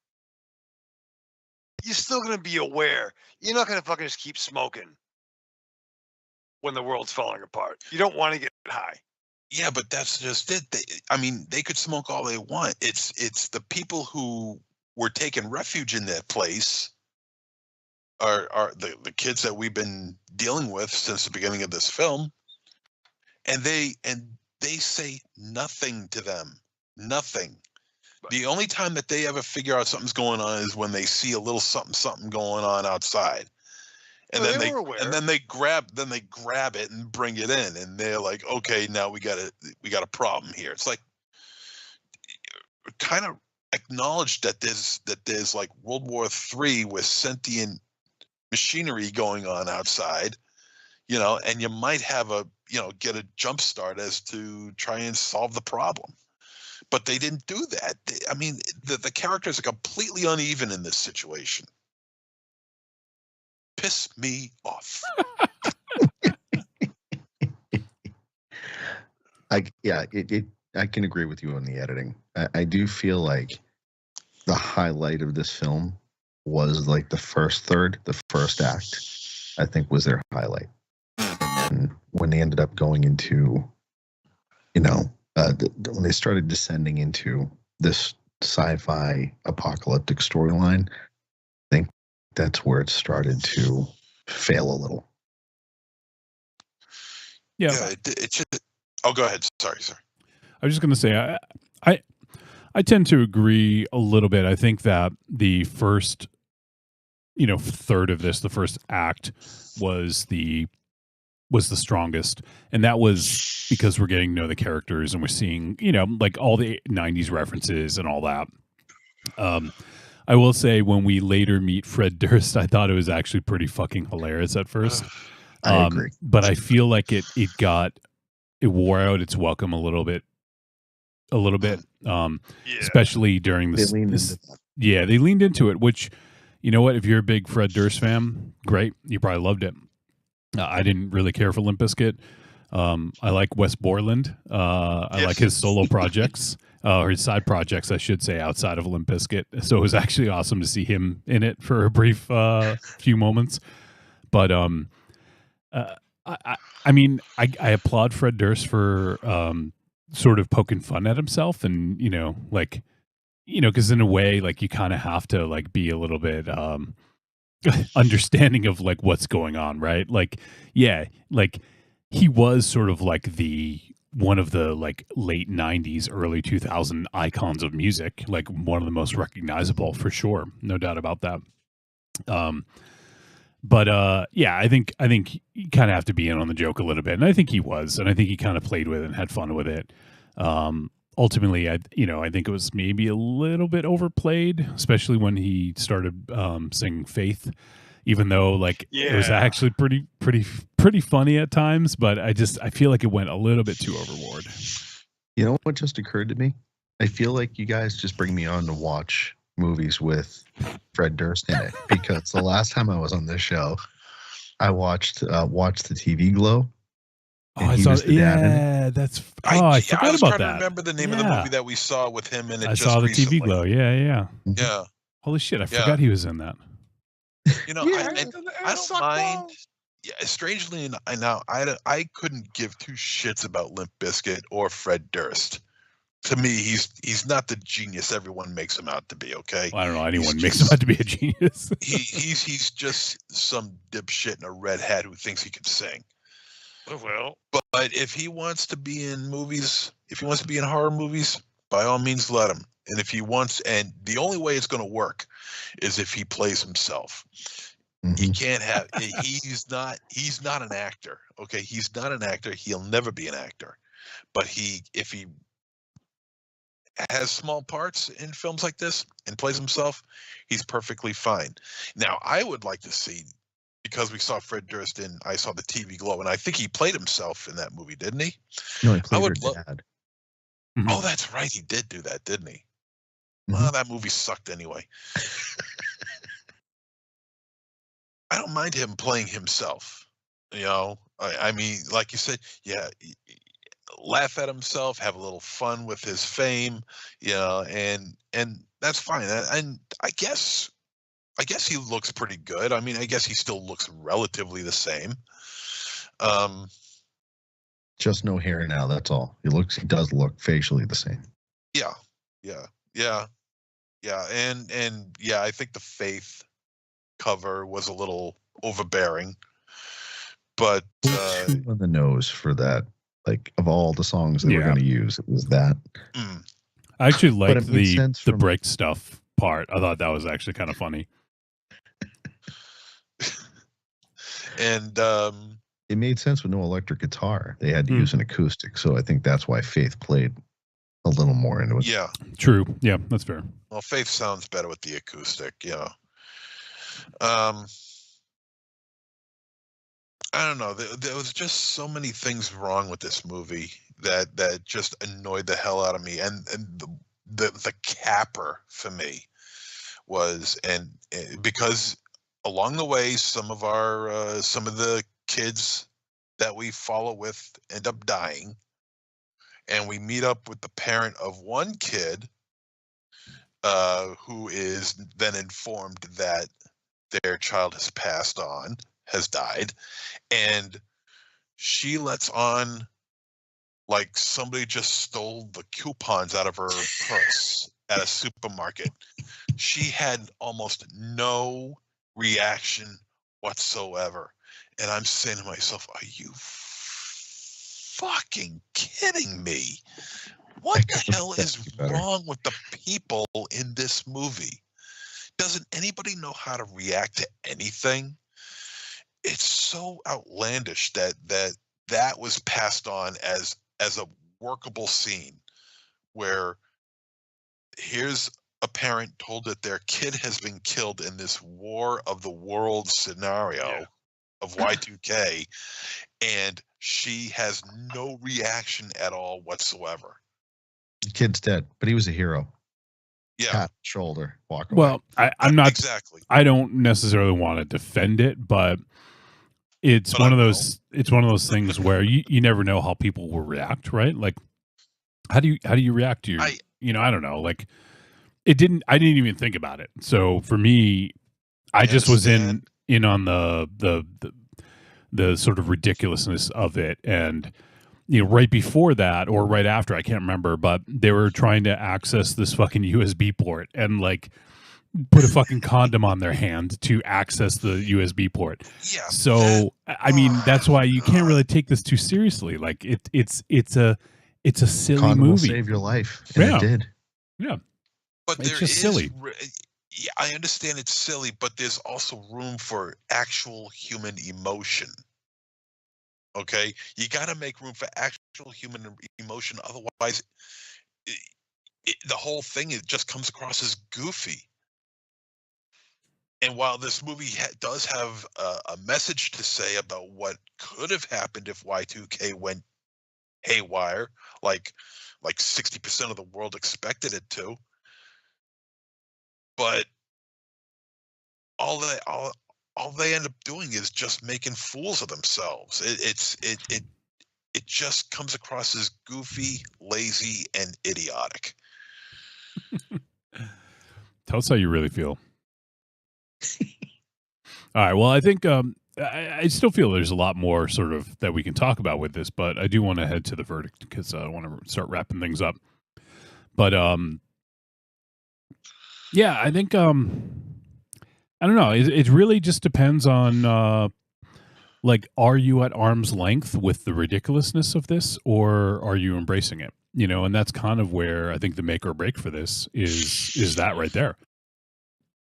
you're still going to be aware. You're not going to fucking just keep smoking when the world's falling apart. You don't want to get high. Yeah, but that's just it. They could smoke all they want. It's the people who were taking refuge in that place are the kids that we've been dealing with since the beginning of this film, and they say nothing to them. Nothing. The only time that they ever figure out something's going on is when they see a little something going on outside. And then they grab it and bring it in, and they're like, okay, now we got a problem here. It's like kind of acknowledge that there's like World War III with sentient machinery going on outside, and you might have get a jump start as to try and solve the problem. But they didn't do that. The characters are completely uneven in this situation. Piss me off. I can agree with you on the editing. I do feel like the highlight of this film was like the first third, the first act, I think was their highlight. And when they ended up going into, when they started descending into this sci-fi apocalyptic storyline, I think that's where it started to fail a little. Yeah. It should. Oh, go ahead. Sorry. I was just going to say, I tend to agree a little bit. I think that the first, third of this, the first act, was the strongest, and that was because we're getting to know the characters and we're seeing, like all the 90s references and all that. I will say when we later meet Fred Durst, I thought it was actually pretty fucking hilarious at first. I agree. But I feel like it wore out its welcome a little bit. Especially during this. They leaned into it, which, you know what, if you're a big Fred Durst fan, great. You probably loved it. I didn't really care for Limp Bizkit. I like Wes Borland. I like his solo projects, or his side projects, I should say, outside of Limp Bizkit. So it was actually awesome to see him in it for a brief few moments. But I applaud Fred Durst for sort of poking fun at himself, and because in a way, like, you kind of have to like be a little bit understanding of like what's going on, right? Like, yeah, like he was sort of like one of the like late 90s, early 2000 icons of music, like one of the most recognizable for sure, no doubt about that. But I think you kind of have to be in on the joke a little bit, and I think he was, and I think he kind of played with it and had fun with it. Ultimately, I think it was maybe a little bit overplayed, especially when he started singing "Faith," even though it was actually pretty funny at times. But I feel like it went a little bit too overboard. You know what just occurred to me? I feel like you guys just bring me on to watch movies with Fred Durst in it, because the last time I was on this show, I watched the TV Glow. Oh, I saw. Yeah, that's. I forgot I was about trying that. to remember the name of the movie that we saw with him in it. I just saw the recently. TV Glow. Yeah. Yeah. Holy shit! I forgot he was in that. I don't mind. Yeah, strangely enough, I couldn't give two shits about Limp Bizkit or Fred Durst. to me, he's not the genius everyone makes him out to be. Okay, Well, I don't know. Anyone makes him out to be a genius. he's just some dipshit in a red hat who thinks he can sing. Oh, well, but if he wants to be in movies, if he wants to be in horror movies, by all means, let him. And if he wants, and the only way it's going to work is if he plays himself. He can't have. He's not an actor. Okay, he's not an actor. He'll never be an actor. But if he has small parts in films like this and plays himself, he's perfectly fine. Now, I would like to see, because we saw Fred Durst in I Saw the TV Glow, and I think he played himself in that movie, didn't he? No, he played her dad. Oh, that's right. He did do that, didn't he? Well, that movie sucked anyway. I don't mind him playing himself. You know, I mean, like you said, yeah, laugh at himself, have a little fun with his fame, you know, and that's fine. And I guess he looks pretty good. I mean, I guess he still looks relatively the same. Just no hair now. That's all. He does look facially the same. Yeah. And yeah, I think the Faith cover was a little overbearing, but on the nose for that. Like, of all the songs they were going to use, it was that. I actually liked the break stuff part. I thought that was actually kind of funny. And it made sense with no electric guitar. They had to use an acoustic, so I think that's why Faith played a little more into it. Yeah. True. Yeah, that's fair. Well, Faith sounds better with the acoustic, yeah. I don't know. There was just so many things wrong with this movie that just annoyed the hell out of me. And the capper for me was, and because along the way, some of the kids that we follow with end up dying, and we meet up with the parent of one kid who is then informed that their child has died, and she lets on like somebody just stole the coupons out of her purse at a supermarket. She had almost no reaction whatsoever. And I'm saying to myself, are you fucking kidding me? What the hell is wrong with the people in this movie? Doesn't anybody know how to react to anything? It's so outlandish that was passed on as a workable scene, where here's a parent told that their kid has been killed in this War of the World scenario of Y2K, and she has no reaction at all whatsoever. The kid's dead, but he was a hero. Yeah. Pat shoulder, walk away. Well, I'm not exactly. I don't necessarily want to defend it, but it's one of those things where you never know how people will react, right? Like, how do you react to I don't know. Like, I didn't even think about it. So for me, I just was in on the sort of ridiculousness of it. And right before that or right after, I can't remember, but they were trying to access this fucking USB port and like put a fucking condom on their hand to access the USB port. Yeah. So I mean, that's why you can't really take this too seriously. Like it's a silly condom movie. Will save your life. And it did. Yeah. But it's just silly. Yeah, I understand it's silly, but there's also room for actual human emotion. Okay, you got to make room for actual human emotion. Otherwise, the whole thing just comes across as goofy. And while this movie does have a message to say about what could have happened if Y2K went haywire, like 60% of the world expected it to, but all they end up doing is just making fools of themselves. It just comes across as goofy, lazy, and idiotic. Tell us how you really feel. All right. Well, I think I still feel there's a lot more sort of that we can talk about with this, but I do want to head to the verdict because I want to start wrapping things up. But yeah, I think I don't know. It really just depends on like, are you at arm's length with the ridiculousness of this, or are you embracing it? You know, and that's kind of where I think the make or break for this is that right there.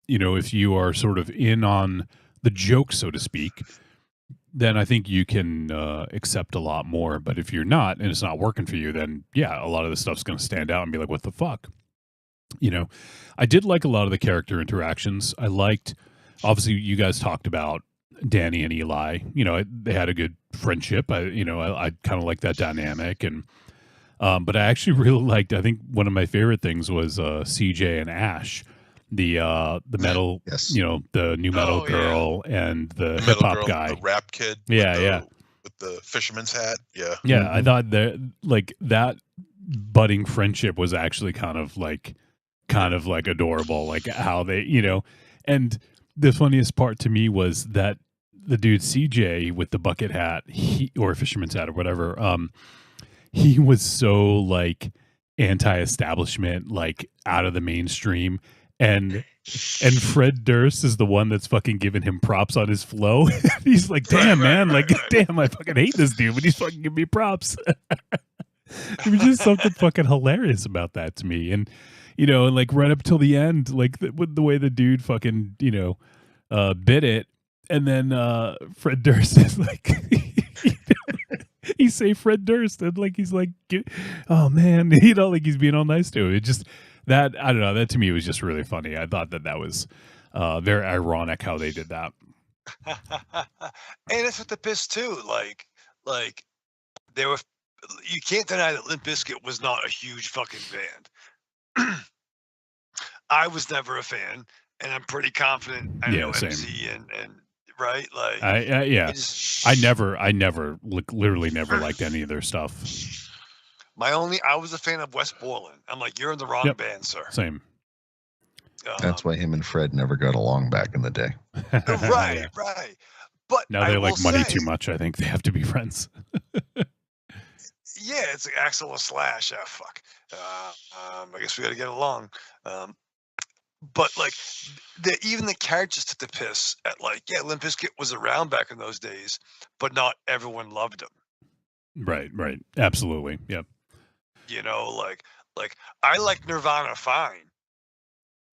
You know, if you are sort of in on the joke, so to speak, then I think you can accept a lot more. But if you're not, and it's not working for you, then yeah, a lot of this stuff's going to stand out and be like, what the fuck? You know, I did like a lot of the character interactions. I liked, obviously, you guys talked about Danny and Eli. You know, they had a good friendship. I kind of like that dynamic. And but I actually really liked, I think one of my favorite things was CJ and Ash, the metal, you know, the new metal girl and the hip hop guy, the rap kid, with the fisherman's hat, yeah. I thought that like that budding friendship was actually kind of like adorable, like how they, you know. And the funniest part to me was that the dude CJ with the bucket hat, or fisherman's hat or whatever, he was so like anti-establishment, like out of the mainstream. And Fred Durst is the one that's fucking giving him props on his flow. He's like, damn, man, like, damn, I fucking hate this dude, but he's fucking giving me props. There was just something fucking hilarious about that to me. And, you know, and like right up till the end, like with the way the dude fucking, you know, bit it. And then Fred Durst is like, he say Fred Durst, and like he's like, oh man, you know, like he's being all nice to him. It just, that, I don't know, that to me was just really funny. I thought that was very ironic how they did that. And it's with the piss too. Like there were, you can't deny that Limp Bizkit was not a huge fucking band. I was never a fan, and I'm pretty confident. I know same. MC and right, like I never literally never liked any of their stuff. I was a fan of Wes Borland. I'm like, you're in the wrong band, sir. Same. That's why him and Fred never got along back in the day. Right. But now they like money too much. I think they have to be friends. Yeah, it's like Axl and Slash. Ah, fuck. I guess we got to get along. But like, even the characters took the piss at like, yeah, Limp Bizkit was around back in those days, but not everyone loved him. Right. Absolutely. Yeah. You know, like I like Nirvana fine,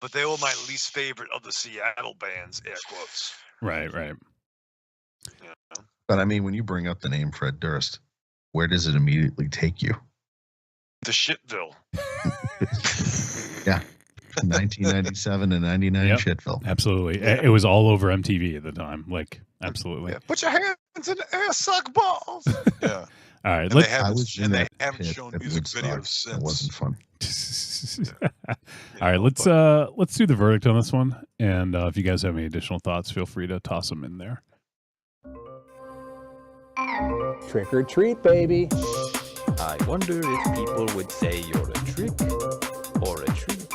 but they were my least favorite of the Seattle bands, air quotes. Right. Yeah. But I mean, when you bring up the name Fred Durst, where does it immediately take you? The Shitville. Yeah. 1997 and 99 Shitville. Absolutely. Yeah. It was all over MTV at the time. Like, absolutely. Yeah. Put your hands in the air, suck balls. Yeah. All right. They haven't shown music videos since. That wasn't fun. All right. Let's do the verdict on this one. And if you guys have any additional thoughts, feel free to toss them in there. Trick or treat, baby. I wonder if people would say you're a trick or a treat.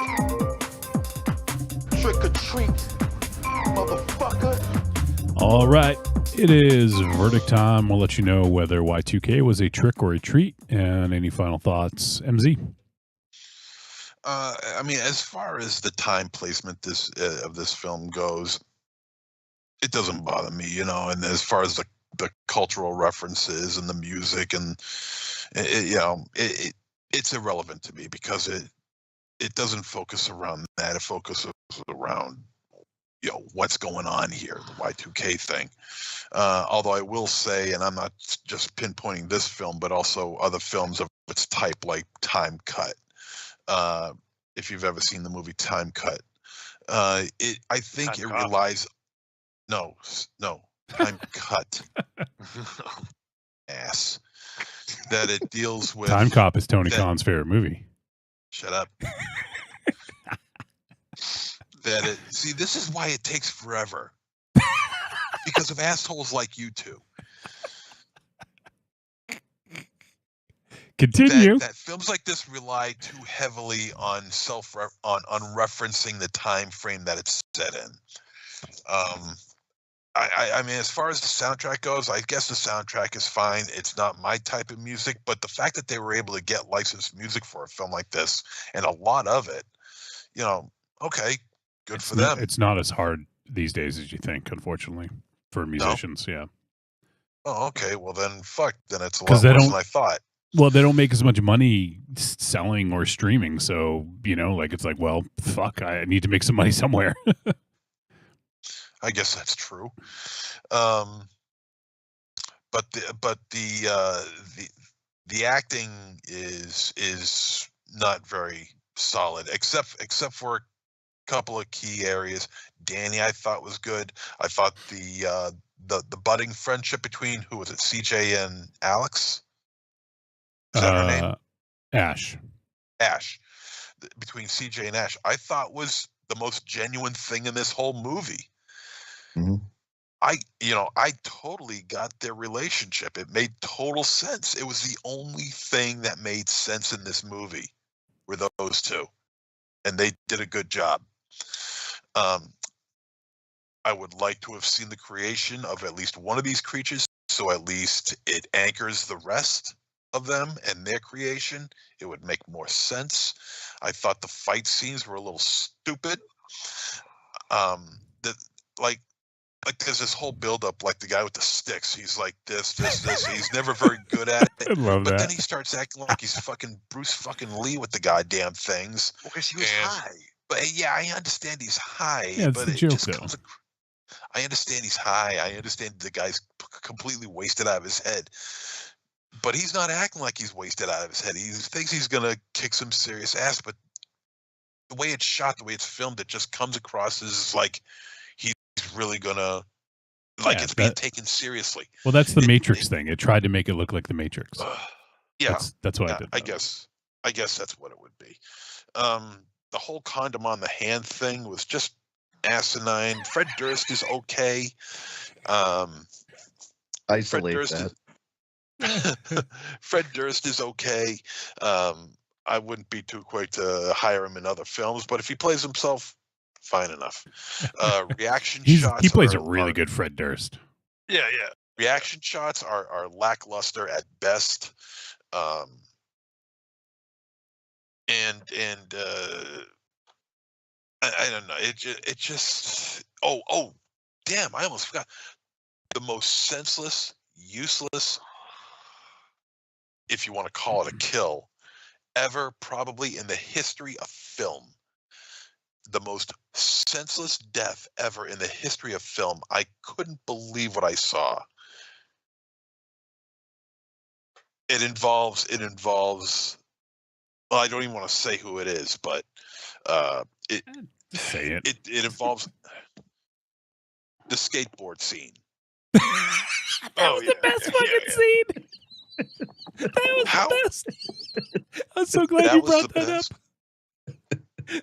Trick or treat, motherfucker. All right. It is verdict time. We'll let you know whether Y2K was a trick or a treat. And any final thoughts, MZ? I mean, as far as the time placement of this film goes, it doesn't bother me, you know. And as far as the cultural references and the music, and it's irrelevant to me because it doesn't focus around that. It focuses around, you know, what's going on here, the Y2K thing. Although I will say, and I'm not just pinpointing this film, but also other films of its type, like Time Cut. If you've ever seen the movie Time Cut, I think Time it Cop. Relies. No, Time Cut. Ass. That it deals with. Time Cop is Tony Khan's favorite movie. Shut up. See, this is why it takes forever. Because of assholes like you two. Continue. That films like this rely too heavily on on referencing the time frame that it's set in. I mean, as far as the soundtrack goes, I guess the soundtrack is fine. It's not my type of music, but the fact that they were able to get licensed music for a film like this, and a lot of it, okay, good for them. It's not as hard these days as you think, unfortunately, for musicians. Yeah. Oh, okay. Well, then, fuck. Then it's a lot worse than I thought. Well, they don't make as much money selling or streaming, so it's like, well, fuck, I need to make some money somewhere. I guess that's true. But the acting is not very solid, except for a couple of key areas. Danny, I thought, was good. I thought the budding friendship between, who was it, CJ and Alex? Is that her name? Ash. Between CJ and Ash, I thought was the most genuine thing in this whole movie. Mm-hmm. I totally got their relationship. It made total sense. It was the only thing that made sense in this movie were those two, and they did a good job. I would like to have seen the creation of at least one of these creatures, so at least it anchors the rest of them and their creation. It would make more sense. I thought the fight scenes were a little stupid. There's this whole buildup, like the guy with the sticks. He's like this. He's never very good at it. I love that. But then he starts acting like he's fucking Bruce fucking Lee with the goddamn things. Because he was high. But yeah, I understand he's high. Yeah, it's but the it joke, just though. comes. I understand he's high. I understand the guy's completely wasted out of his head. But he's not acting like he's wasted out of his head. He thinks he's gonna kick some serious ass. But the way it's shot, the way it's filmed, it just comes across as like he's really gonna it's being taken seriously. Well, that's the Matrix thing. It tried to make it look like the Matrix. Yeah, that's why I did that. I guess that's what it would be. The whole condom on the hand thing was just asinine. Fred Durst is okay. Isolate that. Fred Durst is okay. I wouldn't be too quick to hire him in other films, but if he plays himself, fine enough. Reaction shots. He plays a really good Fred Durst. Yeah. Reaction shots are lackluster at best. I don't know. It just. Oh, damn! I almost forgot. The most senseless, useless, if you want to call it a kill, ever probably in the history of film. The most senseless death ever in the history of film. I couldn't believe what I saw. It involves. Well, I don't even want to say who it is, but say it. It involves the skateboard scene. That was the best fucking scene. That was the best. I'm so glad you brought that up.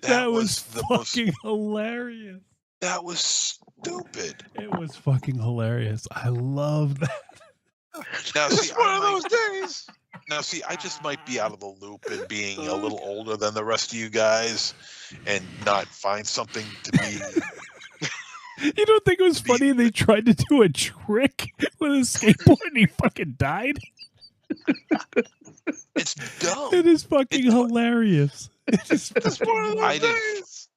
That was fucking hilarious. That was stupid. It was fucking hilarious. I love that. Now, see, It's one of those days. Now, see, I just might be out of the loop and being a little older than the rest of you guys and not find something to be. You don't think it was funny they tried to do a trick with a skateboard and he fucking died? It's dumb. It is fucking hilarious. It's one of those days.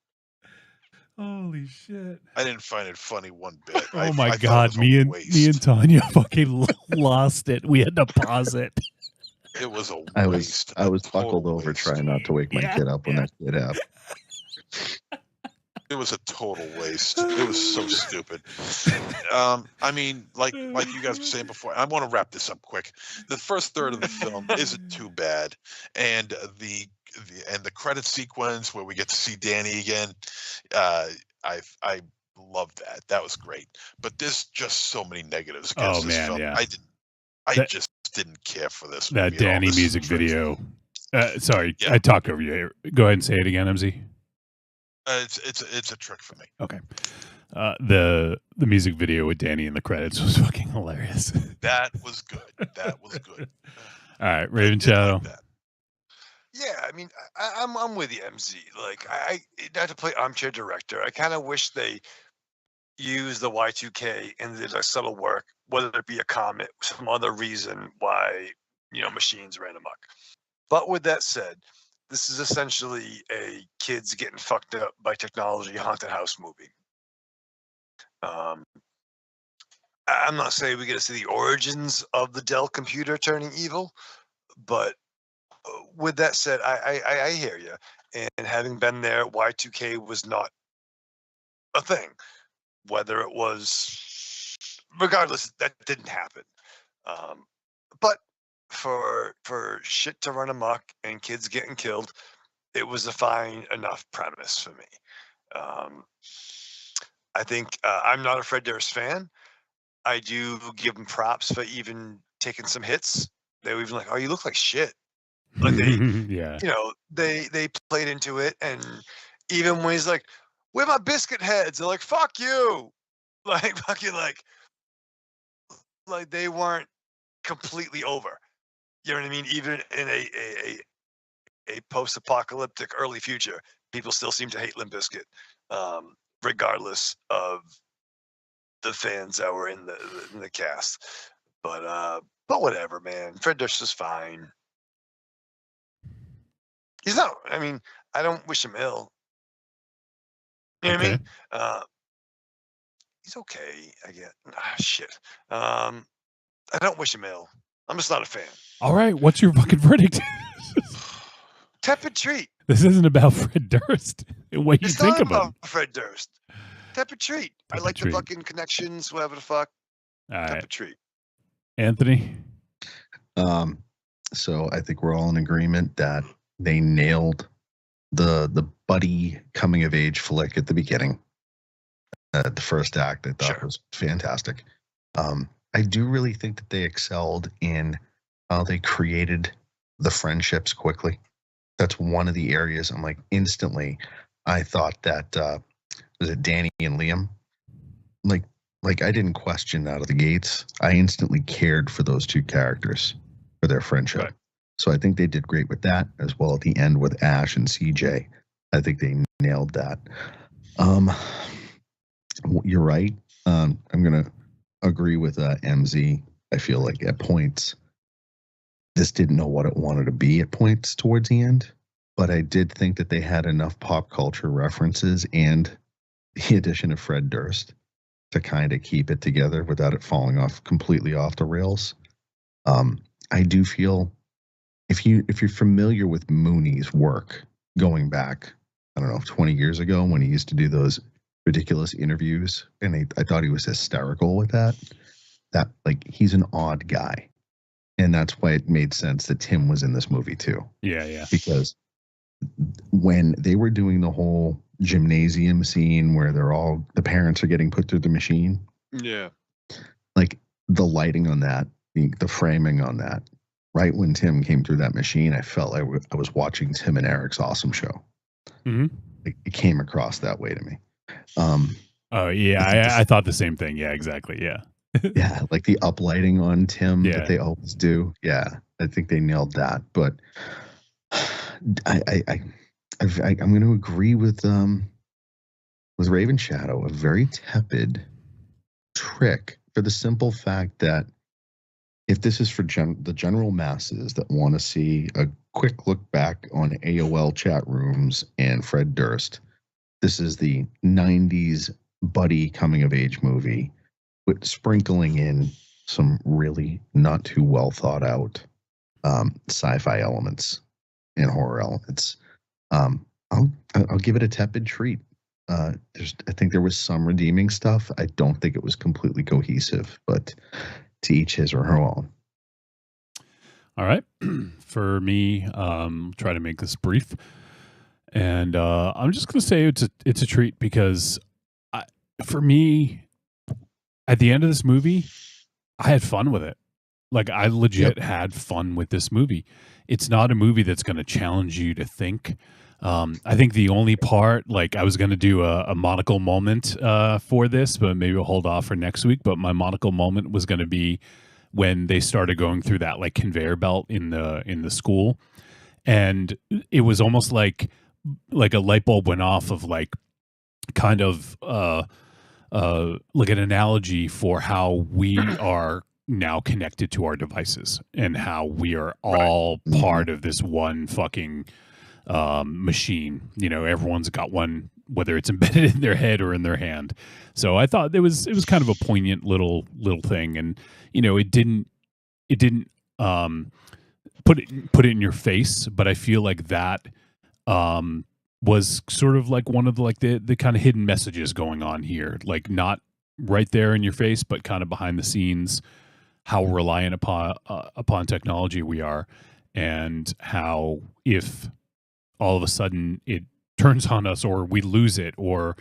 Holy shit. I didn't find it funny one bit. Oh my god, me and Tanya fucking lost it. We had to pause it. It was a waste. I was buckled over trying not to wake my kid up when that did happen. It was a total waste. It was so stupid. I mean, like you guys were saying before, I want to wrap this up quick. The first third of the film isn't too bad, and the credit sequence where we get to see Danny again, I love that. That was great. But there's just so many negatives against this film. Yeah. I just didn't care for this. That movie at all. Danny This music is video. Sorry, I talked over you. Go ahead and say it again, MZ. It's a trick for me. Okay. The music video with Danny in the credits was fucking hilarious. That was good. That was good. All right, Raven Shadow. Yeah, I mean, I'm with you, MZ. Like, I not to play armchair director. I kind of wish they, use the Y2K and did a subtle work, whether it be a comet, some other reason why, machines ran amok. But with that said, this is essentially a kids getting fucked up by technology haunted house movie. I'm not saying we get to see the origins of the Dell computer turning evil, but with that said, I hear you. And having been there, Y2K was not a thing. Whether it was, regardless, that didn't happen. But for shit to run amok and kids getting killed, it was a fine enough premise for me. I think I'm not a Fred Durst fan. I do give them props for even taking some hits. They were even like, "Oh, you look like shit." Like they, Yeah. they played into it, and even when he's like, "Where my biscuit heads?" They're like, "Fuck you!" Like fucking like they weren't completely over. You know what I mean? Even in a post-apocalyptic early future, people still seem to hate Limp Bizkit, regardless of the fans that were in the cast. But whatever, man. Fred Durst is fine. He's not. I mean, I don't wish him ill. You know what I mean? He's okay. I get. Shit. I don't wish him ill. I'm just not a fan. All right, what's your fucking verdict? Tepid treat. This isn't about Fred Durst and what you It's think not about him. about Fred Durst. Tepid treat. I like treat. the fucking connections, whatever the fuck. All right. Tepid treat. Anthony? So I think we're all in agreement that they nailed the buddy coming of age flick at the beginning. The first act I thought was fantastic. I do really think that they excelled in how they created the friendships quickly. That's one of the areas I'm like instantly. I thought that was it Danny and Liam. Like I didn't question out of the gates. I instantly cared for those two characters for their friendship. Right. So I think they did great with that as well at the end with Ash and CJ. I think they nailed that. You're right. I'm gonna agree with MZ. I feel like at points this didn't know what it wanted to be at points towards the end, but I did think that they had enough pop culture references and the addition of Fred Durst to kind of keep it together without it falling off completely off the rails. I do feel if you're familiar with Mooney's work going back, I don't know, 20 years ago when he used to do those ridiculous interviews, and I thought he was hysterical with that. That like he's an odd guy, and that's why it made sense that Tim was in this movie too. Yeah. Because when they were doing the whole gymnasium scene where the parents are getting put through the machine. Yeah. Like the lighting on that, the framing on that, right when Tim came through that machine, I felt like I was watching Tim and Eric's Awesome Show. Mm-hmm. It came across that way to me. Oh yeah, I thought the same thing. Yeah, exactly. Yeah. Yeah, like the uplighting on Tim that they always do. Yeah, I think they nailed that. But I'm going to agree with Raven Shadow, a very tepid trick for the simple fact that if this is for the general masses that want to see a quick look back on AOL chat rooms and Fred Durst, this is the 90s buddy coming of age movie with sprinkling in some really not too well thought out sci-fi elements and horror elements. I'll give it a tepid treat. I think there was some redeeming stuff. I don't think it was completely cohesive, but to each his or her own. All right. For me, try to make this brief. And I'm just going to say it's a treat because for me, at the end of this movie, I had fun with it. Like I legit had fun with this movie. It's not a movie that's going to challenge you to think. I think the only part, like I was going to do a monocle moment for this, but maybe we'll hold off for next week. But my monocle moment was going to be when they started going through that like conveyor belt in the school. And it was almost like a light bulb went off of like kind of like an analogy for how we are now connected to our devices and how we are all part of this one fucking machine. You know, everyone's got one, whether it's embedded in their head or in their hand. So I thought it was kind of a poignant little thing, and you know, it didn't put it in your face, but I feel like that was sort of like one of the kind of hidden messages going on here, like not right there in your face, but kind of behind the scenes, how reliant upon technology we are, and how if all of a sudden it turns on us or we lose it, or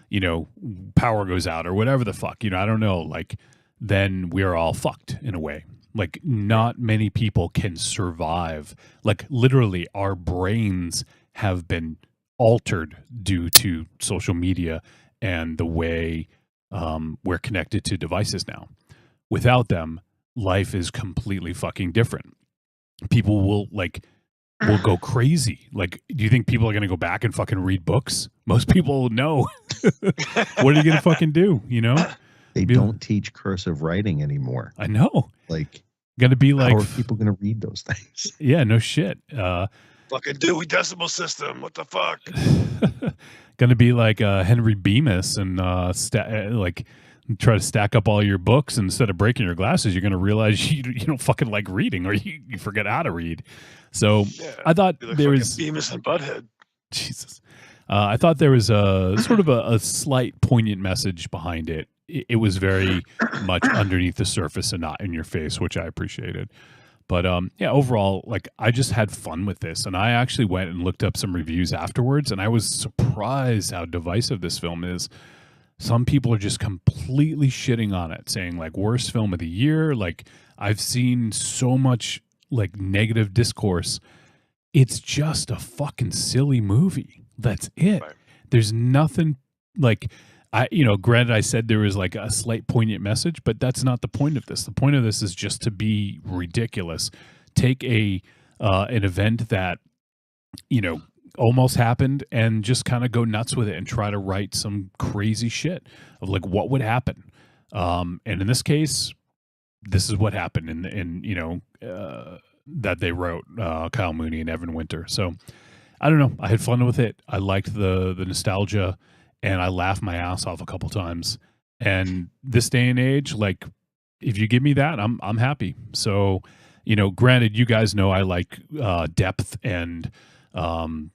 you know, power goes out or whatever the fuck, you know, I don't know, like then we're all fucked in a way. Like not many people can survive. Like literally our brains have been altered due to social media and the way we're connected to devices now. Without them, life is completely fucking different. People will go crazy. Like, do you think people are going to go back and fucking read books? Most people no. What are you going to fucking do? You know, they don't teach cursive writing anymore. I know. Like, going to be like, how are people going to read those things? Yeah, no shit. Fucking Dewey Decimal System. What the fuck? Going to be like Henry Bemis and like try to stack up all your books, and instead of breaking your glasses, you're going to realize you don't fucking like reading, or you forget how to read. So I thought like there was Bemis and Butthead. Jesus. I thought there was a sort of a slight poignant message behind it. It was very much underneath the surface and not in your face, which I appreciated. But yeah, overall, like I just had fun with this, and I actually went and looked up some reviews afterwards, and I was surprised how divisive this film is. Some people are just completely shitting on it, saying like worst film of the year. Like I've seen so much like negative discourse. It's just a fucking silly movie. That's it. Right. There's nothing like granted I said there was like a slight poignant message, but that's not the point of this. The point of this is just to be ridiculous. Take an event that, you know, almost happened and just kind of go nuts with it and try to write some crazy shit of like what would happen. And in this case, this is what happened that they wrote, Kyle Mooney and Evan Winter. So I don't know. I had fun with it. I liked the nostalgia, and I laughed my ass off a couple times. And this day and age, like if you give me that, I'm happy. So, you know, granted, you guys know I like depth and and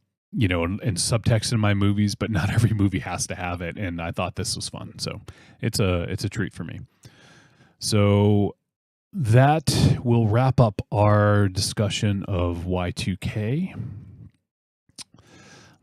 subtext in my movies, but not every movie has to have it. And I thought this was fun, so it's a treat for me. So that will wrap up our discussion of Y2K.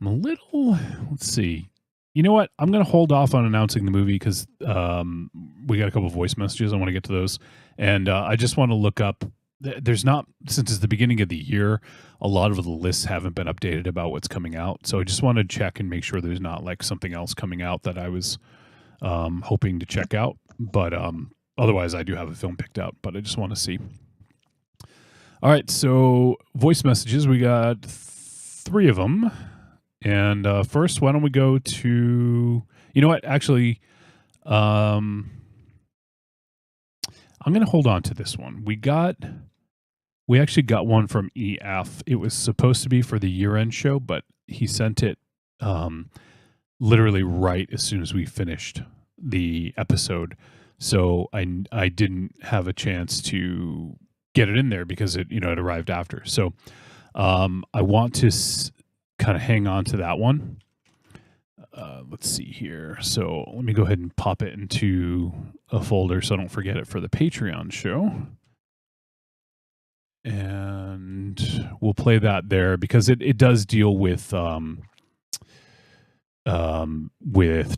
I'm a little, let's see. You know what? I'm going to hold off on announcing the movie because we got a couple of voice messages. I want to get to those. And I just want to look up. There's not, since it's the beginning of the year, a lot of the lists haven't been updated about what's coming out. So I just want to check and make sure there's not like something else coming out that I was hoping to check out. But otherwise, I do have a film picked out, but I just want to see. All right. So voice messages, we got 3 of them. And first, why don't we go to, you know what, actually, I'm going to hold on to this one. We actually got one from EF. It was supposed to be for the year-end show, but he sent it literally right as soon as we finished the episode. So I didn't have a chance to get it in there because it arrived after. So I want to kind of hang on to that one. Let's see here. So let me go ahead and pop it into a folder so I don't forget it for the Patreon show. And we'll play that there because it does deal with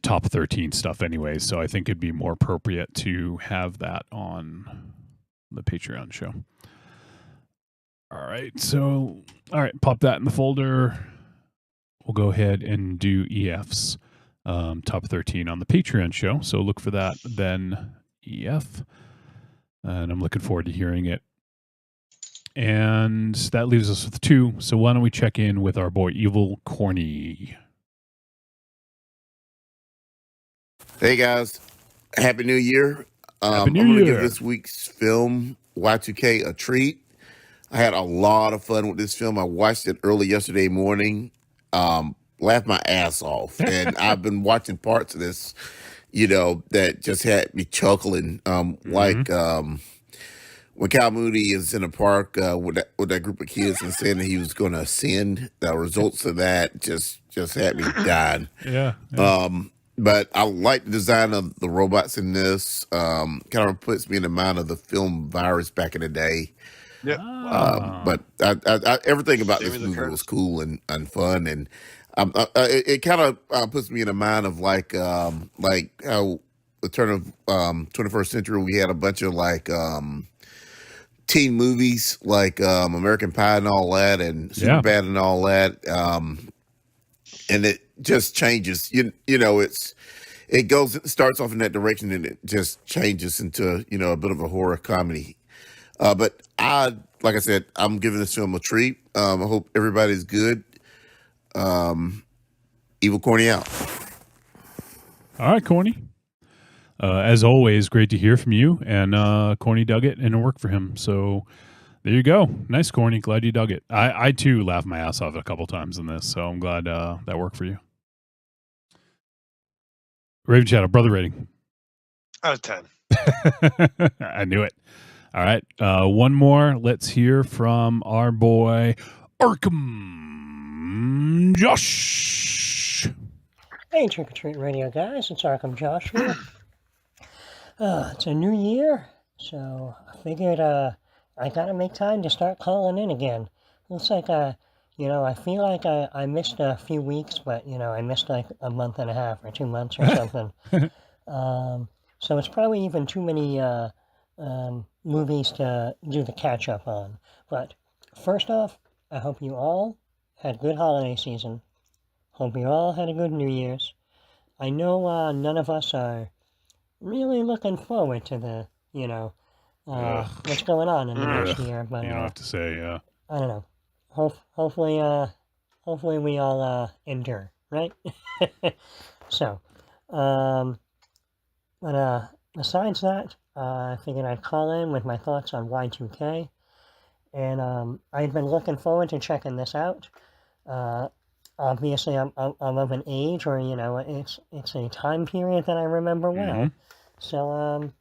top 13 stuff anyway. So I think it'd be more appropriate to have that on the Patreon show. All right. So, all right, pop that in the folder. We'll go ahead and do EF's top 13 on the Patreon show. So look for that then, EF. And I'm looking forward to hearing it. And that leaves us with 2. So why don't we check in with our boy Evil Corny? Hey guys, Happy New Year. Happy New I'm going to Year. give this week's film, Y2K, a treat. I had a lot of fun with this film. I watched it early yesterday morning, laughed my ass off. And I've been watching parts of this, that just had me chuckling. When Cal Mooney is in a park with that group of kids and saying that he was going to ascend, the results of that just had me dying. Yeah. But I like the design of the robots in this. Kind of puts me in the mind of the film Virus back in the day. Yeah. But I everything about this movie was cool and fun, and it kind of puts me in the mind of like how the turn of 21st century we had a bunch of teen movies like American Pie and all that, and Superbad and all that. And it just changes. It starts off in that direction, and it just changes into a bit of a horror comedy. But like I said, I'm giving this film a treat. I hope everybody's good. Evil Corny out. All right, Corny. As always, great to hear from you. And Corny dug it, and it worked for him. So there you go. Nice, Corny. Glad you dug it. I too laughed my ass off a couple times in this, so I'm glad that worked for you. Raven Shadow, brother rating. Out of 10. I knew it. All right. One more. Let's hear from our boy, Arkham Josh. Hey, Trick or Treat Radio guys. It's Arkham Josh here. It's a new year, so I figured I got to make time to start calling in again. Looks like, I feel like I missed a few weeks, but, I missed like a month and a half or 2 months or something. So it's probably even too many movies to do the catch-up on. But first off, I hope you all had a good holiday season. Hope you all had a good New Year's. I know none of us are really looking forward to the, what's going on in the next year. But you don't have to say, yeah. I don't know. Hopefully we all endure, right? So, but besides that, I figured I'd call in with my thoughts on Y2K, and I've been looking forward to checking this out. Obviously, I'm of an age where it's a time period that I remember well, so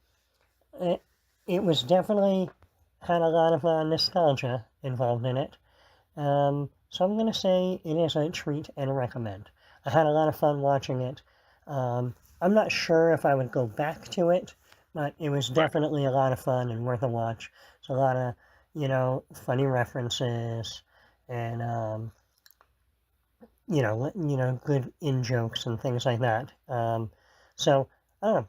it was definitely had a lot of nostalgia involved in it. So I'm gonna say it is a treat and a recommend. I had a lot of fun watching it. I'm not sure if I would go back to it, but it was definitely a lot of fun and worth a watch. It's a lot of, funny references and, good in-jokes and things like that. So, I don't know.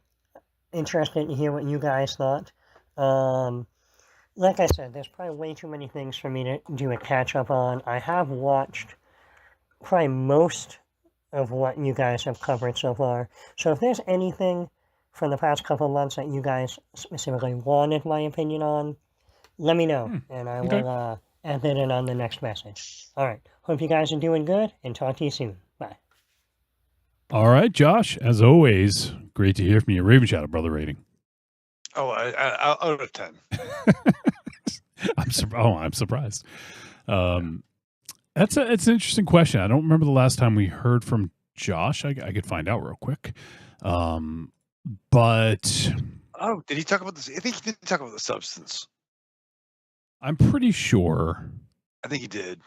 Interested to hear what you guys thought. Like I said, there's probably way too many things for me to do a catch-up on. I have watched probably most of what you guys have covered so far. So if there's anything from the past couple of months that you guys specifically wanted my opinion on, let me know, and I will add it in on the next message. All right. Hope you guys are doing good, and talk to you soon. Bye. All right, Josh. As always, great to hear from you. Raven Shadow, brother rating. Oh, out of 10. I'm surprised. It's an interesting question. I don't remember the last time we heard from Josh. I could find out real quick. But oh, did he talk about this? I think he did talk about the substance. I'm pretty sure. I think he did.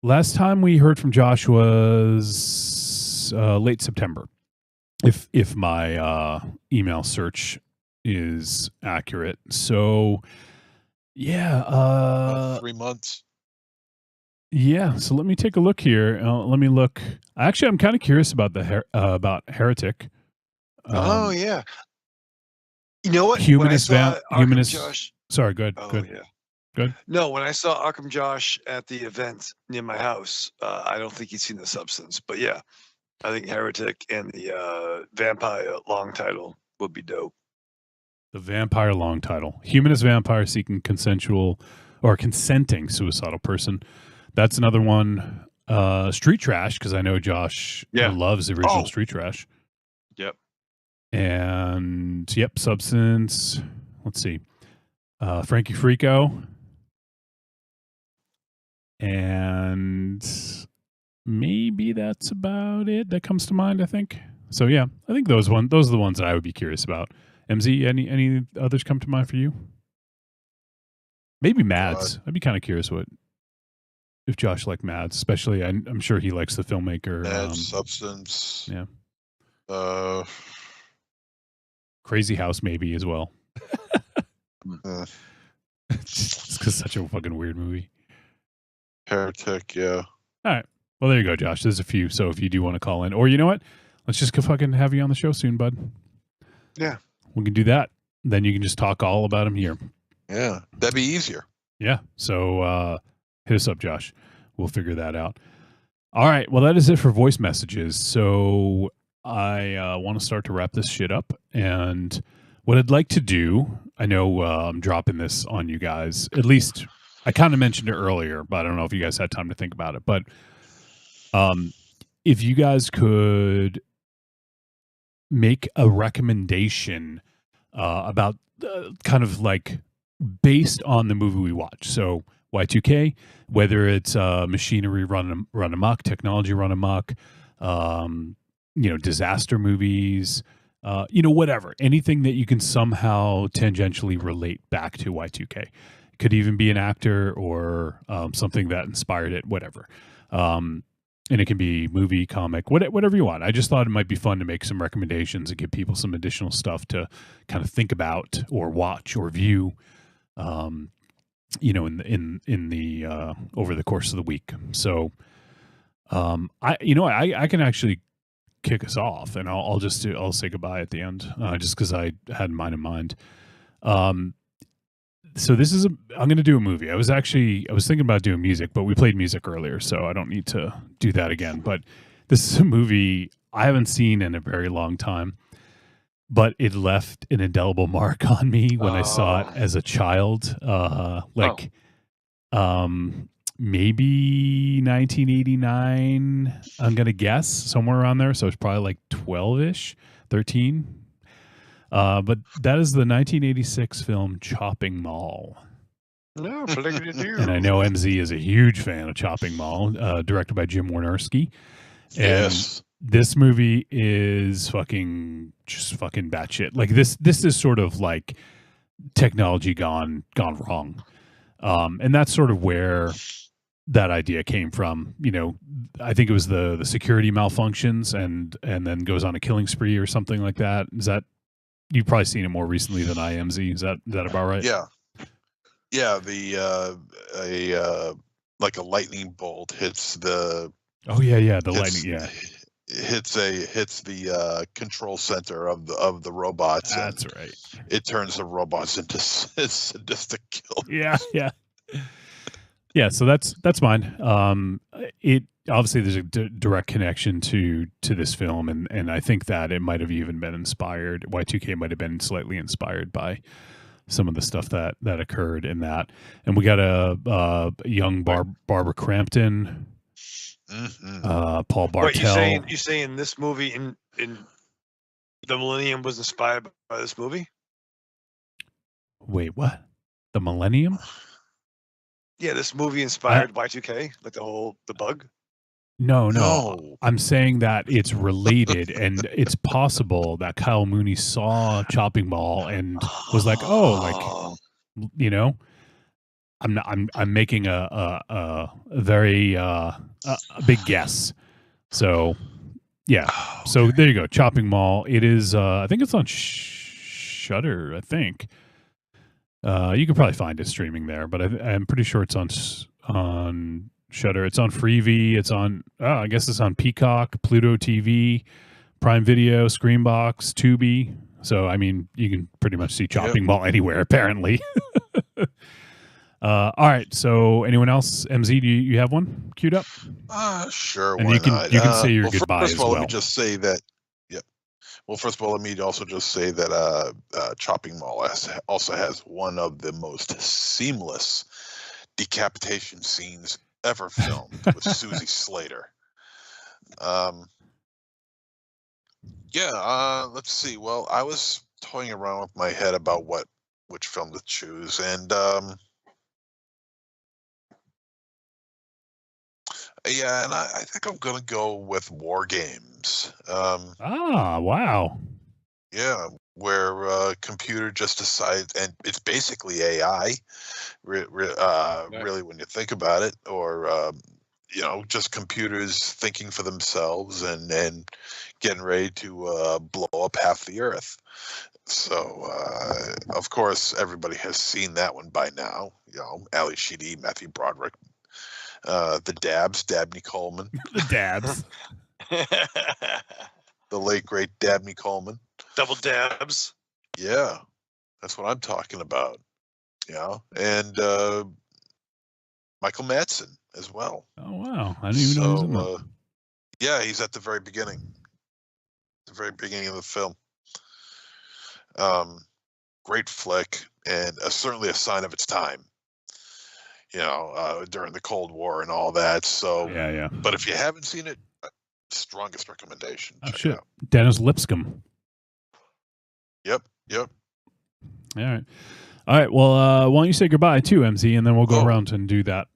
Last time we heard from Josh was late September. If my email search is accurate. So yeah, 3 months. Yeah, so let me take a look here. Let me look. Actually, I'm kind of curious about about Heretic. Oh yeah. You know what? Humanist. Josh. Sorry, good. Oh, good. Yeah. Good. No, when I saw Arkham Josh at the event near my house, I don't think he'd seen the substance. But yeah, I think Heretic and the vampire long title would be dope. The vampire long title. Humanist vampire seeking consenting suicidal person. That's another one. Street Trash, because I know Josh loves the original Street Trash. Yep. And yep, Substance. Let's see. Frankie Frico. And maybe that's about it that comes to mind, I think. So yeah, I think those are the ones that I would be curious about. MZ, any others come to mind for you? Maybe Mads. I'd be kind of curious if Josh liked Mads, especially I'm sure he likes the filmmaker. Mads, Substance. Yeah. Crazy House maybe as well. It's because such a fucking weird movie. Heretic, yeah. All right. Well, there you go, Josh. There's a few. So if you do want to call in, or you know what, let's just fucking have you on the show soon, bud. Yeah. We can do that. Then you can just talk all about them here. Yeah, that'd be easier. Yeah. So hit us up, Josh. We'll figure that out. All right. Well, that is it for voice messages. So I want to start to wrap this shit up. And what I'd like to do, I know I'm dropping this on you guys. At least I kind of mentioned it earlier, but I don't know if you guys had time to think about it. But if you guys could make a recommendation about kind of like based on the movie we watch. So Y2K, whether it's machinery run amok, technology run amok, disaster movies, whatever, anything that you can somehow tangentially relate back to Y2K. It could even be an actor or something that inspired it, whatever. And it can be movie, comic, whatever you want. I just thought it might be fun to make some recommendations and give people some additional stuff to kind of think about or watch or view, in the over the course of the week. So, I can actually kick us off, and I'll say goodbye at the end, just because I had mine in mind. So I'm going to do a movie. I was thinking about doing music, but we played music earlier, so I don't need to do that again. But this is a movie I haven't seen in a very long time, but it left an indelible mark on me when I saw it as a child. Maybe 1989, I'm going to guess, somewhere around there. So it's probably like 12-ish, 13. But that is the 1986 film Chopping Mall. No, and I know MZ is a huge fan of Chopping Mall, directed by Jim Wynorski. Yes. And this movie is fucking batshit. Like this is sort of like technology gone wrong. And that's sort of where that idea came from. I think it was the security malfunctions and then goes on a killing spree or something like that. Is that, you've probably seen it more recently than I am, Z. Is that about right? Yeah. Yeah. Like a lightning bolt hits the. Oh yeah. The lightning. Yeah. Hits the control center of the robots. That's right. It turns the robots into sadistic killers. Yeah. Yeah. So that's mine. It obviously there's a direct connection to this film, and I think that it might have even been inspired. Y2K might have been slightly inspired by some of the stuff that occurred in that. And we got a young Barbara Crampton, Paul Bartel. Wait, you saying this movie in the Millennium was inspired by this movie? Wait, what? The Millennium? Yeah, this movie inspired Y2K, like the bug. No. I'm saying that it's related, and it's possible that Kyle Mooney saw Chopping Mall and was like, I'm making a very a big guess. So yeah. So there you go, Chopping Mall. It is. I think it's on Shudder. I think. You could probably find it streaming there, but I'm pretty sure it's on Shudder. It's on Freevee. It's on, I guess it's on Peacock, Pluto TV, Prime Video, Screenbox, Tubi. So, I mean, you can pretty much see Chopping Mall anywhere, apparently. All right. So, anyone else? MZ, do you have one queued up? Sure. And why you can not? You can say your goodbye first as of all, well. let me just say that. Yeah. Well, first of all, let me also just say that Chopping Mall also has one of the most seamless decapitation scenes ever filmed with Susie Slater. Yeah, let's see. Well, I was toying around with my head about which film to choose, and yeah, and I think I'm gonna go with War Games. Wow. Yeah, where computer just decides, and it's basically AI, really, when you think about it, or just computers thinking for themselves and getting ready to blow up half the Earth. So, of course, everybody has seen that one by now. Ali Sheedy, Matthew Broderick, the Dabs, Dabney Coleman. The Dabs. The late, great Dabney Coleman. Double dabs. Yeah, that's what I'm talking about. And Michael Madsen as well. Oh, wow. I didn't even know he was in that. Yeah, he's at the very beginning. The very beginning of the film. Great flick, and certainly a sign of its time. During the Cold War and all that. So, yeah. But if you haven't seen it, strongest recommendation. Oh, Check shit. it out. Dennis Lipscomb. Yep. All right. Well, why don't you say goodbye too, MZ, and then we'll go around and do that.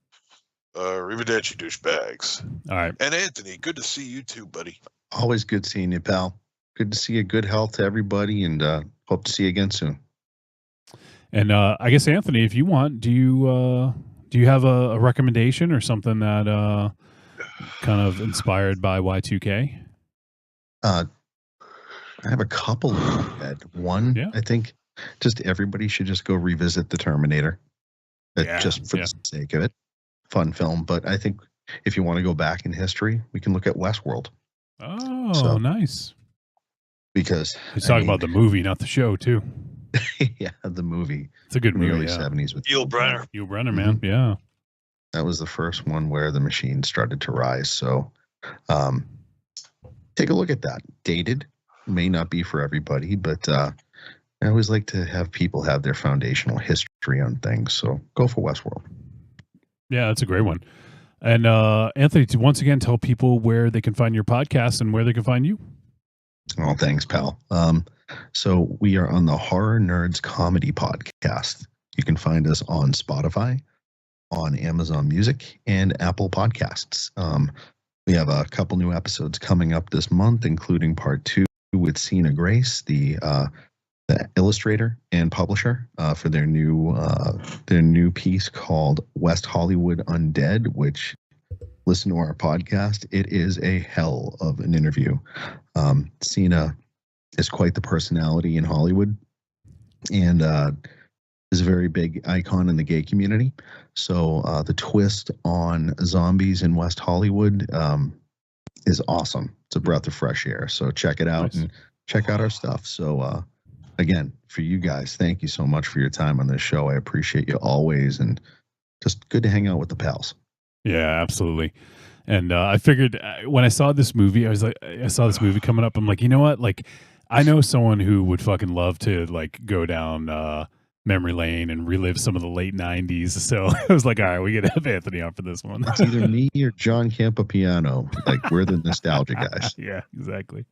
Arrivederci, douchebags. All right. And Anthony, good to see you too, buddy. Always good seeing you, pal. Good to see you. Good health to everybody, and hope to see you again soon. And I guess, Anthony, if you want, do you have a recommendation or something that kind of inspired by Y2K? I have a couple in my head. One, I think just everybody should just go revisit The Terminator. Just for the sake of it. Fun film. But I think if you want to go back in history, we can look at Westworld. Oh, nice. Because he's talking about the movie, not the show, too. Yeah, the movie. It's a good in the movie. early 70s with Yul Brynner. Yul Brynner, man. Yeah. That was the first one where the machine started to rise. So take a look at that. Dated. May not be for everybody, but I always like to have people have their foundational history on things. So go for Westworld. Yeah, that's a great one. And Anthony, to once again tell people where they can find your podcast and where they can find you. Oh, thanks, pal. So we are on the Horror Nerds Comedy Podcast. You can find us on Spotify, on Amazon Music, and Apple Podcasts. We have a couple new episodes coming up this month, including part 2 with Sina Grace, the illustrator and publisher for their new piece called West Hollywood Undead, which, listen to our podcast. It is a hell of an interview. Sina is quite the personality in Hollywood and is a very big icon in the gay community. So the twist on zombies in West Hollywood is awesome. It's a breath of fresh air. So check it out and check out our stuff. So again, for you guys, thank you so much for your time on this show. I appreciate you always, and just good to hang out with the pals. Yeah, absolutely. And I figured when I saw this movie, I saw this movie coming up. I'm like, you know what? Like, I know someone who would fucking love to like go down memory lane and relive some of the late 90s. So I was like, all right, we got to have Anthony on for this one. It's either me or John Campapiano. Like, we're the nostalgia guys. Yeah, exactly.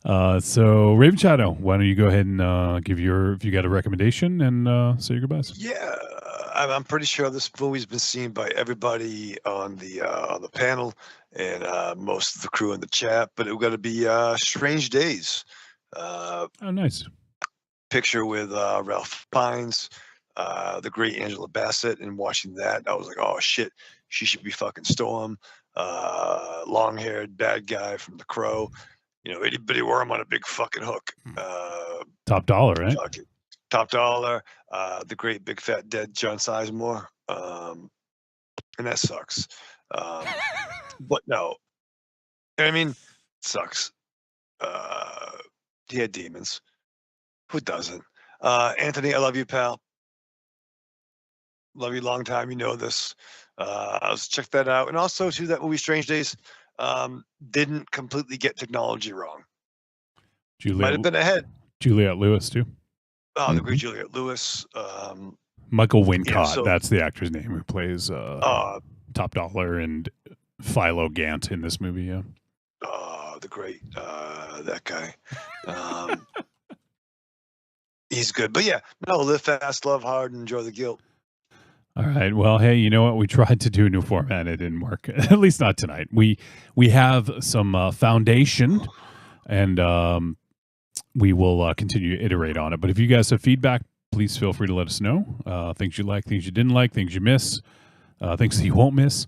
So Raven Shadow, why don't you go ahead and give if you got a recommendation and say your goodbyes. Yeah, I'm pretty sure this movie's been seen by everybody on the panel and most of the crew in the chat, but it got to be Strange Days. Oh, nice. Picture with Ralph Fiennes, the great Angela Bassett, and watching that, I was like, oh shit, she should be fucking Storm. Long-haired bad guy from The Crow. You know, anybody wore him on a big fucking hook. Top dollar, right? Top dollar. The great big fat dead John Sizemore. And that sucks. But no. I mean, it sucks. He had demons. Who doesn't? Anthony, I love you, pal. Love you long time. You know this. Let's check that out. And also, too, that movie, Strange Days, didn't completely get technology wrong. Might have been ahead. Juliette Lewis, too. Oh, the great Juliette Lewis. Michael Wincott, so- that's the actor's name who plays Top Dollar and Philo Gant in this movie, yeah. the great that guy. He's good, but yeah, no, live fast, love hard, and enjoy the guilt. All right. Well, hey, you know what? We tried to do a new format. It didn't work. At least not tonight. We have some foundation, and we will continue to iterate on it. But if you guys have feedback, please feel free to let us know. Things you like, things you didn't like, things you miss, things that you won't miss,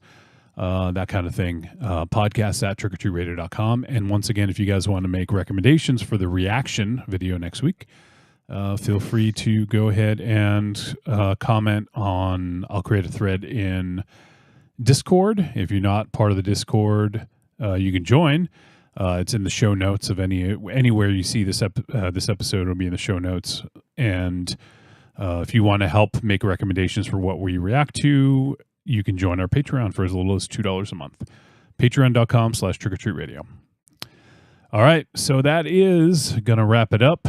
that kind of thing. Podcast at trickortreatradio.com. And once again, if you guys want to make recommendations for the reaction video next week, feel free to go ahead and comment on. I'll create a thread in Discord. If you're not part of the Discord, you can join. It's in the show notes of anywhere you see this episode will be in the show notes. And if you want to help make recommendations for what we react to, you can join our Patreon for as little as $2 a month. Patreon.com/trickortreatradio. All right, so that is going to wrap it up.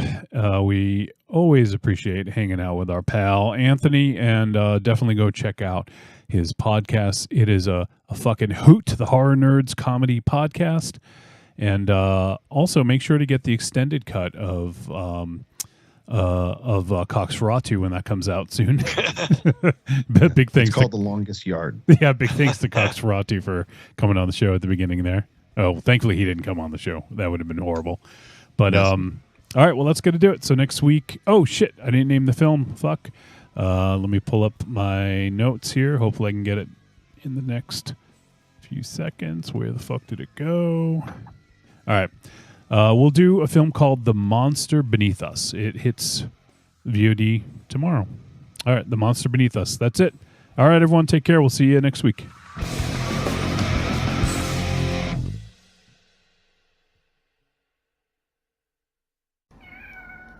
We always appreciate hanging out with our pal, Anthony, and definitely go check out his podcast. It is a fucking hoot, the Horror Nerds Comedy Podcast. And also make sure to get the extended cut of Coxferatu when that comes out soon. Big thanks. It's called The Longest Yard. Yeah, big thanks to Coxferatu for coming on the show at the beginning there. Oh, thankfully he didn't come on the show. That would have been horrible. But yes. all right, well, that's going to do it. So next week, oh shit, I didn't name the film. Fuck. Let me pull up my notes here. Hopefully I can get it in the next few seconds. Where the fuck did it go? All right. We'll do a film called The Monster Beneath Us. It hits VOD tomorrow. All right, The Monster Beneath Us. That's it. All right, everyone, take care. We'll see you next week.